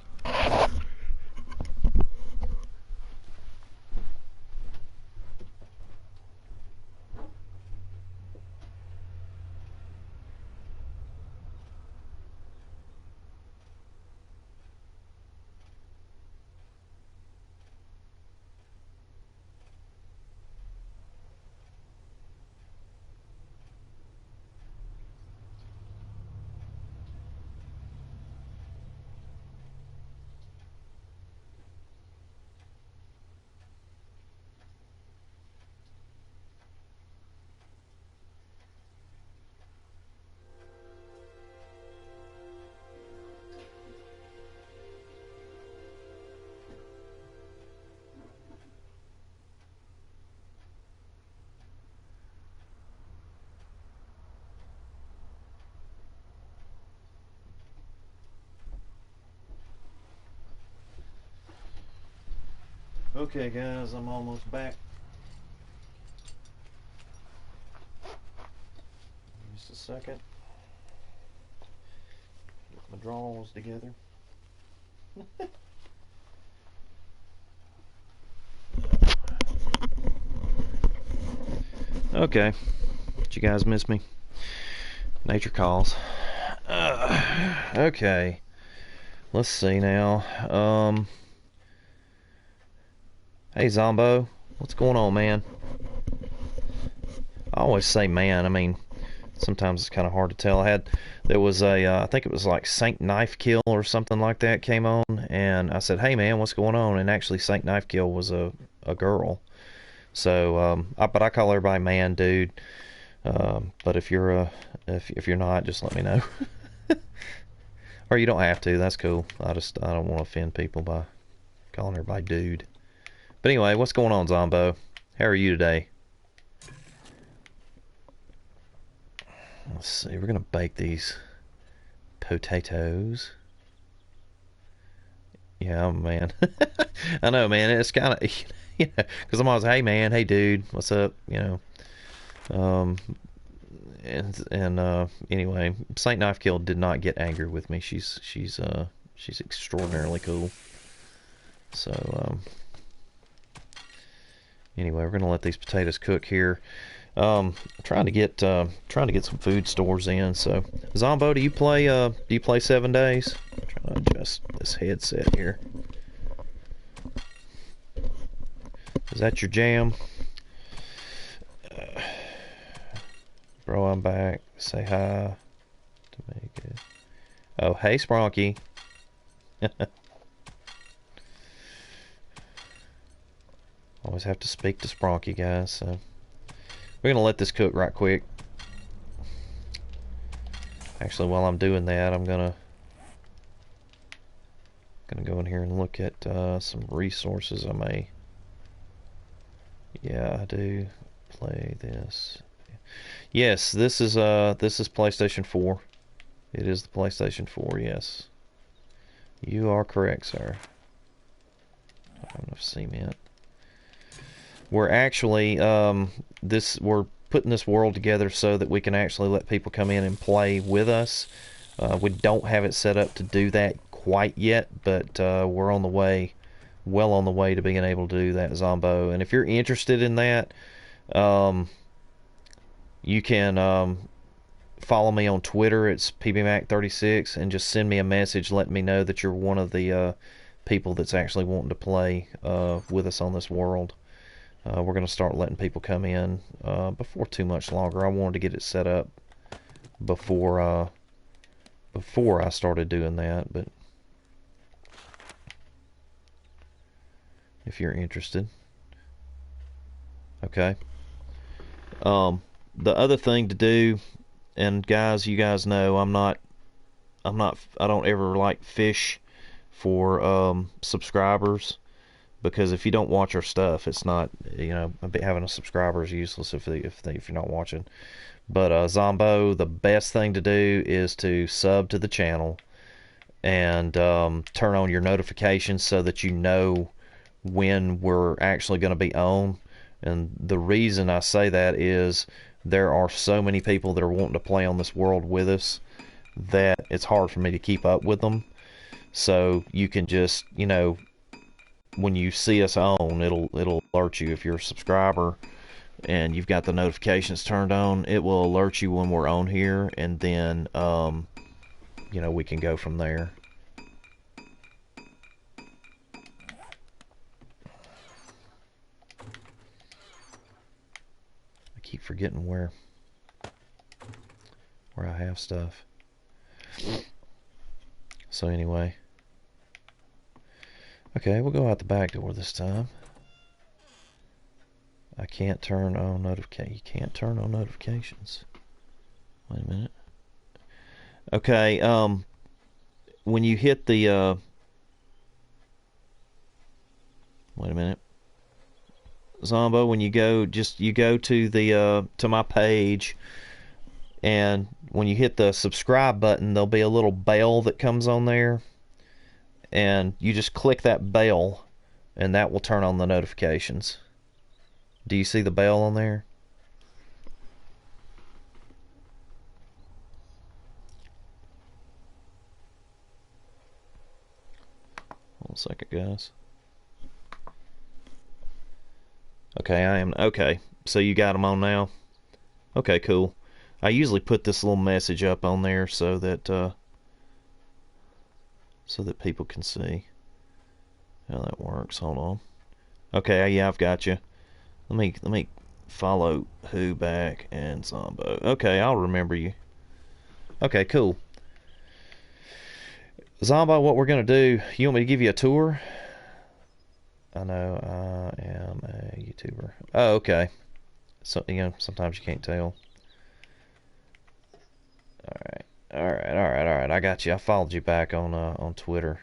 Okay, guys, I'm almost back. Just a second. Get my drawers together. Okay. Did you guys miss me? Nature calls. Okay. Let's see now. Hey, Zombo. What's going on, man? I always say man. I mean, sometimes it's kind of hard to tell. There was I think it was like Saint Knife Kill or something like that came on, and I said, hey man, what's going on? And actually Saint Knife Kill was a girl. So, but I call everybody man, dude. But if you're if you're not, just let me know. Or you don't have to. That's cool. I don't want to offend people by calling everybody dude. But anyway, what's going on, Zombo? How are you today? Let's see. We're gonna bake these potatoes. Yeah, man. I know, man. It's kind of, you know, because I'm always, hey, man, hey, dude, what's up? You know, anyway, Saint Knife Kill did not get angry with me. She's extraordinarily cool. So anyway, we're gonna let these potatoes cook here. Trying to get some food stores in. So Zombo, do you play 7 Days? I'm trying to adjust this headset here. Is that your jam? Bro, I'm back. Say hi to make it. Oh, hey, Spronky. Always have to speak to Spronky, guys. So we're gonna let this cook right quick. Actually, while I'm doing that, I'm gonna go in here and look at some resources I may. Yeah, I do play this. Yes, this is PlayStation 4. It is the PlayStation 4. Yes, you are correct, sir. I don't have enough cement. We're actually we're putting this world together so that we can actually let people come in and play with us. We don't have it set up to do that quite yet, but we're on the way, well on the way to being able to do that, Zombo. And if you're interested in that, you can follow me on Twitter. It's PBMac36, and just send me a message letting me know that you're one of the people that's actually wanting to play with us on this world. We're going to start letting people come in before too much longer. I wanted to get it set up before I started doing that, but if you're interested. Okay. The other thing to do, and guys, you guys know I don't ever like fish for subscribers, because if you don't watch our stuff, it's not, you know, having a subscriber is useless if you're not watching. But Zombo, the best thing to do is to sub to the channel and turn on your notifications so that you know when we're actually going to be on. And the reason I say that is there are so many people that are wanting to play on this world with us that it's hard for me to keep up with them. So you can just, you know, when you see us on, it'll alert you. If you're a subscriber and you've got the notifications turned on, it will alert you when we're on here, and then you know, we can go from there. I keep forgetting where I have stuff. So anyway, okay, we'll go out the back door this time. I can't turn on notifications. You can't turn on notifications. Wait a minute. Okay, when you hit the wait a minute, Zombo, when you go to the to my page, and when you hit the subscribe button, there'll be a little bell that comes on there, and you just click that bell, and that will turn on the notifications. Do you see the bell on there? Hold on a second, guys. Okay, okay. So you got them on now? Okay, cool. I usually put this little message up on there so that people can see how that works. Hold on. Okay, yeah, I've got you. Let me follow Who back and Zombo. Okay, I'll remember you. Okay, cool. Zombo, what we're gonna do? You want me to give you a tour? I know I am a YouTuber. Oh, okay. So sometimes you can't tell. All right. I got you. I followed you back on Twitter.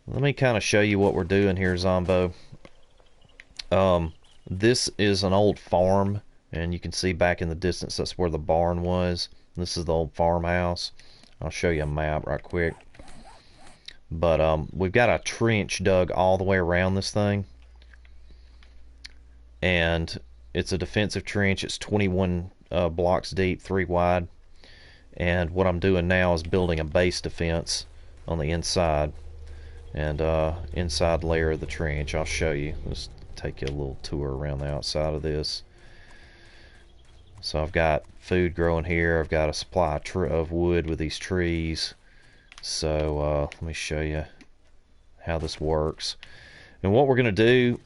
Let me kind of show you what we're doing here, Zombo. This is an old farm, and you can see back in the distance that's where the barn was. This is the old farmhouse. I'll show you a map right quick. But we've got a trench dug all the way around this thing, and it's a defensive trench. It's 21 blocks deep, 3 wide. And what I'm doing now is building a base defense on the inside and inside layer of the trench. I'll show you. Let's take you a little tour around the outside of this. So I've got food growing here. I've got a supply of wood with these trees. So let me show you how this works. And what we're going to do,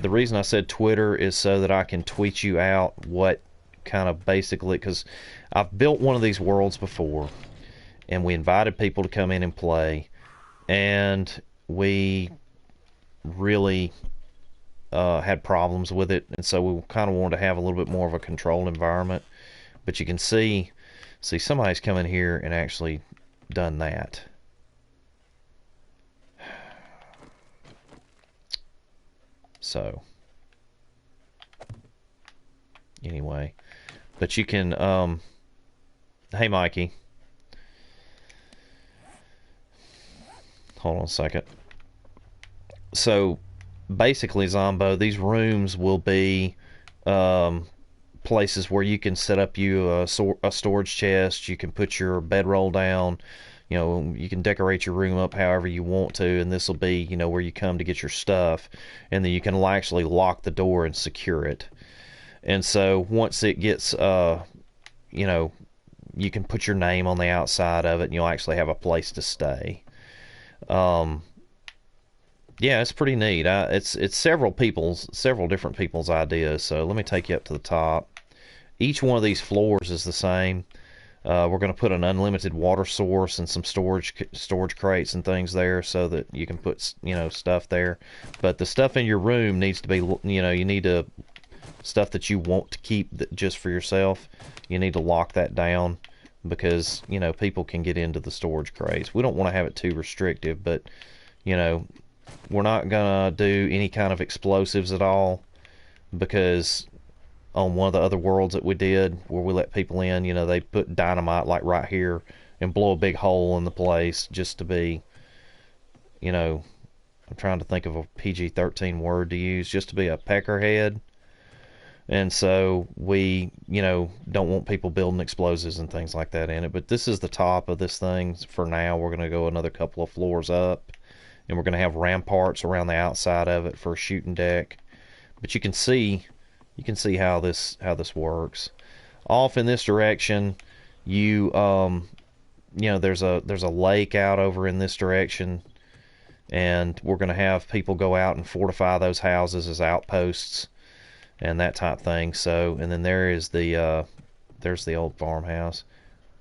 the reason I said Twitter is so that I can tweet you out what kind of basically, because I've built one of these worlds before, and we invited people to come in and play, and we really had problems with it, and so we kind of wanted to have a little bit more of a controlled environment. But you can see somebody's come in here and actually done that. So anyway, but you can hey Mikey, hold on a second. So basically, Zombo, these rooms will be places where you can set up a storage chest. You can put your bedroll down. You can decorate your room up however you want to, and this will be, where you come to get your stuff, and then you can actually lock the door and secure it. And so once it gets, you can put your name on the outside of it, and you'll actually have a place to stay. Yeah, it's pretty neat. It's several different people's ideas. So let me take you up to the top. Each one of these floors is the same. We're going to put an unlimited water source and some storage crates and things there so that you can put stuff there. But the stuff in your room needs to be you need to stuff that you want to keep just for yourself. You need to lock that down because people can get into the storage crates. We don't want to have it too restrictive, but we're not gonna do any kind of explosives at all, because on one of the other worlds that we did where we let people in, they put dynamite like right here and blow a big hole in the place just to be, I'm trying to think of a PG-13 word to use, just to be a peckerhead. And so we, don't want people building explosives and things like that in it. But this is the top of this thing for now. We're going to go another couple of floors up, and we're going to have ramparts around the outside of it for a shooting deck. But you can see how this works. Off in this direction, there's a lake out over in this direction, and we're going to have people go out and fortify those houses as outposts and that type thing. So, and then there's the old farmhouse.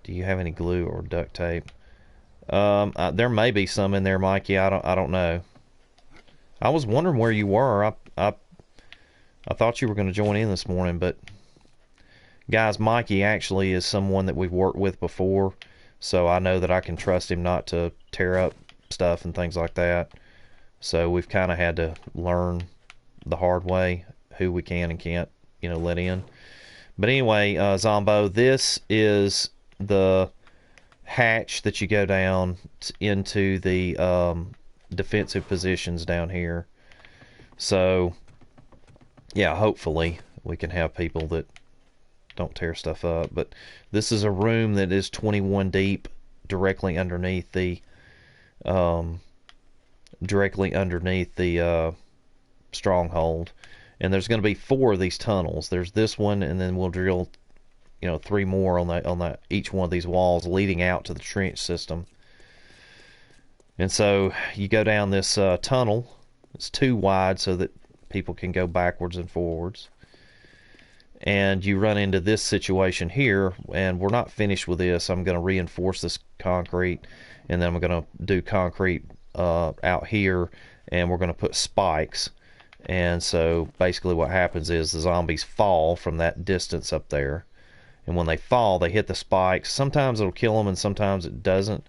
Do you have any glue or duct tape? There may be some in there, Mikey. I don't know. I was wondering where you were. I thought you were going to join in this morning, but guys, Mikey actually is someone that we've worked with before, so I know that I can trust him not to tear up stuff and things like that. So we've kind of had to learn the hard way who we can and can't, let in. But anyway, Zombo, this is the hatch that you go down into the defensive positions down here. So, yeah, hopefully we can have people that don't tear stuff up. But this is a room that is 21 deep, directly underneath the stronghold. And there's going to be 4 of these tunnels. There's this one, and then we'll drill, 3 more on that each one of these walls leading out to the trench system. And so you go down this tunnel. It's too wide so that people can go backwards and forwards. And you run into this situation here, and we're not finished with this. I'm going to reinforce this concrete, and then I'm going to do concrete out here, and we're going to put spikes. And so basically what happens is the zombies fall from that distance up there, and when they fall, they hit the spikes. Sometimes it'll kill them and sometimes it doesn't,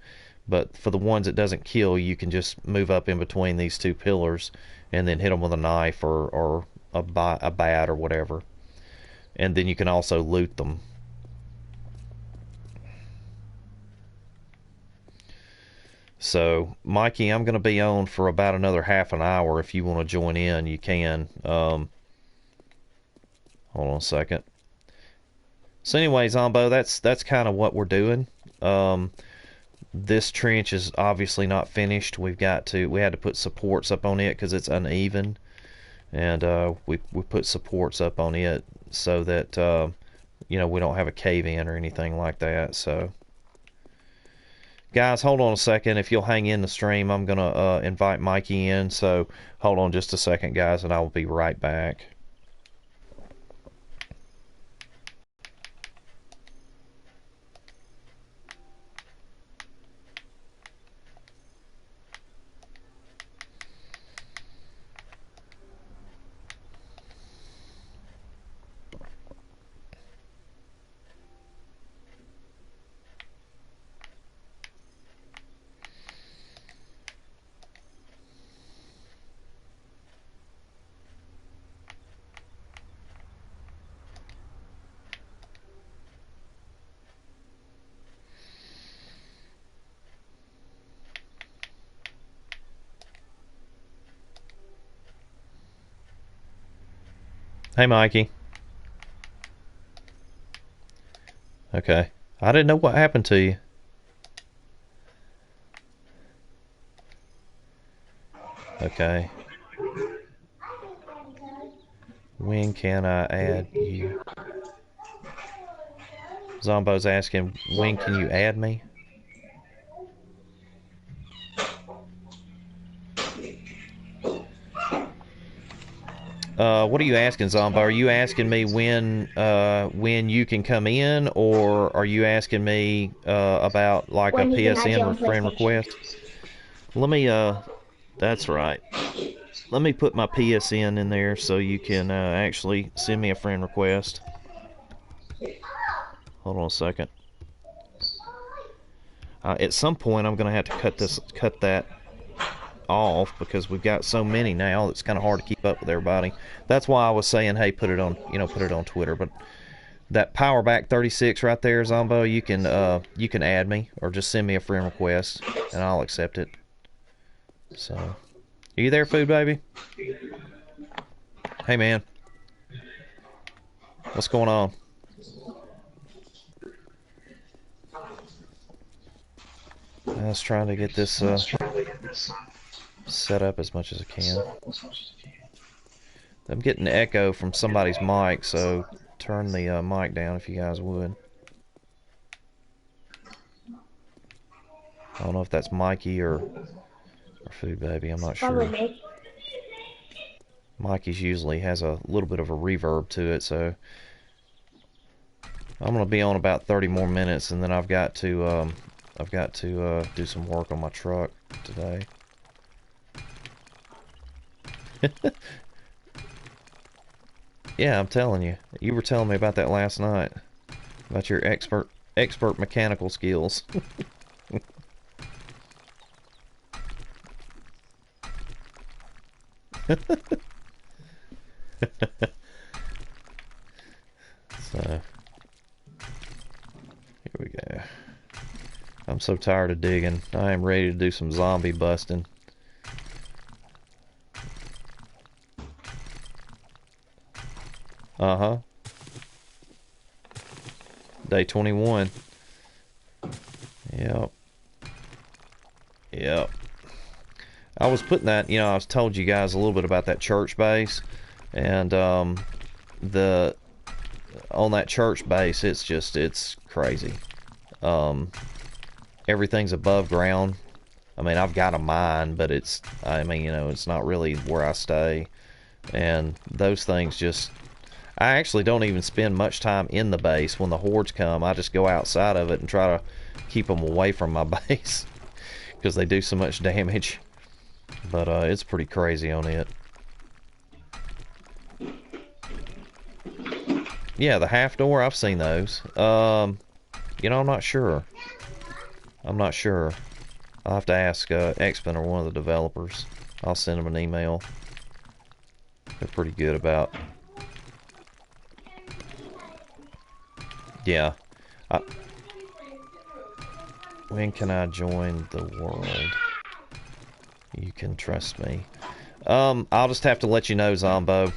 but for the ones it doesn't kill, you can just move up in between these 2 pillars and then hit them with a knife or a bat or whatever. And then you can also loot them. So, Mikey, I'm going to be on for about another half an hour. If you want to join in, you can. Hold on a second. So anyway, Zombo, that's kind of what we're doing. This trench is obviously not finished. We had to put supports up on it because it's uneven. And we put supports up on it so that we don't have a cave-in or anything like that. So, guys, hold on a second. If you'll hang in the stream, I'm gonna invite Mikey in. So hold on just a second, guys, and I will be right back. Hey, Mikey. Okay. I didn't know what happened to you. Okay. When can I add you? Zombo's asking, when can you add me? What are you asking, Zombo? Are you asking me when you can come in, or are you asking me about like a PSN or friend request? Let me that's right. Let me put my PSN in there so you can actually send me a friend request. Hold on a second. At some point, I'm gonna have to cut that off because we've got so many now. It's kind of hard to keep up with everybody. That's why I was saying, hey, put it on Twitter. But that Powerback 36 right there, Zombo, you can add me or just send me a friend request and I'll accept it. So, are you there, Food Baby? Hey, man. What's going on? I was trying to get this set up as much as I can. I'm getting echo from somebody's mic, so turn the mic down if you guys would. I don't know if that's Mikey or Food Baby. I'm not sure. Mikey's usually has a little bit of a reverb to it, so I'm gonna be on about 30 more minutes, and then I've got to do some work on my truck today. Yeah, I'm telling you. You were telling me about that last night. About your expert mechanical skills. So, here we go. I'm so tired of digging. I am ready to do some zombie busting. Uh-huh. Day 21. Yep. Yep. I was putting that, you know, I was told you guys a little bit about that church base, and the on that church base, it's crazy. Everything's above ground. I mean, I've got a mine, but I mean, you know, it's not really where I stay, and those things just, I actually don't even spend much time in the base. When the hordes come, I just go outside of it and try to keep them away from my base because they do so much damage. But it's pretty crazy on it. Yeah, the half door, I've seen those. You know, I'm not sure. I'm not sure. I'll have to ask Xpin or one of the developers. I'll send them an email. They're pretty good about. Yeah. When can I join the world? You can trust me. I'll just have to let you know, Zombo.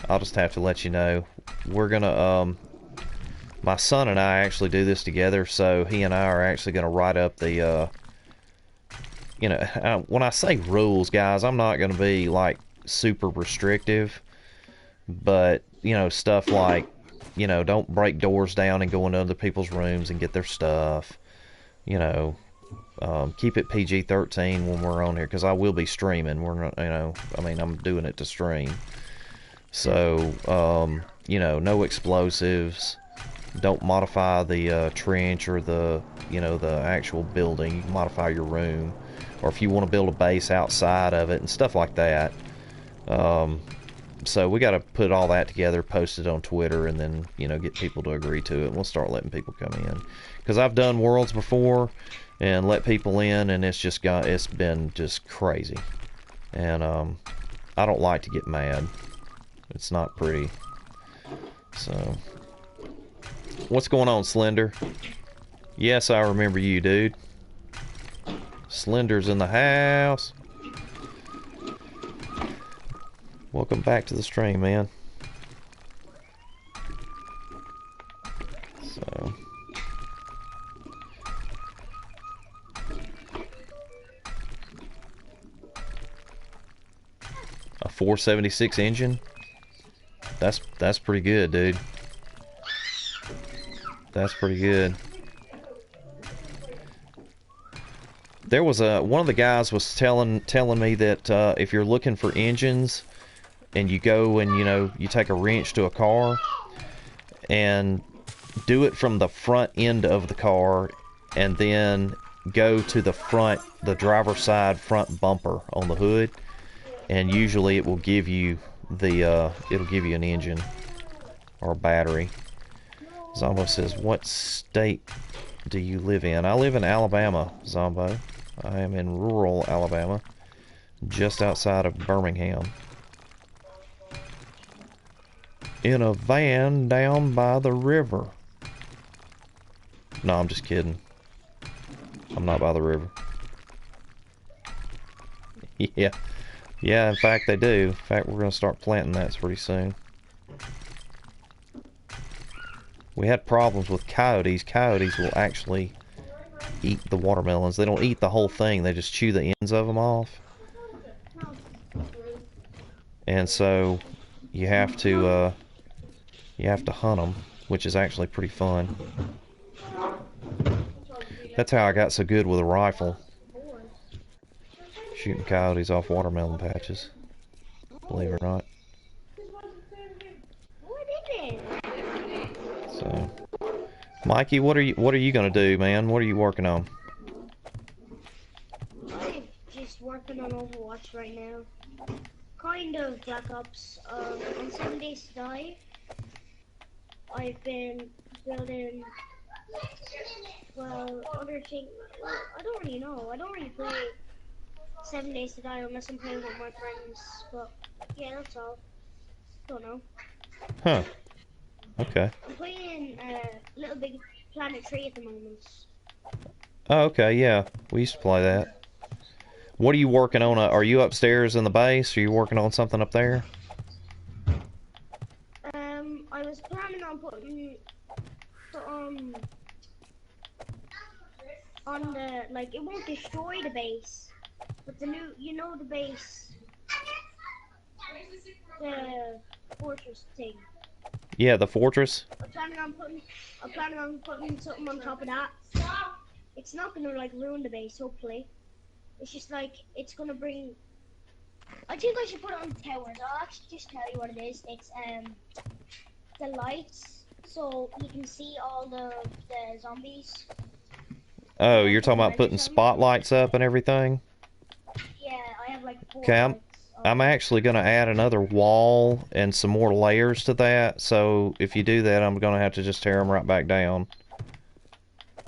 I'll just have to let you know. We're gonna, my son and I actually do this together, so he and I are actually gonna write up the, you know, when I say rules, guys, I'm not gonna be, like, super restrictive, but, you know, stuff like, you know, don't break doors down and go into other people's rooms and get their stuff, you know. Keep it PG-13 when we're on here, because I will be streaming. We're not, you know, I mean, I'm doing it to stream. So, you know, no explosives. Don't modify the trench or the, you know, the actual building. You can modify your room, or if you want to build a base outside of it and stuff like that. So we got to put all that together, post it on Twitter, and then, you know, get people to agree to it. And we'll start letting people come in, because I've done worlds before and let people in, and it's been just crazy. And I don't like to get mad. It's not pretty. So, what's going on, Slender? Yes, I remember you, dude. Slender's in the house. Welcome back to the stream, man. So, a 476 engine. That's pretty good, dude. That's pretty good. There was one of the guys was telling me that if you're looking for engines, and you go and, you know, you take a wrench to a car and do it from the front end of the car, and then go to the driver's side front bumper on the hood, and usually it will give you it'll give you an engine or a battery. Zombo says, what state do you live in? I live in Alabama, Zombo. I am in rural Alabama, just outside of Birmingham. In a van down by the river. No, I'm just kidding. I'm not by the river. Yeah. Yeah, in fact, they do. In fact, we're going to start planting that pretty soon. We had problems with coyotes. Coyotes will actually eat the watermelons. They don't eat the whole thing. They just chew the ends of them off. And so you have to hunt them, which is actually pretty fun. That's how I got so good with a rifle. Shooting coyotes off watermelon patches. Believe it or not. So, Mikey, what are you gonna do, man? What are you working on? I'm just working on Overwatch right now. Kind of Black Ops. On 7 Days to Die, I've been building, well, other things. Well, I don't really know. I don't really play 7 Days to Die unless I'm playing with my friends. But yeah, that's all. Don't know. Huh. Okay. I'm playing Little Big Planet 3 at the moment. Oh, okay, yeah. We used to play that. What are you working on? Are you upstairs in the base? Are you working on something up there? I was planning on putting on the like it won't destroy the base, but the new the base, the fortress thing. Yeah, the fortress. I'm planning on putting something on top of that. It's not gonna like ruin the base, hopefully. It's just like it's gonna bring. I think I should put it on towers. I'll actually just tell you what it is. It's the lights, so you can see all the zombies. Oh, Like you're the talking about putting weather zombies. spotlights up and everything? Yeah, I have like four Okay, lights. I'm actually going to add another wall and some more layers to that. So if you do that, I'm going to have to just tear them right back down.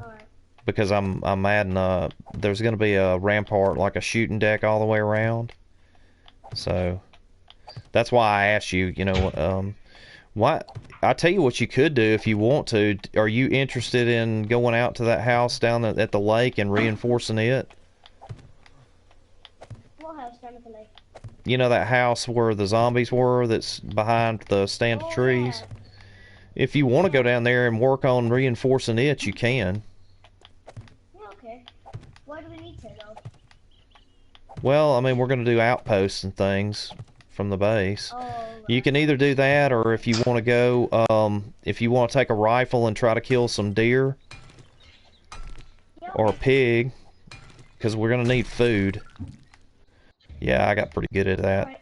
Alright. Because I'm adding there's going to be a rampart, like a shooting deck all the way around. So that's why I asked you, what I tell you what you could do if you want to. Are you interested in going out to that house down at the lake and reinforcing it? What house down at the lake? You know that house where the zombies were that's behind the stand of Oh trees? yeah. If you want to go Yeah. down there and work on reinforcing it, you can. Yeah, okay. Why do we need to though? Well, I mean, we're going to do outposts and things from the base. Oh You right. can either do that, or if you want to go, if you want to take a rifle and try to kill some deer Yeah, or a okay. pig, because we're going to need food. Yeah, I got pretty good at that Alright.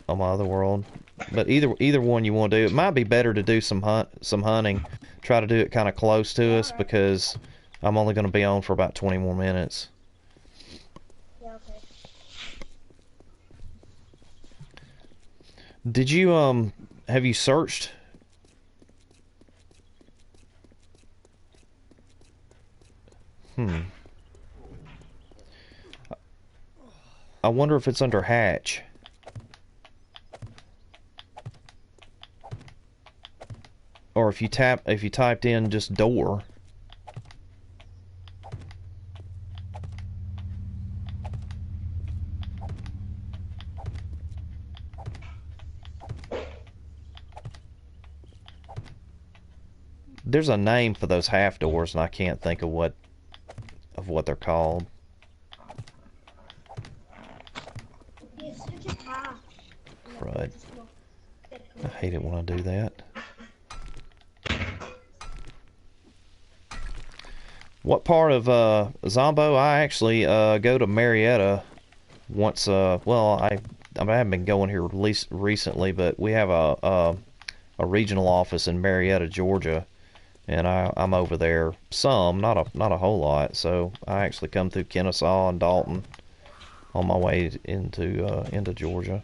on my other world. But either one you want to do, it might be better to do some hunting. Try to do it kind of close to Yeah, us alright. because I'm only going to be on for about 20 more minutes. Yeah, okay. Did you have you searched? I wonder if it's under hatch. Or if you typed in just door. There's a name for those half doors and I can't think of what they're called. Yeah, so just half. And then Crud. just look. I hate it when I do that. What part of Zombo? I actually go to Marietta once. Well, I haven't been going here recently, but we have a regional office in Marietta, Georgia, and I'm over there some, not a whole lot. So I actually come through Kennesaw and Dalton on my way into Georgia.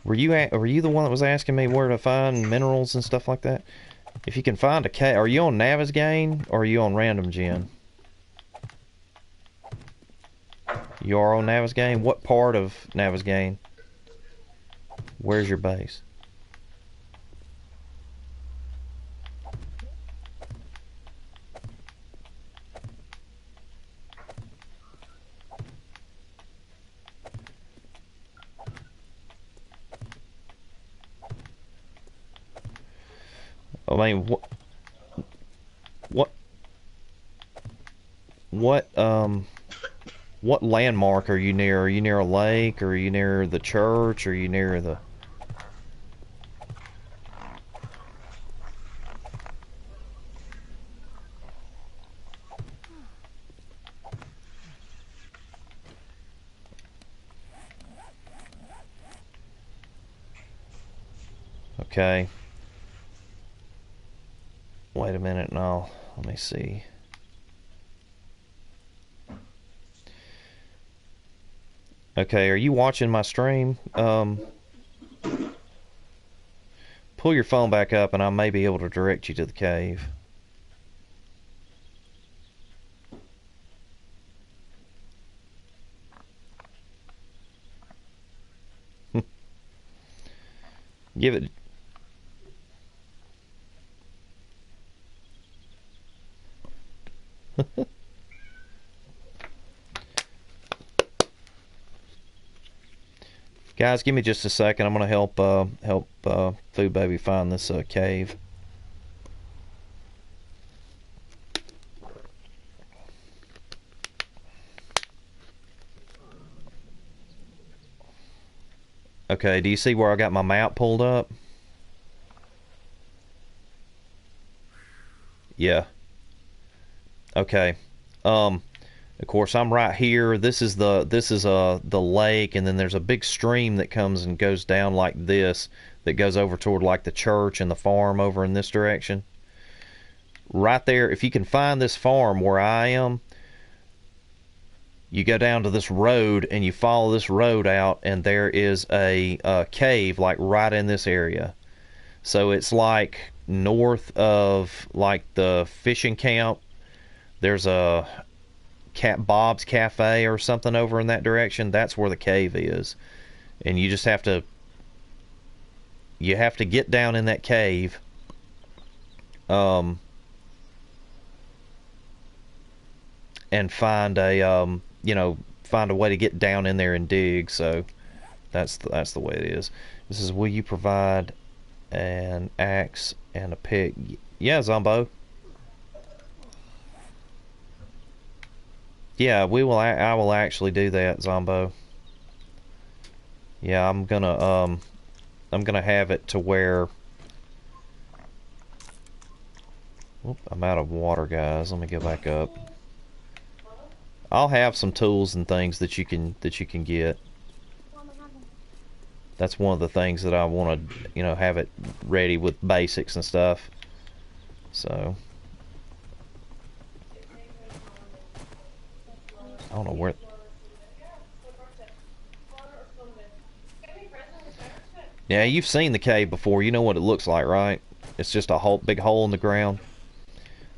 Were you the one that was asking me where to find minerals and stuff like that? If you can find a cave, are you on Navezgane or are you on Random Gen? You are on Navezgane? What part of Navezgane? Where's your base? I mean, what, what, what landmark are you near? Are you near a lake? Or are you near the church? Or are you near the... Okay. Wait a minute now. Let me see. Okay, are you watching my stream? Pull your phone back up and I may be able to direct you to the cave. Give it. Guys, give me just a second. I'm gonna help Food Baby find this cave. Okay, do you see where I got my map pulled up? Yeah. Okay. Of course, I'm right here. This is the lake, and then there's a big stream that comes and goes down like this, that goes over toward like the church and the farm over in this direction. Right there, if you can find this farm where I am, you go down to this road and you follow this road out, and there is a cave like right in this area. So it's like north of like the fishing camp. There's a Bob's Cafe or something over in that direction. That's where the cave is, and you just have to get down in that cave, and find a find a way to get down in there and dig. So that's the way it is. This is, will you provide an axe and a pick? Yeah, Zombo. Yeah, we will. I will actually do that, Zombo. Yeah, I'm gonna have it to where. Whoop, I'm out of water, guys. Let me go back up. I'll have some tools and things that you can get. That's one of the things that I want to, have it ready with basics and stuff. So I don't know where. Yeah, you've seen the cave before. You know what it looks like, right? It's just a big hole in the ground.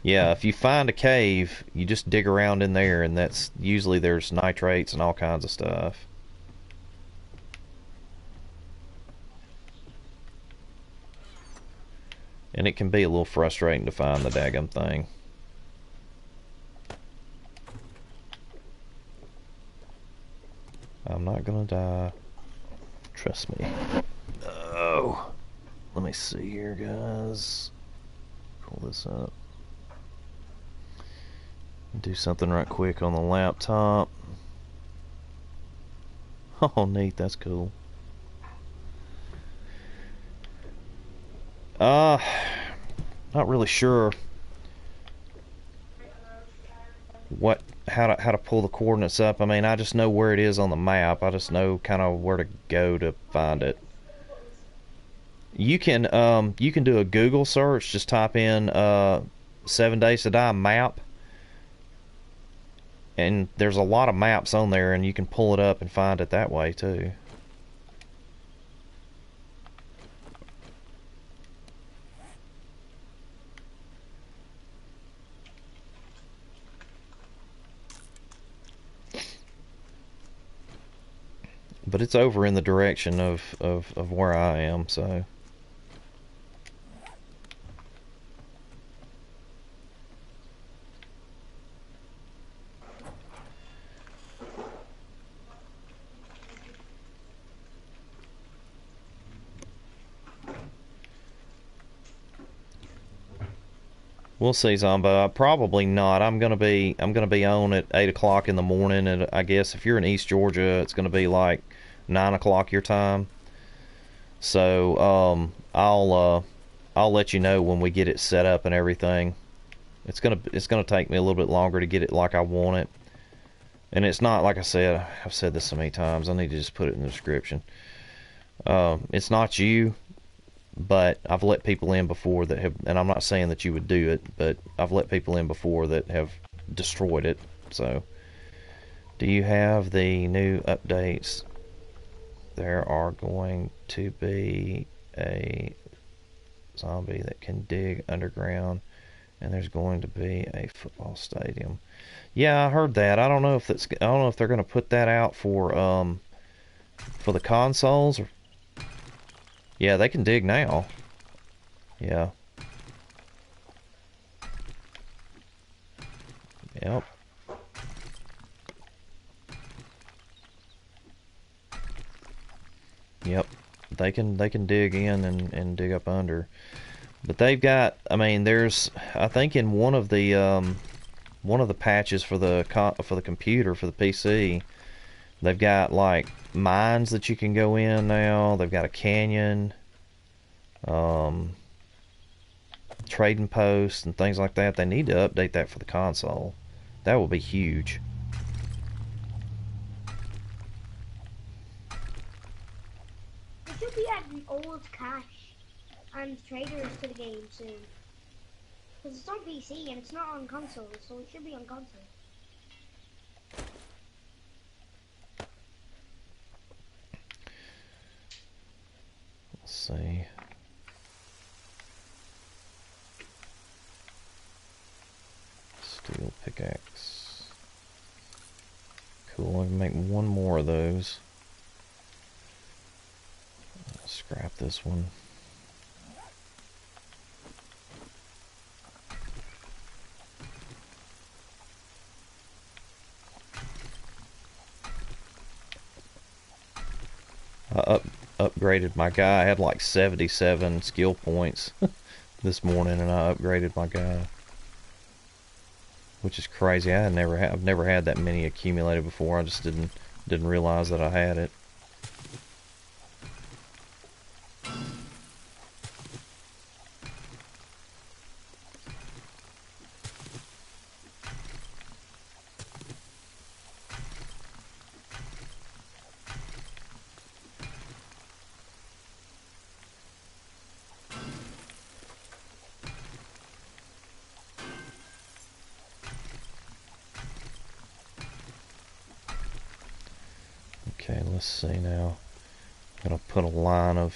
Yeah, if you find a cave, you just dig around in there, and that's usually there's nitrates and all kinds of stuff. And it can be a little frustrating to find the daggum thing. I'm not gonna die. Trust me. Oh, let me see here, guys. Pull this up. Do something right quick on the laptop. Oh, neat. That's cool. Not really sure how to pull the coordinates up. I mean, I just know where it is on the map. I just know kind of where to go to find it. You can do a Google search. Just type in 7 Days to Die map, and there's a lot of maps on there, and you can pull it up and find it that way too. But it's over in the direction of where I am, so. We'll see, Zombo. Probably not. I'm gonna be on at 8 o'clock in the morning, and I guess if you're in East Georgia, it's gonna be like 9 o'clock your time. So I'll let you know when we get it set up and everything. It's gonna take me a little bit longer to get it like I want it, and it's not, like I said. I've said this so many times. I need to just put it in the description. It's not you. But I've let people in before that have, and I'm not saying that you would do it, but I've let people in before that have destroyed it. So, do you have the new updates? There are going to be a zombie that can dig underground, and there's going to be a football stadium. Yeah, I heard that. I don't know if they're going to put that out for the consoles. Yeah, they can dig now. Yeah. Yep. Yep. They can dig in and dig up under. But they've got, I mean, there's, I think in one of the patches for the computer, for the PC, they've got like mines that you can go in now. They've got a canyon, trading posts and things like that. They need to update that for the console. That will be huge. They should be adding old cash and traders to the game soon. Because it's on PC and it's not on console, so it should be on console. Let's see. Steel pickaxe. Cool, I can make one more of those. I'll scrap this one. I upgraded my guy. I had like 77 skill points this morning, and I upgraded my guy, which is crazy. I've never had that many accumulated before. I just didn't realize that I had it. Okay, let's see now. I'm gonna put a line of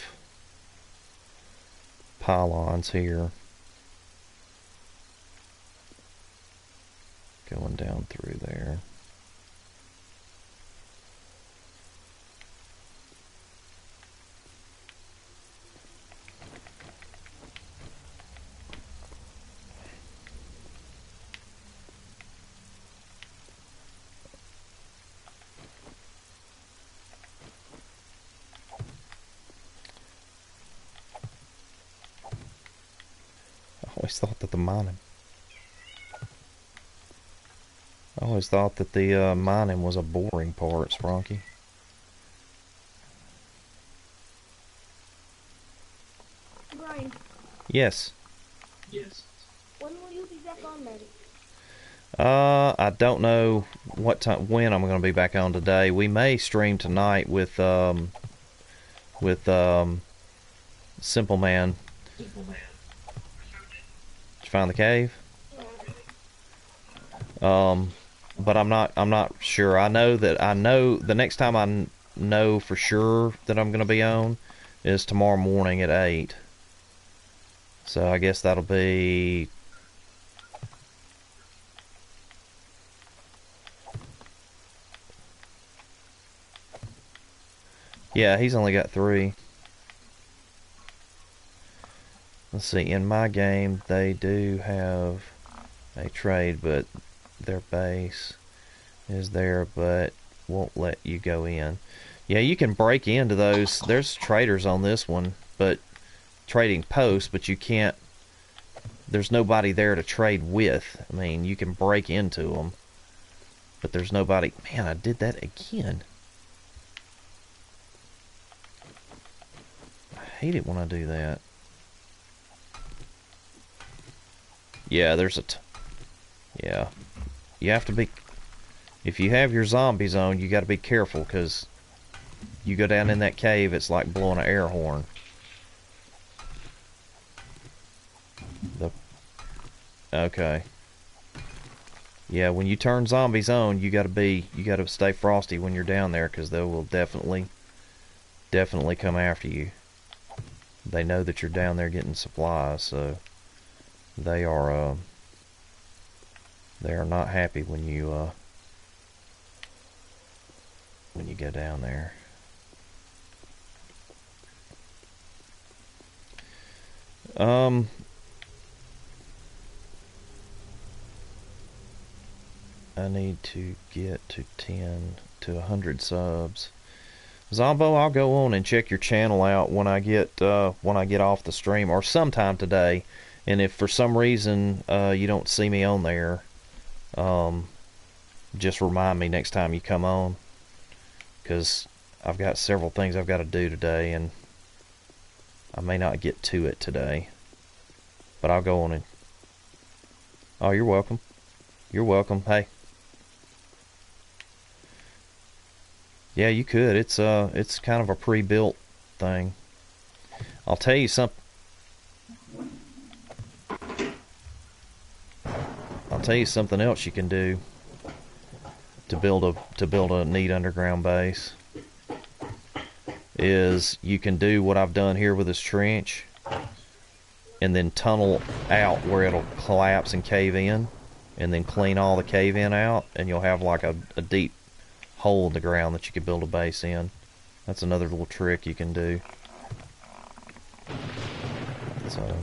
pylons here, going down through there. I always thought that the mining was a boring part, Spronky. Brian. Yes. When will you be back on then? I don't know when I'm going to be back on today. We may stream tonight with Simple Man. Did you find the cave? But I'm not sure. I know the next time I know for sure that I'm going to be on is tomorrow morning at 8. So I guess that'll be... Yeah, he's only got 3. Let's see, in my game they do have a trade, but their base is there but won't let you go in. Yeah, you can break into those. There's traders on this one, but trading posts, but you can't, there's nobody there to trade with. I mean, you can break into them, but there's nobody. Man, I did that again. I hate it when I do that. Yeah, there's yeah. You have to be, if you have your zombie zone, you got to be careful, because you go down in that cave, it's like blowing an air horn. Okay. Yeah, when you turn zombie zone, you got to stay frosty when you're down there, because they will definitely come after you. They know that you're down there getting supplies, so they are not happy when you go down there. Um, I need to get to 100 subs. Zombo, I'll go on and check your channel out when I get off the stream or sometime today. And if for some reason you don't see me on there, just remind me next time you come on, because I've got several things I've got to do today, and I may not get to it today. But I'll go on and... Oh, you're welcome. You're welcome. Hey. Yeah, you could. It's kind of a pre-built thing. I'll tell you something. I'll tell you something else you can do to build a neat underground base. Is you can do what I've done here with this trench, and then tunnel out where it'll collapse and cave in, and then clean all the cave in out, and you'll have like a deep hole in the ground that you could build a base in. That's another little trick you can do. So,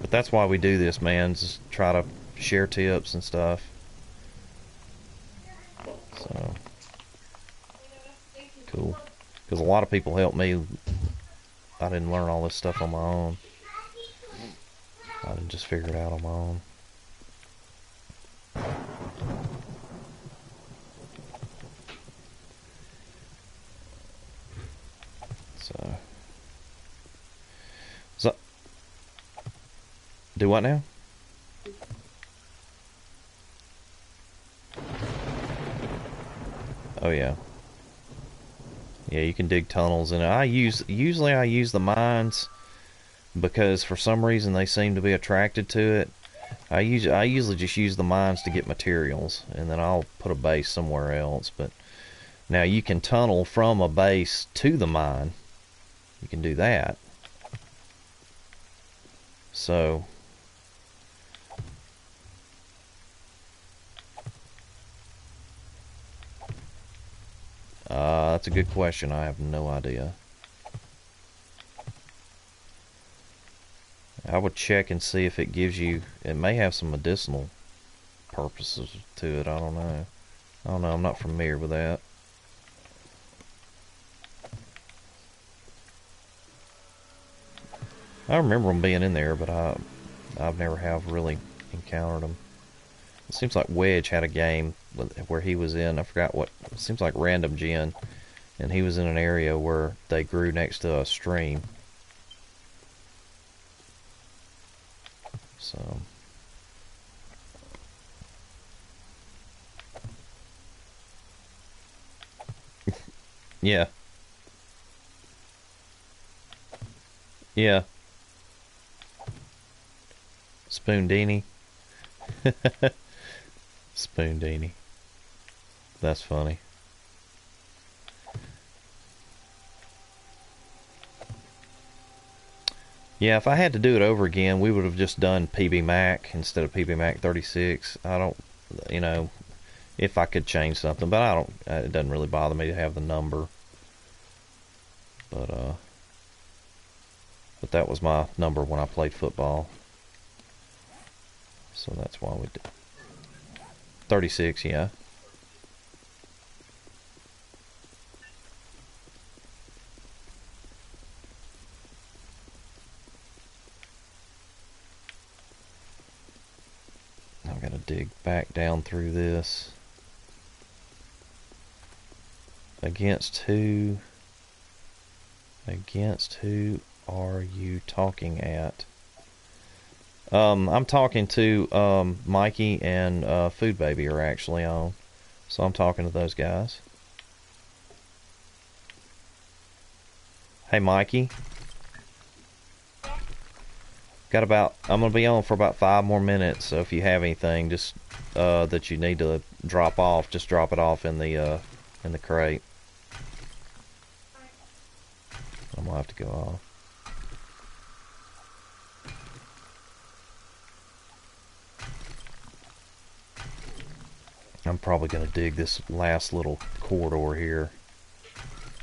but that's why we do this, man. Just try to share tips and stuff. So cool. Because a lot of people helped me. I didn't learn all this stuff on my own. I didn't just figure it out on my own. So do what now? Oh yeah. Yeah, you can dig tunnels, and usually I use the mines because for some reason they seem to be attracted to it. I usually just use the mines to get materials, and then I'll put a base somewhere else. But now you can tunnel from a base to the mine. You can do that. So that's a good question. I have no idea. I would check and see if it gives you... It may have some medicinal purposes to it. I don't know. I'm not familiar with that. I remember them being in there, but I've never have really encountered them. It seems like Wedge had a game where he was in, I forgot what, it seems like Random Gen, and he was in an area where they grew next to a stream. So yeah. Yeah. Spoondini. Spoondini. That's funny. Yeah, if I had to do it over again, we would have just done PB Mac instead of PB Mac 36. I don't, you know, if I could change something, but I don't, it doesn't really bother me to have the number. But that was my number when I played football. So that's why we did 36, yeah. I've got to dig back down through this. Against who are you talking at? I'm talking to Mikey and Food Baby are actually on, so I'm talking to those guys. Hey Mikey, I'm gonna be on for about 5 more minutes, so if you have anything just that you need to drop off, just drop it off in the crate. I'm gonna have to go off. I'm probably going to dig this last little corridor here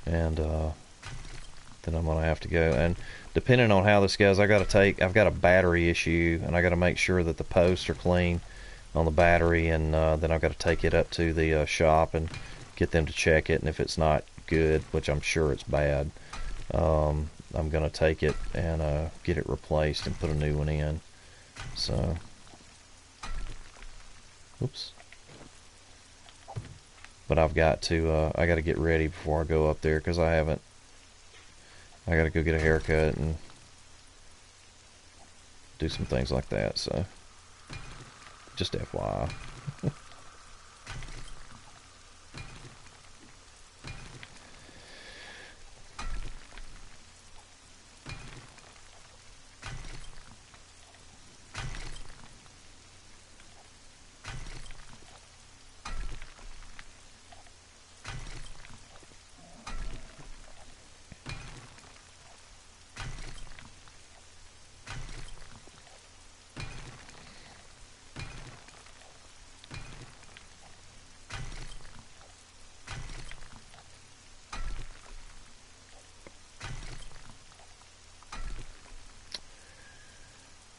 and then I'm gonna have to go. And depending on how this goes, I've got a battery issue, and I got to make sure that the posts are clean on the battery, and then I've got to take it up to the shop and get them to check it. And if it's not good, which I'm sure it's bad, I'm gonna take it and get it replaced and put a new one in. So, oops. But I've got to I got to get ready before I go up there, because I got to go get a haircut and do some things like that. So, just FYI.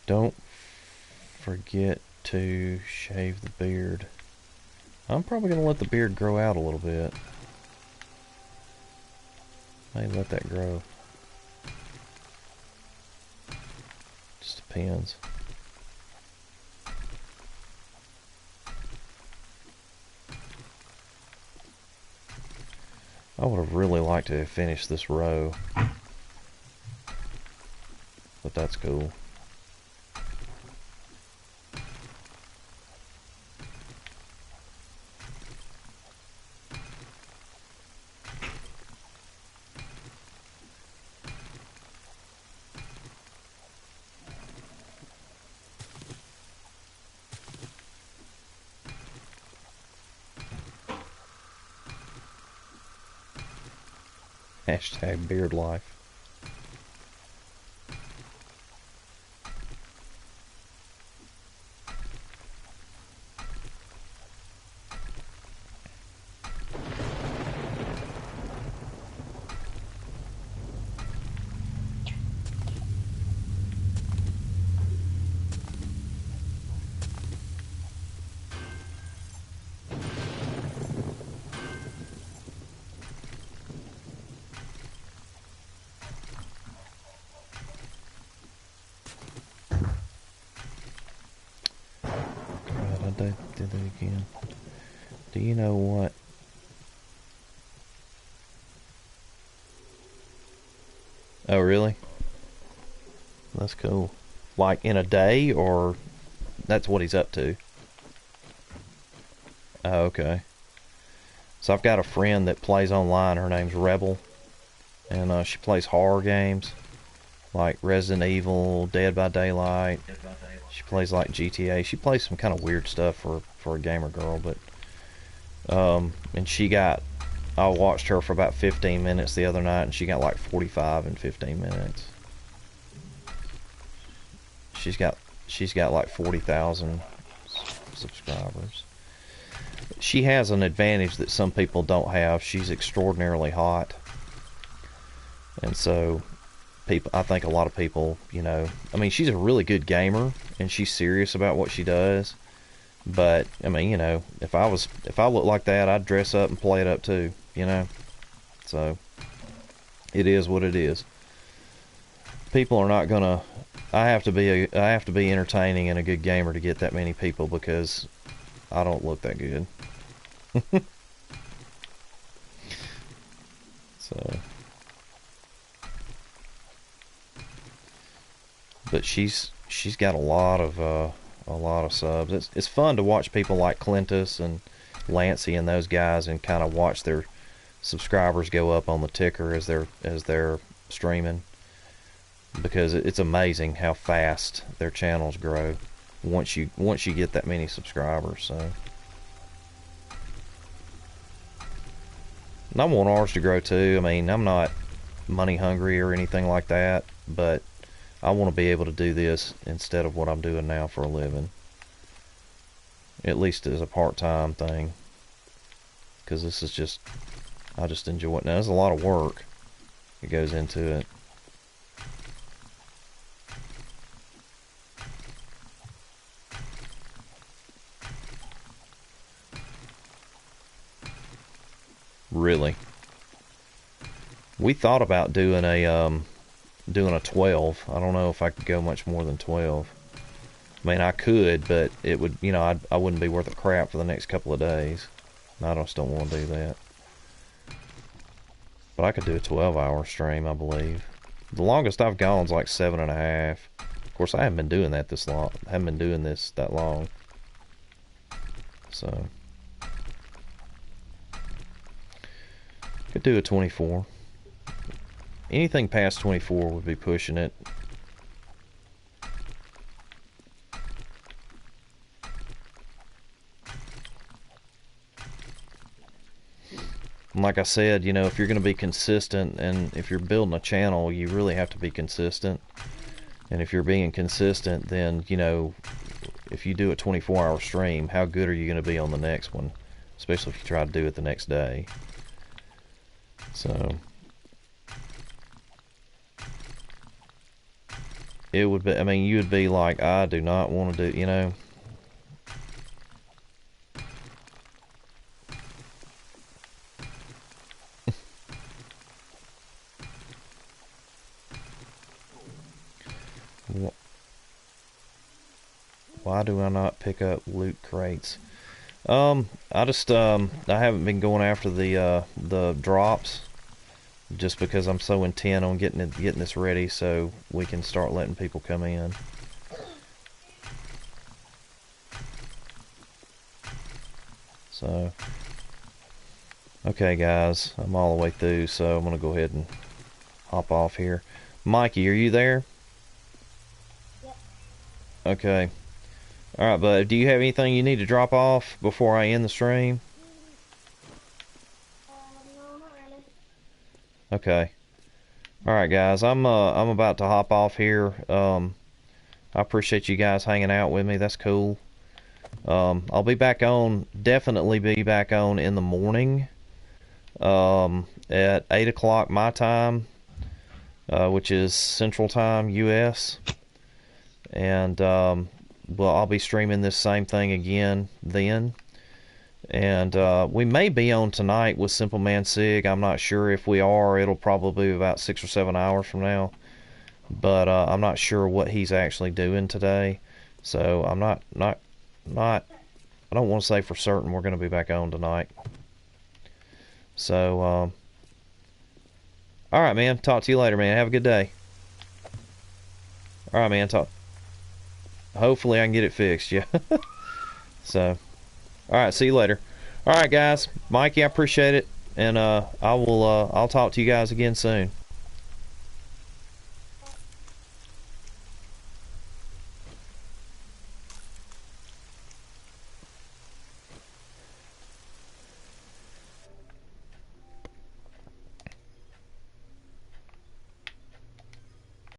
Don't forget to shave the beard. I'm probably going to let the beard grow out a little bit. Maybe let that grow. Just depends. I would have really liked to have finished this row, but that's cool. Hashtag beard life. Did that again. Do you know what? Oh, really? That's cool. Like in a day, or that's what he's up to? Oh, okay. So I've got a friend that plays online. Her name's Rebel, and she plays horror games like Resident Evil, Dead by Daylight. She plays like GTA. She plays some kind of weird stuff for a gamer girl, but and I watched her for about 15 minutes the other night, and she got like 45 in 15 minutes. She's got like 40,000 subscribers. She has an advantage that some people don't have. She's extraordinarily hot, and so I think a lot of people, I mean, she's a really good gamer and she's serious about what she does. But I mean, if I looked like that, I'd dress up and play it up too, So it is what it is. People are not gonna. I have to be entertaining and a good gamer to get that many people, because I don't look that good. So. But she's got a lot of subs. It's fun to watch people like Clintus and Lancey and those guys, and kind of watch their subscribers go up on the ticker as they're streaming, because it's amazing how fast their channels grow once you get that many subscribers. So, and I want ours to grow too. I mean, I'm not money hungry or anything like that, but I want to be able to do this instead of what I'm doing now for a living. At least as a part-time thing. Because this is I just enjoy it. Now, it's a lot of work. it goes into it. Really. We thought about doing a 12. I don't know if I could go much more than 12. I mean, I could, but it would, you know, I wouldn't be worth a crap for the next couple of days. I just don't want to do that. But I could do a 12-hour stream, I believe. The longest I've gone is like 7.5. Of course, I haven't been doing that this long. I haven't been doing this that long. So could do a 24. Anything past 24 would be pushing it. And like I said, you know, if you're going to be consistent, and if you're building a channel, you really have to be consistent. And if you're being consistent, then, you know, if you do a 24-hour stream, how good are you going to be on the next one? Especially if you try to do it the next day. So it would be, I mean, you would be like, I do not want to do, you know. Why do I not pick up loot crates? I haven't been going after the drops, just because I'm so intent on getting this ready so we can start letting people come in. So, okay guys, I'm all the way through, so I'm gonna go ahead and hop off here. Mikey, are you there? Yep. Okay. Alright, bud, do you have anything you need to drop off before I end the stream? No, not really. Okay. Alright guys, I'm about to hop off here. I appreciate you guys hanging out with me. That's cool. I'll be back on, definitely be back on in the morning. At 8 o'clock my time, which is Central Time, US. And well, I'll be streaming this same thing again then. And we may be on tonight with Simple Man Sig. I'm not sure. If we are, it'll probably be about 6 or 7 hours from now. But I'm not sure what he's actually doing today. So I'm not I don't want to say for certain we're going to be back on tonight. So alright, man. Talk to you later, man. Have a good day. Alright, man. Hopefully I can get it fixed, yeah. So, alright, see you later. Alright, guys. Mikey, I appreciate it. And I'll talk to you guys again soon.